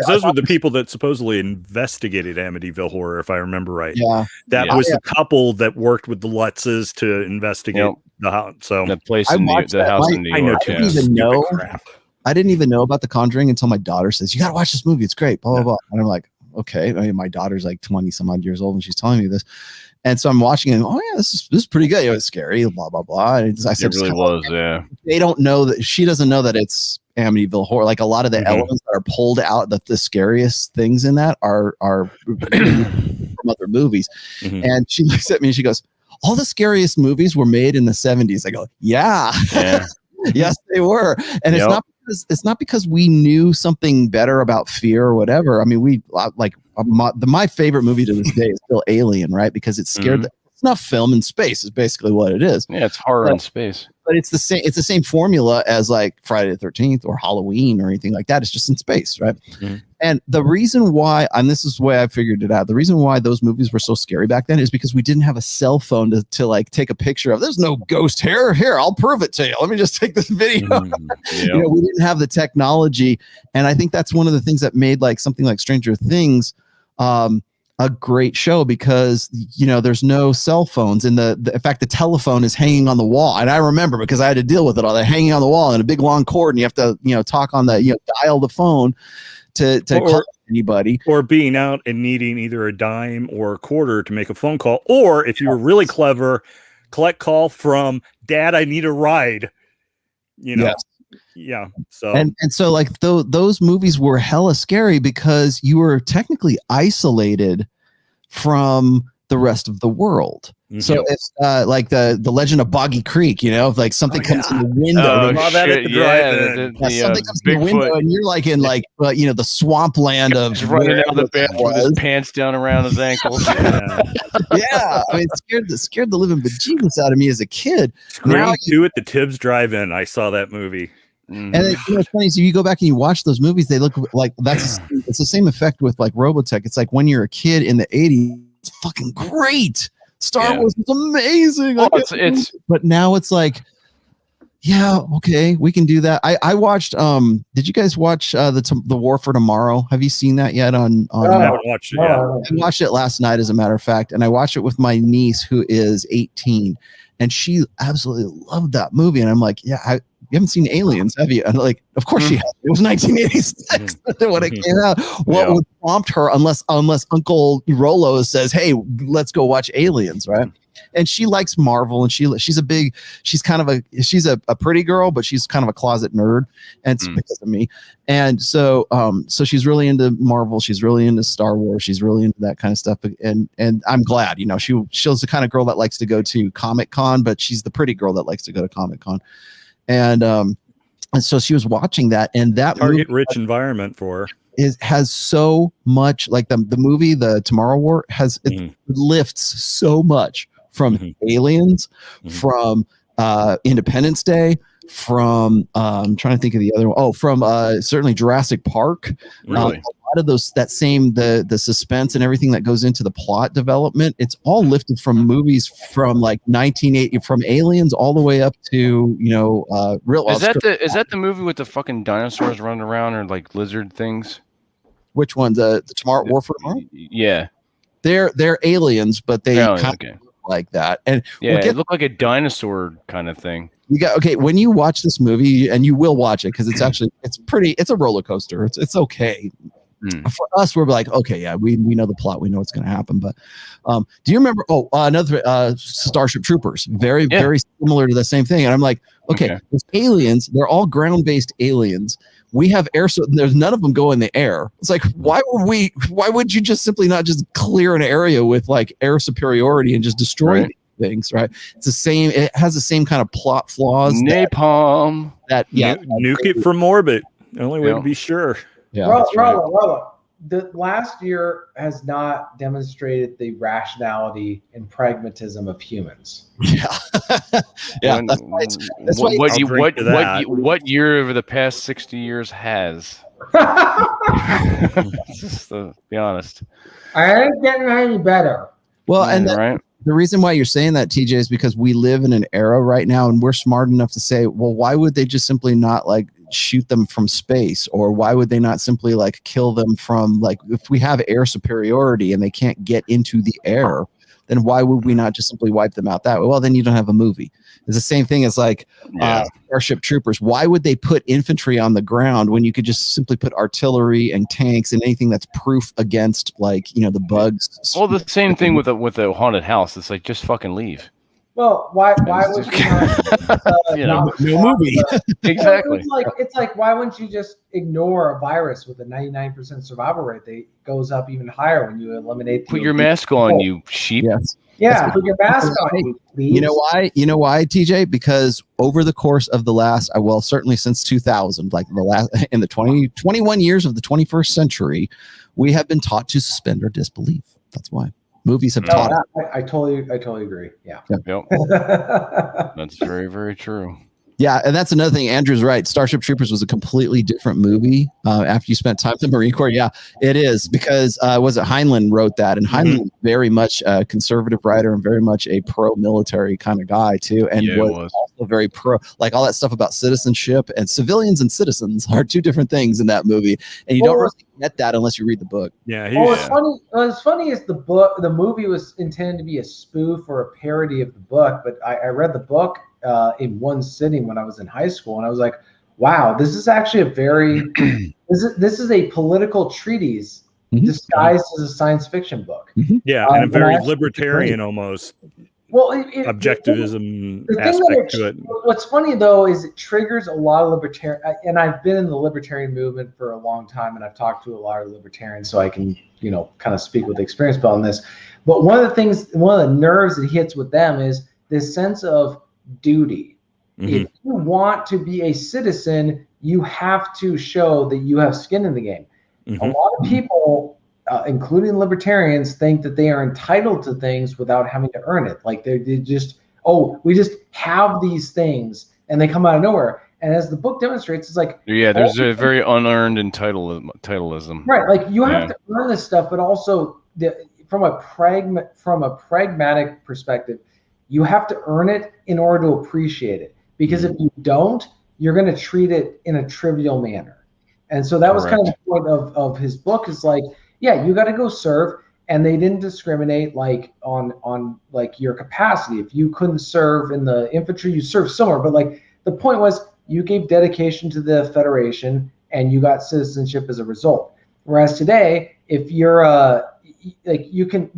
Those were the people that supposedly investigated Amityville horror, if I remember right. Yeah. That was the couple that worked with the Lutzes to investigate the house. So the place in the house in New York. I didn't even know about The Conjuring until my daughter says, "You got to watch this movie. It's great." Blah blah blah. And I'm like, "Okay." I mean, my daughter's like 20 some odd years old, and she's telling me this, and so I'm watching it. And, oh yeah, this is pretty good. It's scary. Blah blah blah. And I said, it really was. Yeah. They don't know that she doesn't know that it's Amityville horror. Like a lot of the elements that are pulled out, the scariest things in that are from other movies. And she looks at me and she goes, "All the scariest movies were made in the 70s." I go, "Yeah." Yes, they were. And it's not because we knew something better about fear or whatever. I mean, we like my favorite movie to this day is still Alien, right? Because it's scared. It's not film in space is basically what it is. Yeah, it's horror in space. But it's the same formula as like Friday the 13th or Halloween or anything like that. It's just in space, right? And the reason why, and this is the way I figured it out, the reason why those movies were so scary back then is because we didn't have a cell phone to like take a picture of. There's no ghost here. Here, I'll prove it to you. Let me just take this video. You know, we didn't have the technology, and I think that's one of the things that made like something like Stranger Things a great show, because you know there's no cell phones, and in fact the telephone is hanging on the wall, and I remember because I had to deal with it all that hanging on the wall and a big long cord, and you have to talk on the dial the phone to call anybody, or being out and needing either a dime or a quarter to make a phone call, or if you were really clever, collect call from Dad, I need a ride. Yeah. So and so like those movies were hella scary because you were technically isolated from the rest of the world. So it's like the Legend of Boggy Creek, if like something comes in the window, something comes in the window, and you're like in like the swampland of just running out of the bed with his pants down around his ankles. Yeah, I mean, it scared the living bejesus out of me as a kid. Now too at the Tibbs Drive-In, I saw that movie. And it's funny. So you go back and you watch those movies; they look like it's the same effect with like Robotech. It's like when you're a kid in the '80s, it's fucking great. Star Wars was amazing. But now it's like, yeah, okay, we can do that. I watched. Did you guys watch the War for Tomorrow? Have you seen that yet? I haven't watched it yet. I watched it last night, as a matter of fact, and I watched it with my niece who is 18, and she absolutely loved that movie. And I'm like, yeah, you haven't seen Aliens, have you? And like, of course she has. It was 1986 when it came out. What would prompt her unless Uncle Rolo says, "Hey, let's go watch Aliens," right? And she likes Marvel, and she's a pretty girl, but she's kind of a closet nerd, and it's because of me. And so she's really into Marvel. She's really into Star Wars. She's really into that kind of stuff. And I'm glad, she's the kind of girl that likes to go to Comic-Con, but she's the pretty girl that likes to go to Comic-Con. And so she was watching that, and that target rich environment for her. Has so much, like the movie, the Tomorrow War it lifts so much from Aliens, from Independence Day, from I'm trying to think of the other one. Oh, from certainly Jurassic Park. Really? A lot of those, the suspense and everything that goes into the plot development, it's all lifted from movies from like 1980, from Aliens all the way up to real. Is that the movie with the fucking dinosaurs running around, or like lizard things? Which one? The Tomorrow War for Tomorrow? Yeah, they're aliens, but they kind of look like that, and it looked like a dinosaur kind of thing. When you watch this movie, and you will watch it because it's a roller coaster. It's okay. For us, we're like, okay, yeah, we know the plot, we know what's going to happen. But do you remember? Another Starship Troopers, very similar to the same thing. And I'm like, okay, there's aliens. They're all ground-based aliens. We have air, so there's none of them go in the air. It's like, why would you just simply not just clear an area with like air superiority and just destroy things, right? It's the same. It has the same kind of plot flaws. Napalm. Nuke it from orbit. The only way to be sure. Yeah. Rolla, the last year has not demonstrated the rationality and pragmatism of humans. Yeah. Yeah. What year of the past 60 years has? Just to be honest. I ain't getting any better. Well, and the reason why you're saying that, TJ, is because we live in an era right now, and we're smart enough to say, well, why would they just simply not like shoot them from space, or why would they not simply like kill them from like, if we have air superiority and they can't get into the air, then why would we not just simply wipe them out that way? Well, then you don't have a movie. It's the same thing as like Starship Troopers. Why would they put infantry on the ground when you could just simply put artillery and tanks and anything that's proof against like, you know, the bugs? Well, the same thing with a haunted house. It's like, just fucking leave. Well, why would you not, no movie? Exactly. It's like why wouldn't you just ignore a virus with a 99% survival rate that goes up even higher when you eliminate? Put your mask on, you sheep. Yes. Yeah, put your mask on. You know why? You know why, TJ? Because over the course of the last, certainly since 2000, like in the 21 years of the 21st century, we have been taught to suspend our disbelief. That's why. Movies have taught. I totally agree. Yeah. Yep. That's very, very true. Yeah, and that's another thing. Andrew's right. Starship Troopers was a completely different movie after you spent time in the Marine Corps. Yeah, it is, because was it Heinlein wrote that, and Heinlein was very much a conservative writer and very much a pro-military kind of guy too, and was also very pro, like all that stuff about citizenship and civilians and citizens are two different things in that movie, and you don't really get that unless you read the book. Yeah. What's funny is the movie was intended to be a spoof or a parody of the book, but I read the book in one sitting when I was in high school, and I was like, wow, this is actually a very this is a political treatise disguised as a science fiction book. Yeah, and a very libertarian almost objectivism aspect to it. What's funny though is it triggers a lot of libertarian, and I've been in the libertarian movement for a long time, and I've talked to a lot of libertarians, so I can kind of speak with experience on this. But one of the nerves that hits with them is this sense of duty. If you want to be a citizen, you have to show that you have skin in the game. A lot of people, including libertarians, think that they are entitled to things without having to earn it. Like they just, we just have these things and they come out of nowhere. And as the book demonstrates, it's like, there's a very unearned entitleism. Right, like you have to earn this stuff, but also from a pragmatic perspective, you have to earn it in order to appreciate it. Because if you don't, you're going to treat it in a trivial manner. And so that was kind of the point of his book, is like, yeah, you got to go serve. And they didn't discriminate like on like your capacity. If you couldn't serve in the infantry, you served somewhere. But like the point was, you gave dedication to the Federation and you got citizenship as a result. Whereas today, if you're you can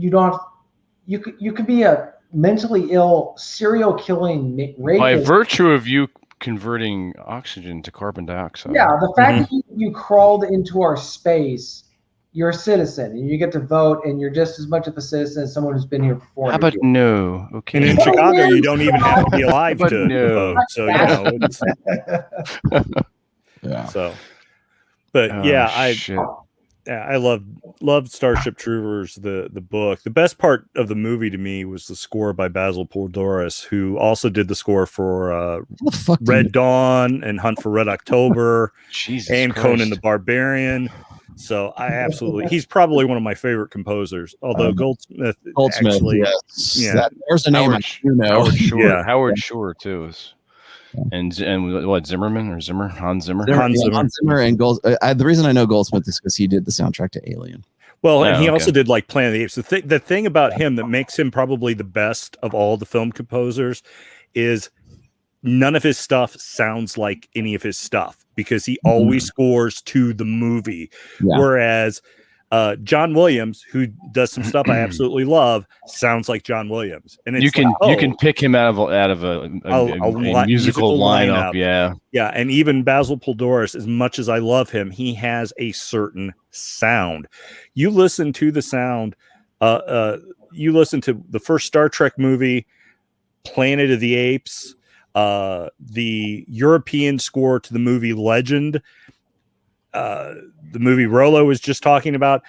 be a mentally ill, serial killing rapist. By virtue of you converting oxygen to carbon dioxide. Yeah, the fact that you crawled into our space, you're a citizen and you get to vote, and you're just as much of a citizen as someone who's been here for 400 years. How about no? Okay. And in Chicago, you don't even have to be alive to vote. So, yeah. So, but I loved Starship Troopers, the book. The best part of the movie to me was the score by Basil Poledouris, who also did the score for Red Dawn and Hunt for Red October and Conan the Barbarian. So he's probably one of my favorite composers. Although Goldsmith actually, there's a name I do know. Howard Shore too is. And what, Zimmerman or Zimmer? Hans Zimmer? Hans Zimmer and the reason I know Goldsmith is because he did the soundtrack to Alien. Well, and he also did like Planet of the Apes. The thing about him that makes him probably the best of all the film composers is none of his stuff sounds like any of his stuff because he always scores to the movie. Yeah. Whereas John Williams, who does some stuff I absolutely love, sounds like John Williams, and it's you can pick him out of a musical lineup. Yeah. And even Basil Poledouris, as much as I love him, he has a certain sound. You listen to the sound. You listen to the first Star Trek movie, Planet of the Apes, the European score to the movie Legend. The movie Rollo was just talking about,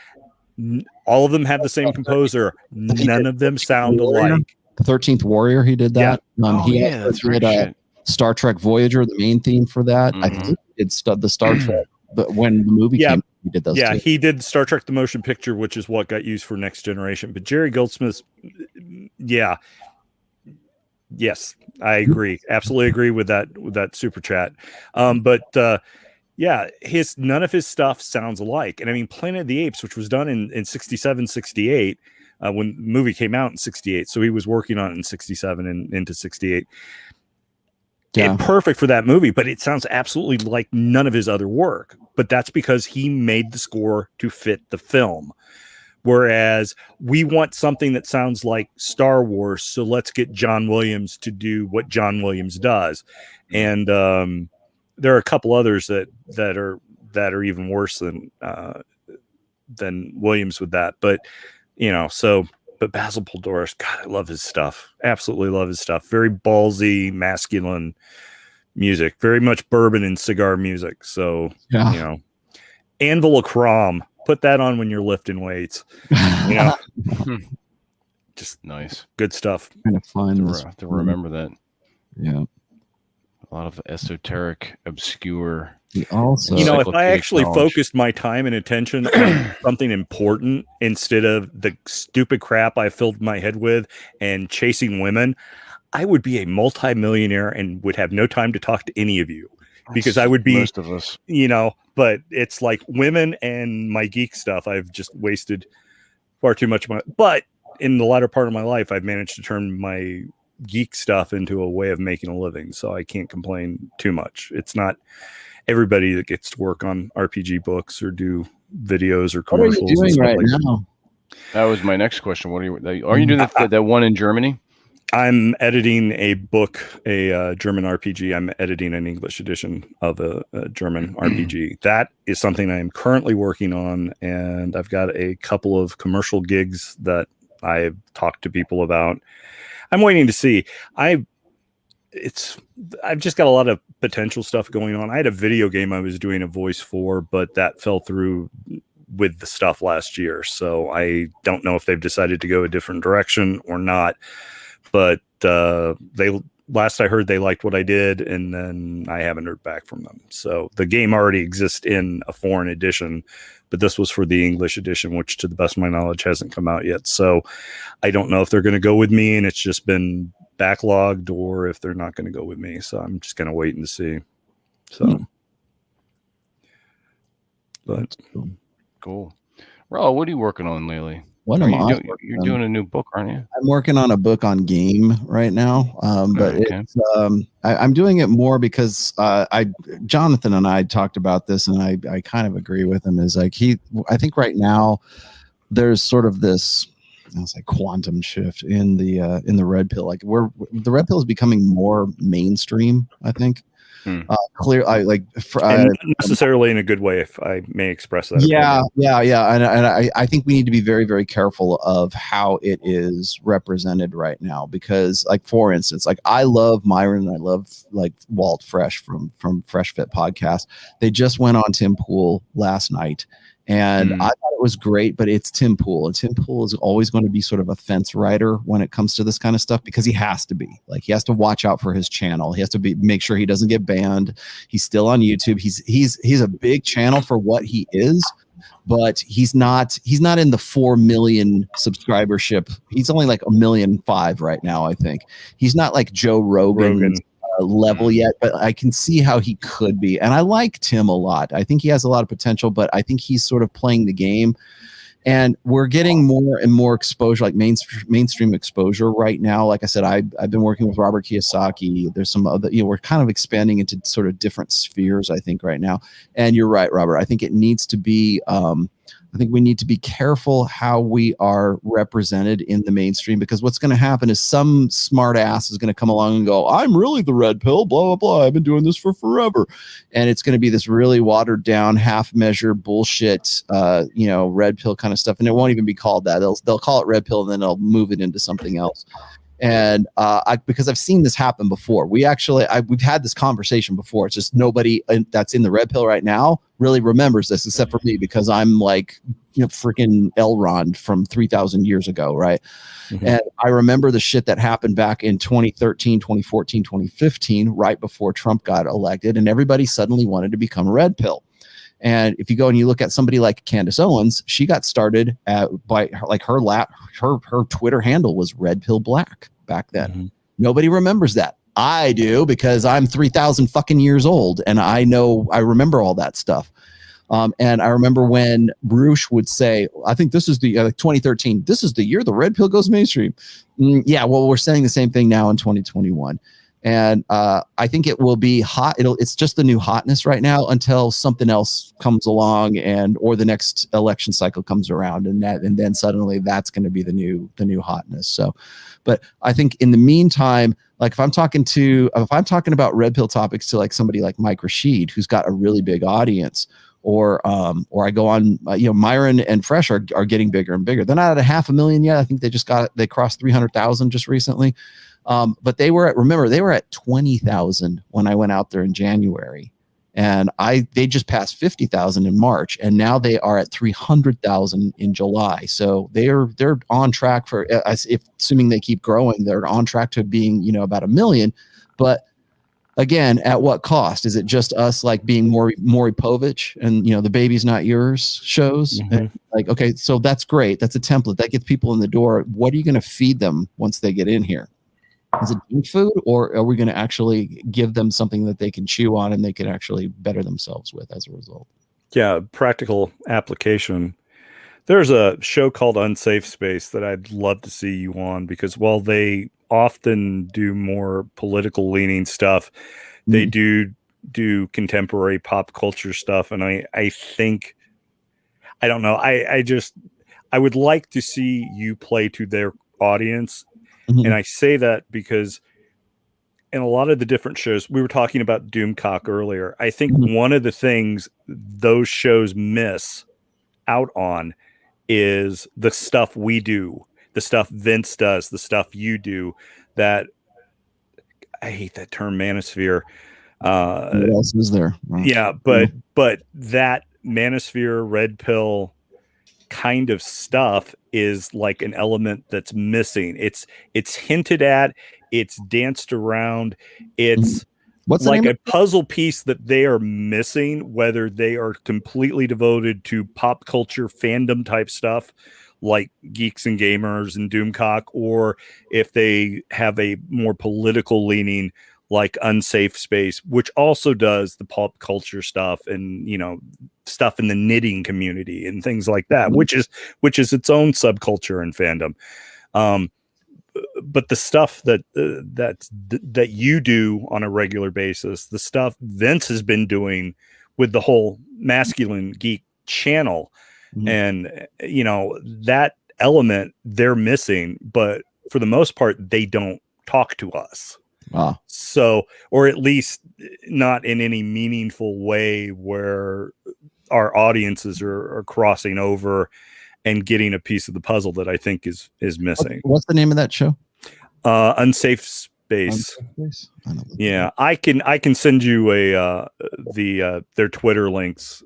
all of them have the same composer. None of them sound alike. The 13th Warrior, he did that. He did Star Trek Voyager, the main theme for that. I think it's the Star Trek, but when the movie came, he did those. Yeah, he did Star Trek the Motion Picture, which is what got used for Next Generation. But Jerry Goldsmith, yes, I agree. Absolutely agree with that super chat. None of his stuff sounds alike. And I mean, Planet of the Apes, which was done in 67, 68, when the movie came out in 68. So he was working on it in 67 and into 68. And perfect for that movie, but it sounds absolutely like none of his other work. But that's because he made the score to fit the film. Whereas we want something that sounds like Star Wars, so let's get John Williams to do what John Williams does. And there are a couple others that are even worse than Williams with that. But but Basil Poledouris, God, I love his stuff. Absolutely love his stuff. Very ballsy, masculine music. Very much bourbon and cigar music. So Anvil of Crom. Put that on when you're lifting weights. Just nice, good stuff. Kind of fun to remember that. Yeah, a lot of esoteric, obscure. Also, if I actually focused my time and attention on something important instead of the stupid crap I filled my head with and chasing women, I would be a multimillionaire and would have no time to talk to any of you. Because I would be most of us, but it's like women and my geek stuff. I've just wasted far too much of but in the latter part of my life, I've managed to turn my geek stuff into a way of making a living. So I can't complain too much. It's not everybody that gets to work on RPG books or do videos or commercials. What are you doing right now? That was my next question. What are you doing that one in Germany? I'm editing a book, a German RPG. I'm editing an English edition of a German RPG. That is something I am currently working on, and I've got a couple of commercial gigs that I've talked to people about. I'm waiting to see. I've just got a lot of potential stuff going on. I had a video game I was doing a voice for, but that fell through with the stuff last year. So I don't know if they've decided to go a different direction or not. But last I heard, they liked what I did, and then I haven't heard back from them. So the game already exists in a foreign edition, but this was for the English edition, which to the best of my knowledge hasn't come out yet. So I don't know if they're going to go with me and it's just been backlogged, or if they're not going to go with me. So I'm just going to wait and see. So, but cool. Ro, what are you working on lately? What am I? You're doing a new book, aren't you? I'm working on a book on game right now, but I'm doing it more because Jonathan and I talked about this, and I kind of agree with him. Is like I think right now there's sort of this, I'll say, quantum shift in the red pill. Like the red pill is becoming more mainstream, I think. Not necessarily in a good way, if I may express that. Yeah. And I think we need to be very, very careful of how it is represented right now, because, like, for instance, like, I love Myron and I love, like, Walt Fresh from Fresh Fit Podcast. They just went on Tim Pool last night, and I thought it was great, but it's Tim Pool, and Tim Pool is always going to be sort of a fence rider when it comes to this kind of stuff, because he has to be. Like, he has to watch out for his channel. He has to make sure he doesn't get banned. He's still on YouTube. He's a big channel for what he is, but he's not in the 4 million subscribership. He's only like 1.5 million right now, I think. He's not like Joe Rogan. Level yet, but I can see how he could be. And I like Tim a lot. I think he has a lot of potential, but I think he's sort of playing the game. And we're getting more and more exposure, like mainstream exposure right now. Like I said, I've been working with Robert Kiyosaki. There's some other, we're kind of expanding into sort of different spheres, I think, right now. And you're right, Robert. I think it needs to be, I think we need to be careful how we are represented in the mainstream, because what's going to happen is some smart ass is going to come along and go, I'm really the red pill, blah, blah, blah. I've been doing this for forever. And it's going to be this really watered down, half measure bullshit, red pill kind of stuff. And it won't even be called that. They'll call it red pill, and then they'll move it into something else. And because I've seen this happen before. We've had this conversation before. It's just nobody that's in the red pill right now really remembers this, except for me, because I'm like, freaking Elrond from 3,000 years ago, right? Mm-hmm. And I remember the shit that happened back in 2013, 2014, 2015, right before Trump got elected, and everybody suddenly wanted to become red pill. And if you go and you look at somebody like Candace Owens, she got started by like her Twitter handle was Red Pill Black back then. Mm-hmm. Nobody remembers that. I do, because I'm 3,000 fucking years old, and I remember all that stuff. And I remember when Bruce would say, I think this is the 2013, this is the year the red pill goes mainstream. Yeah, well, we're saying the same thing now in 2021. And I think it will be hot. It's just the new hotness right now until something else comes along, or the next election cycle comes around, and then suddenly that's going to be the new hotness. So, but I think in the meantime, like if I'm talking about red pill topics to like somebody like Mike Rashid, who's got a really big audience, or I go on, Myron and Fresh are getting bigger and bigger. They're not at 500,000 yet. I think they crossed 300,000 just recently. But they were at 20,000 when I went out there in January, and they just passed 50,000 in March, and now they are at 300,000 in July. So they're on track for, assuming they keep growing, they're on track to being, about 1 million. But again, at what cost? Is it just us like being Maury Povich and the baby's not yours shows? Mm-hmm. And like, okay, so that's great. That's a template that gets people in the door. What are you going to feed them once they get in here? Is it junk food, or are we going to actually give them something that they can chew on and they can actually better themselves with as a result? Yeah, practical application. There's a show called Unsafe Space that I'd love to see you on, because while they often do more political leaning stuff, they do contemporary pop culture stuff. And I think, I don't know, I would like to see you play to their audience. Mm-hmm. And I say that because in a lot of the different shows, we were talking about Doomcock earlier. I think one of the things those shows miss out on is the stuff we do, the stuff Vince does, the stuff you do. That, I hate that term, manosphere. What else is there? Yeah, but that manosphere, red pill kind of stuff is like an element that's missing. It's hinted at, it's danced around, it's like a puzzle piece that they are missing, whether they are completely devoted to pop culture fandom type stuff like Geeks and Gamers and Doomcock, or if they have a more political leaning like Unsafe Space, which also does the pop culture stuff and stuff in the knitting community and things like that, which is its own subculture and fandom. But the stuff that you do on a regular basis, the stuff Vince has been doing with the whole Masculine Geek channel, and that element they're missing, but for the most part they don't talk to us. Wow. So, or at least not in any meaningful way where our audiences are crossing over and getting a piece of the puzzle that I think is missing. What's the name of that show? Unsafe Space. Yeah, I can send you their Twitter links.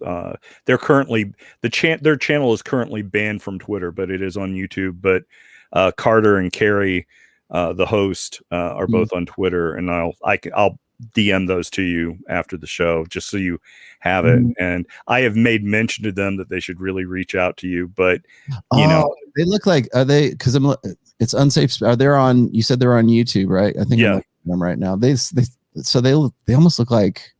They're currently their channel is currently banned from Twitter, but it is on YouTube. But Carter and Carrie, the host, are both on Twitter, and I'll DM those to you after the show just so you have it. And I have made mention to them that they should really reach out to you, but they look like, are they, because it's Unsafe, are they on, you said they're on YouTube, right? I think I'm looking at them right now. They almost look like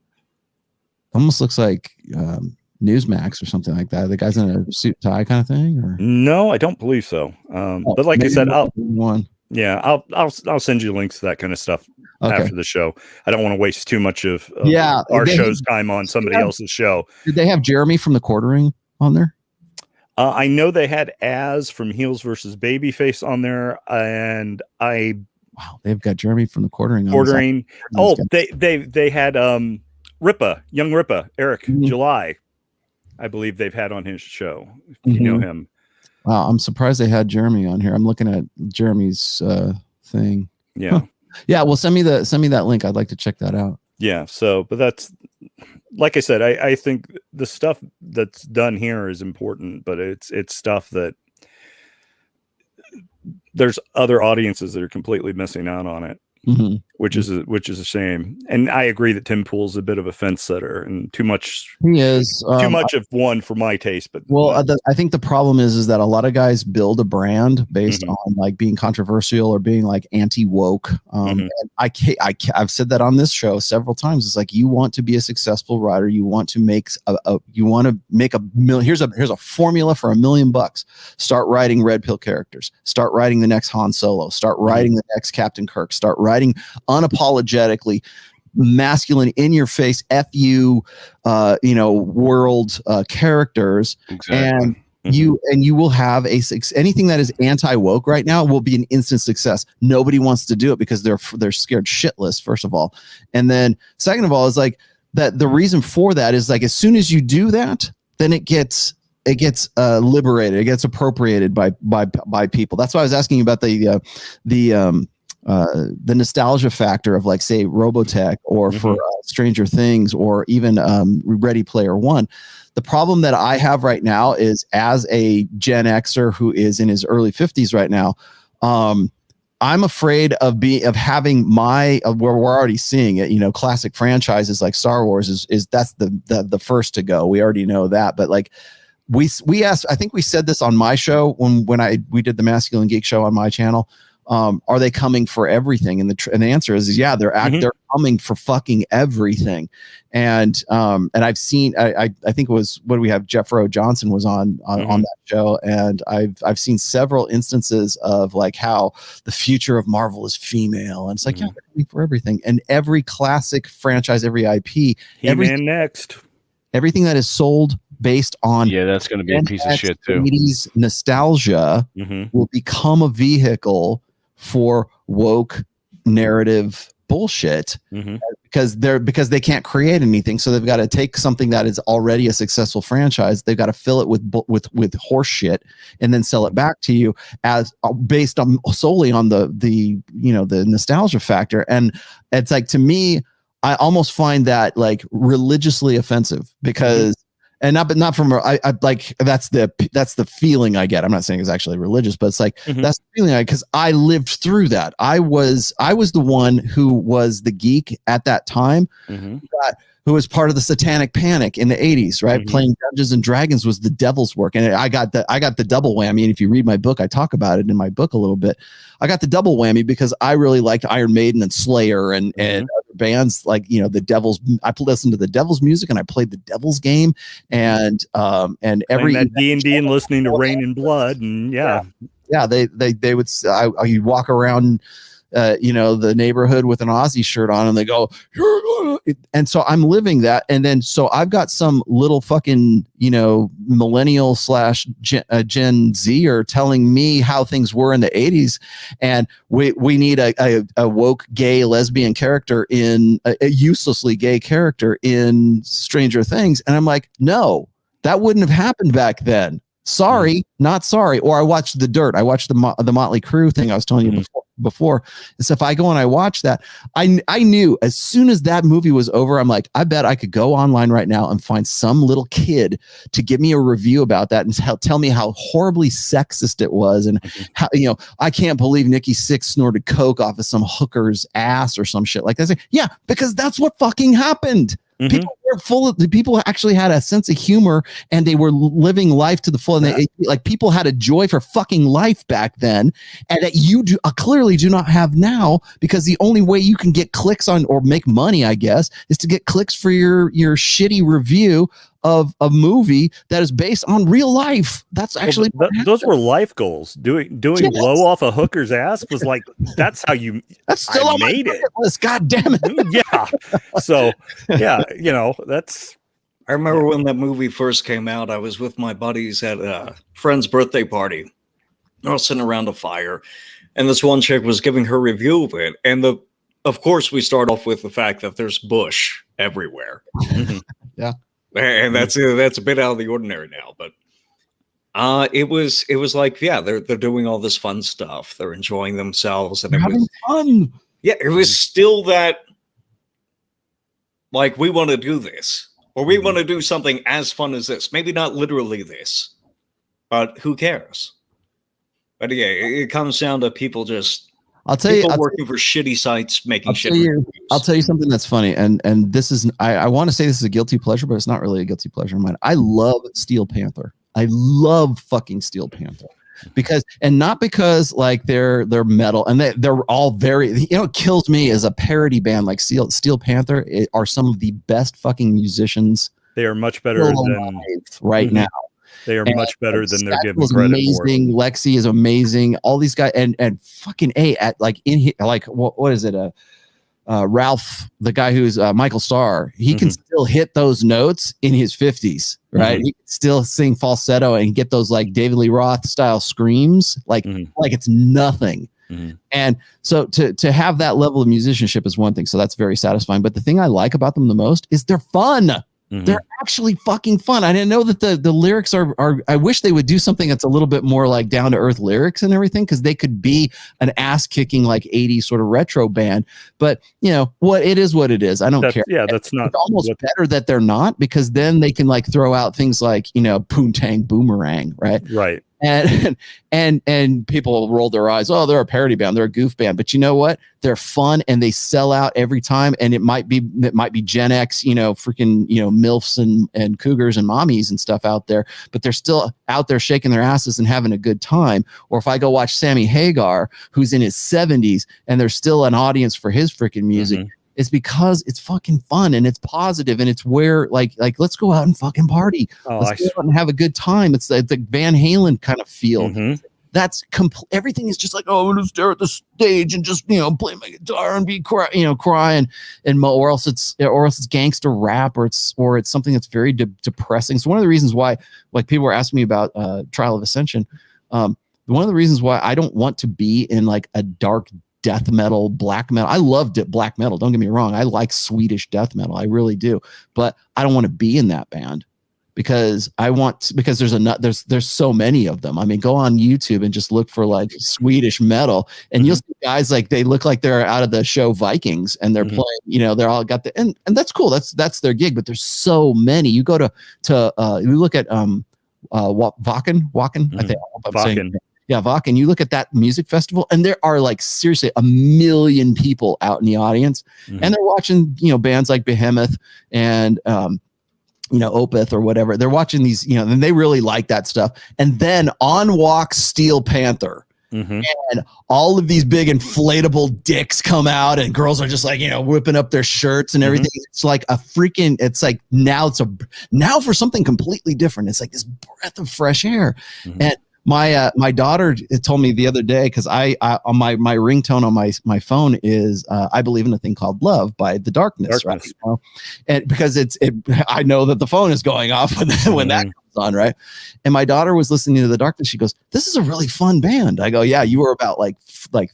Newsmax or something like that. The guy's in a suit tie kind of thing, or no, I don't believe so. But like I said, I'll send you links to that kind of stuff after the show. I don't want to waste too much of our show's time on somebody else's show. Did they have Jeremy from the Quartering on there? I know they had Az from Heels versus Babyface on there, and they've got Jeremy from the Quartering. Oh, they had Ripa, young Ripa, Eric July. I believe they've had on his show. If you know him. Wow, I'm surprised they had Jeremy on here. I'm looking at Jeremy's thing. Yeah. Yeah, well, send me that link. I'd like to check that out. Yeah, so but that's like I said, I think the stuff that's done here is important, but it's stuff that there's other audiences that are completely missing out on it. Which is a shame. And I agree that Tim Pool's a bit of a fence setter and too much. He is too much of one for my taste. But I think the problem is that a lot of guys build a brand based on like being controversial or being like anti-woke. And I've said that on this show several times. It's like, you want to be a successful writer. You want to make here's a formula for $1 million. Start writing red pill characters. Start writing the next Han Solo. Start writing the next Captain Kirk. Start writing unapologetically masculine, in your face world characters. Exactly. And you will have anything that is anti-woke right now will be an instant success. Nobody wants to do it because they're scared shitless, first of all, and then second of all is like that the reason for that is like as soon as you do that, then it gets liberated, it gets appropriated by people. That's why I was asking you about the nostalgia factor of like say Robotech or for Stranger Things or even Ready Player One. The problem that I have right now is, as a Gen Xer who is in his early 50s right now, I'm afraid of having where we're already seeing it, classic franchises like Star Wars is that's the first to go. We already know that, but like we asked, I think we said this on my show when we did the Masculine Geek show on my channel. Are they coming for everything? And the answer is yeah, they're coming for fucking everything. And I've seen, I think it was, what do we have? Jeffro Johnson was on that show. And I've seen several instances of like how the future of Marvel is female. And it's like, yeah, they're coming for everything. And every classic franchise, every IP, everything that is sold based on that's going to be a piece of shit too. 80s nostalgia will become a vehicle for woke narrative bullshit because they can't create anything, so they've got to take something that is already a successful franchise, they've got to fill it with horse shit and then sell it back to you as based on solely on the nostalgia factor. And it's like, to me, I almost find that like religiously offensive because and not from I like that's the feeling I get. I'm not saying it's actually religious, but it's like that's the feeling because I lived through that. I was the one who was the geek at that time, who was part of the satanic panic in the 80s, right? Playing Dungeons and Dragons was the devil's work, and I got the double whammy. And if you read my book, I talk about it in my book a little bit. I got the double whammy because I really liked Iron Maiden and Slayer and other bands like the Devil's. I listened to the Devil's music and I played the Devil's game and every D&D and listening to Rain and Blood and they would you'd walk around the neighborhood with an Aussie shirt on and they go, and so I'm living that. And then, so I've got some little fucking, millennial / Gen Z telling me how things were in the 80s. And we need a woke gay lesbian character in a uselessly gay character in Stranger Things. And I'm like, no, that wouldn't have happened back then. Sorry, not sorry. Or I watched The Dirt. I watched the Motley Crue thing I was telling you before. And so if I go and I watch that, I knew as soon as that movie was over, I'm like, I bet I could go online right now and find some little kid to give me a review about that and tell me how horribly sexist it was. And how, I can't believe Nikki Sixx snorted coke off of some hooker's ass or some shit like that. Yeah, because that's what fucking happened. People they're full of the people actually had a sense of humor and they were living life to the full. And they, like people had a joy for fucking life back then, and that you do clearly do not have now, because the only way you can get clicks on or make money, I guess, is to get clicks for your shitty review of a movie that is based on real life. That's actually those were life goals. Doing blow off a hooker's ass was like, that's how you. That's still on my bucket list. God damn it. Yeah. So yeah, that's. I remember when that movie first came out. I was with my buddies at a friend's birthday party. I was sitting around a fire, and this one chick was giving her review of it. And of course, we start off with the fact that there's bush everywhere. Yeah. And that's a bit out of the ordinary now, but it was like, yeah, they're doing all this fun stuff, they're enjoying themselves, and they're having fun. Yeah, it was still that, like, we want to do this, or we want to do something as fun as this. Maybe not literally this, but who cares? But yeah, it comes down to people just. I'll tell you, working for shitty sites, making shit. I'll tell you something that's funny, and this is I want to say this is a guilty pleasure, but it's not really a guilty pleasure of mine. I love Steel Panther. I love fucking Steel Panther not because like they're metal, and they're all very. It kills me as a parody band like Steel Panther are some of the best fucking musicians. They are much better than right now. They are much better than they're given credit amazing. For. Lexi is amazing. All these guys and fucking what is it? Ralph, the guy who's Michael Starr, he can still hit those notes in his 50s, right? He can still sing falsetto and get those like David Lee Roth style screams, like it's nothing. And so to have that level of musicianship is one thing. So that's very satisfying. But the thing I like about them the most is they're fun. They're actually fucking fun. I didn't know that the lyrics are I wish they would do something that's a little bit more like down to earth lyrics and everything, because they could be an ass kicking like 80s sort of retro band. But what it is, I don't care. Yeah, that's not. It's almost better that they're not, because then they can like throw out things like Poontang Boomerang, right? Right. And people roll their eyes. Oh, they're a parody band. They're a goof band. But you know what? They're fun and they sell out every time. And it might be Gen X, freaking, MILFs and cougars and mommies and stuff out there. But they're still out there shaking their asses and having a good time. Or if I go watch Sammy Hagar, who's in his 70s, and there's still an audience for his freaking music. It's because it's fucking fun and it's positive, and it's where like let's go out and fucking party. Let's go out and have a good time. It's the Van Halen kind of feel. That's everything is just like, oh, I'm gonna stare at the stage and just play my guitar and be crying or else it's gangster rap, or it's something that's very depressing. So one of the reasons why, like, people were asking me about Trial of Ascension, one of the reasons why I don't want to be in like a dark death metal, black metal. I loved it, black metal. Don't get me wrong. I like Swedish death metal. I really do. But I don't want to be in that band because there's so many of them. I mean, go on YouTube and just look for like Swedish metal, and you'll see guys like they look like they're out of the show Vikings, and they're playing. They're all got and that's cool. That's their gig. But there's so many. You go to you look at Wacken. I think I'm saying. Yeah, Wacken. You look at that music festival, and there are like seriously 1 million people out in the audience, and they're watching bands like Behemoth and Opeth or whatever. They're watching these, and they really like that stuff. And then on walks Steel Panther, and all of these big inflatable dicks come out, and girls are just like whipping up their shirts and everything. It's like it's like now for something completely different. It's like this breath of fresh air, and my daughter told me the other day, because I on my ringtone on my phone is I Believe in a Thing Called Love by The Darkness. Right? And because I know that the phone is going off when that comes on, right? And my daughter was listening to The Darkness. She goes, "This is a really fun band." I go, "Yeah, you were about like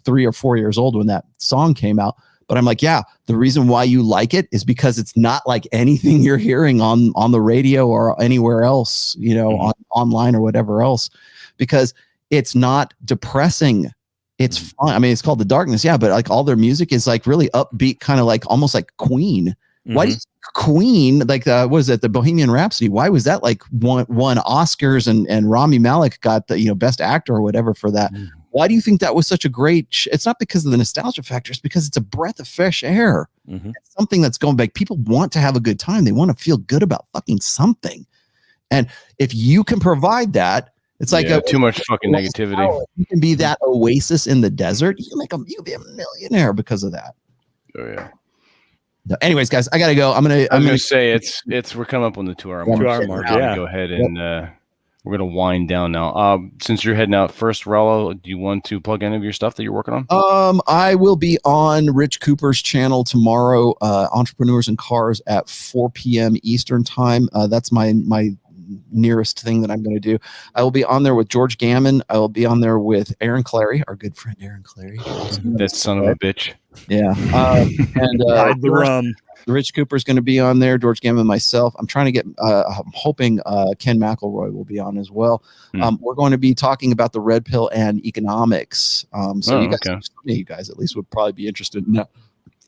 3 or 4 years old when that song came out." But I'm like, yeah, the reason why you like it is because it's not like anything you're hearing on the radio or anywhere else, online or whatever else. Because it's not depressing. It's fun. I mean, it's called The Darkness. Yeah. But like all their music is like really upbeat, kind of like almost like Queen. Why does Queen, like, what is it? The Bohemian Rhapsody. Why was that like won Oscars and Rami Malek got the, best actor or whatever for that? Why do you think that was such a great? It's not because of the nostalgia factor. It's because it's a breath of fresh air. Mm-hmm. It's something that's going back. People want to have a good time. They want to feel good about fucking something. And if you can provide that, it's like too much fucking negativity. You can be that oasis in the desert. You can be a millionaire because of that. Oh yeah. No, anyways, guys, I gotta go. I'm gonna say we're coming up on the 2 hour mark. 2 hour mark. Yeah. Go ahead and we're gonna wind down now. Since you're heading out first, Rollo, do you want to plug any of your stuff that you're working on? I will be on Rich Cooper's channel tomorrow, Entrepreneurs in Cars at 4 p.m. Eastern time. That's my nearest thing that I'm going to do. I will be on there with George Gammon. I will be on there with Aaron Clary, our good friend Aaron Clary. That son of a bitch. Yeah. And the rum. Rich Cooper's going to be on there. George Gammon, myself. I'm trying to get. I'm hoping Ken McElroy will be on as well. We're going to be talking about the red pill and economics. You guys at least would probably be interested in that.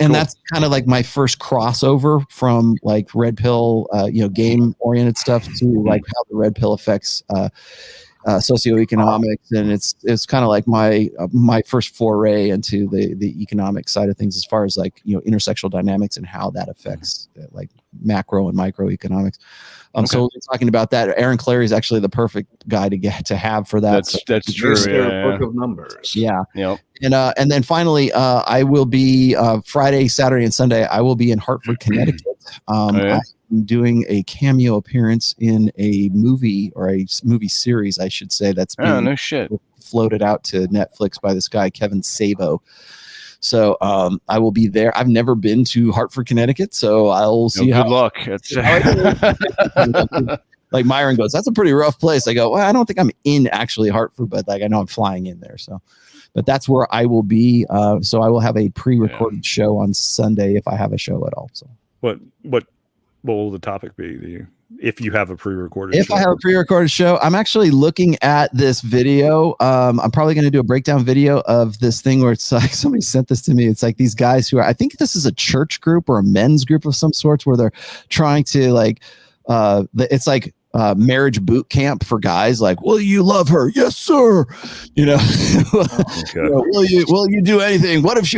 And that's kind of like my first crossover from like red pill, game oriented stuff to like how the red pill affects socioeconomics, and it's kind of like my first foray into the economic side of things as far as like intersectional dynamics and how that affects like macro and microeconomics. So we'll be talking about that. Aaron Clary is actually the perfect guy to have for that. That's true. Book of numbers. Yeah. Yep. And then finally, I will be Friday, Saturday, and Sunday. I will be in Hartford, Connecticut. I'm doing a cameo appearance in a movie or a movie series, I should say. That's being floated out to Netflix by this guy Kevin Sabo. So I will be there. I've never been to Hartford, Connecticut, so I'll see. Good luck. Like Myron goes, that's a pretty rough place. I go, well, I don't think I'm in actually Hartford, but like I know I'm flying in there. So, but that's where I will be. So I will have a pre-recorded show on Sunday if I have a show at all. So what will the topic be? If you have a pre-recorded show? I have a pre-recorded show, I'm actually looking at this video. I'm probably going to do a breakdown video of this thing where it's like somebody sent this to me. It's like these guys who are, I think this is a church group or a men's group of some sorts where they're trying to like, it's like marriage boot camp for guys. Like, will you love her? Yes, sir. Will you do anything? What if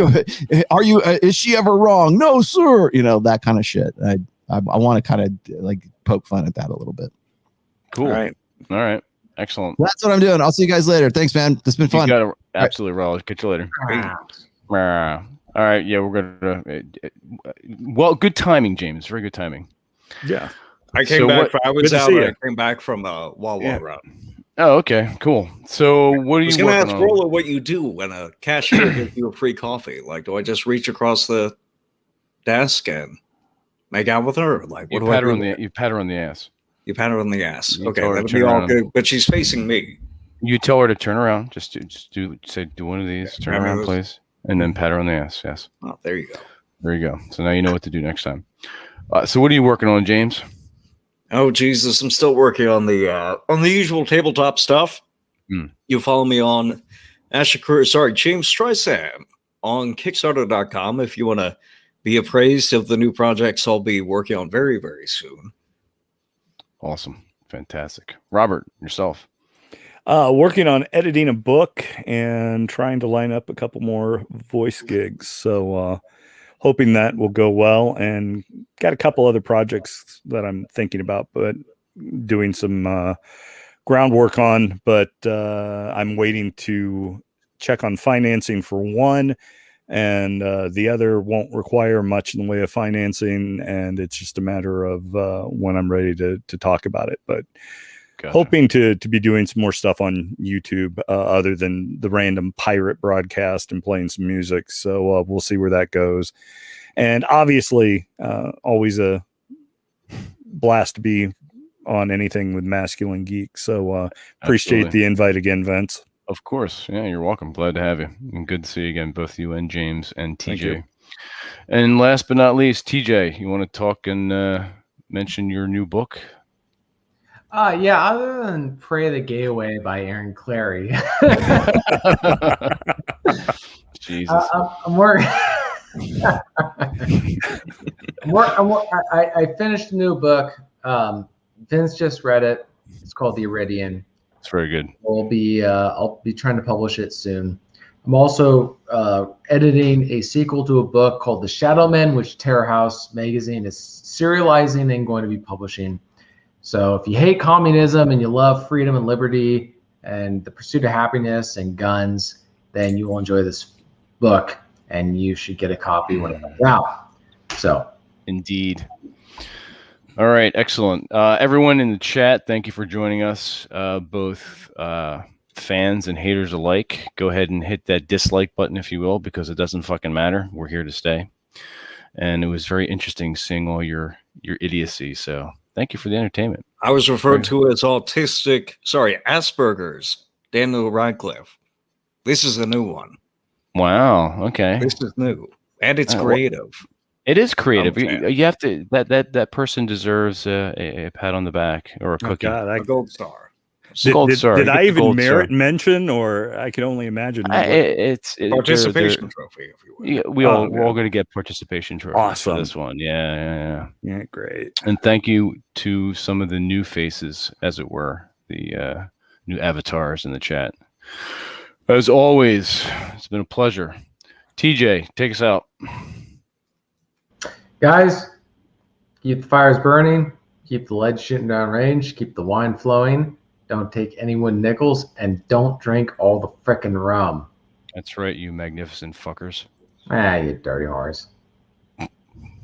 is she ever wrong? No, sir. That kind of shit. I want to kind of like poke fun at that a little bit. Cool. All right. Excellent. That's what I'm doing. I'll see you guys later. Thanks, man. It's been fun. Absolutely, Raul. Catch you later. All right. Yeah, we're gonna. Well, good timing, James. Very good timing. Yeah. I came back. I was out. I came back from Wawa Route. Oh, okay, cool. So, what are you? I was going to ask Rolla what you do when a cashier gives you a free coffee. Like, do I just reach across the desk and make out with her? Like, what do I do? You pat her on the ass. You pat her on the ass. Okay, that'll be all good. But she's facing me. You tell her to turn around. Just do one of these. Turn around, please, and then pat her on the ass. Yes. Oh, there you go. There you go. So now you know what to do next time. So, what are you working on, James? Oh Jesus, I'm still working on the usual tabletop stuff. You follow me on James Streissand on Kickstarter.com if you want to be appraised of the new projects I'll be working on very, very soon. Awesome. Fantastic. Robert, yourself. Working on editing a book and trying to line up a couple more voice gigs. So hoping that will go well, and got a couple other projects that I'm thinking about, but doing some groundwork on, but I'm waiting to check on financing for one, and the other won't require much in the way of financing, and it's just a matter of when I'm ready to talk about it. But gotcha. Hoping to be doing some more stuff on YouTube other than the random pirate broadcast and playing some music. So we'll see where that goes. And obviously, always a blast to be on anything with Masculine Geek. So appreciate the invite again, Vince. Of course. Yeah, you're welcome. Glad to have you. And good to see you again, both you and James and TJ. And last but not least, TJ, you want to talk and mention your new book? Yeah, other than Pray the Gay Away by Aaron Clary. Jesus. I'm working. I finished a new book. Vince just read it. It's called The Iridian. It's very good. I'll be trying to publish it soon. I'm also editing a sequel to a book called The Shadow Men, which Terror House magazine is serializing and going to be publishing. So if you hate communism and you love freedom and liberty and the pursuit of happiness and guns, then you will enjoy this book, and you should get a copy when it comes out. So, indeed. All right, excellent. Everyone in the chat, thank you for joining us, both fans and haters alike. Go ahead and hit that dislike button, if you will, because it doesn't fucking matter. We're here to stay. And it was very interesting seeing all your idiocy. So thank you for the entertainment. I was referred to as Asperger's, Daniel Radcliffe. This is a new one. Wow. Okay. This is new. And it's creative. It is creative. You have to, that person deserves a pat on the back or a cookie. God, A gold star. Did I even merit mention, or I can only imagine? It's participation trophy, if you will. Yeah, we're all going to get participation trophies for this one. Yeah, great. And thank you to some of the new faces, as it were, the new avatars in the chat. As always, it's been a pleasure. TJ, take us out. Guys, keep the fires burning, keep the lead shooting down range, keep the wine flowing. Don't take anyone nickels, and don't drink all the frickin' rum. That's right, you magnificent fuckers. You dirty whores.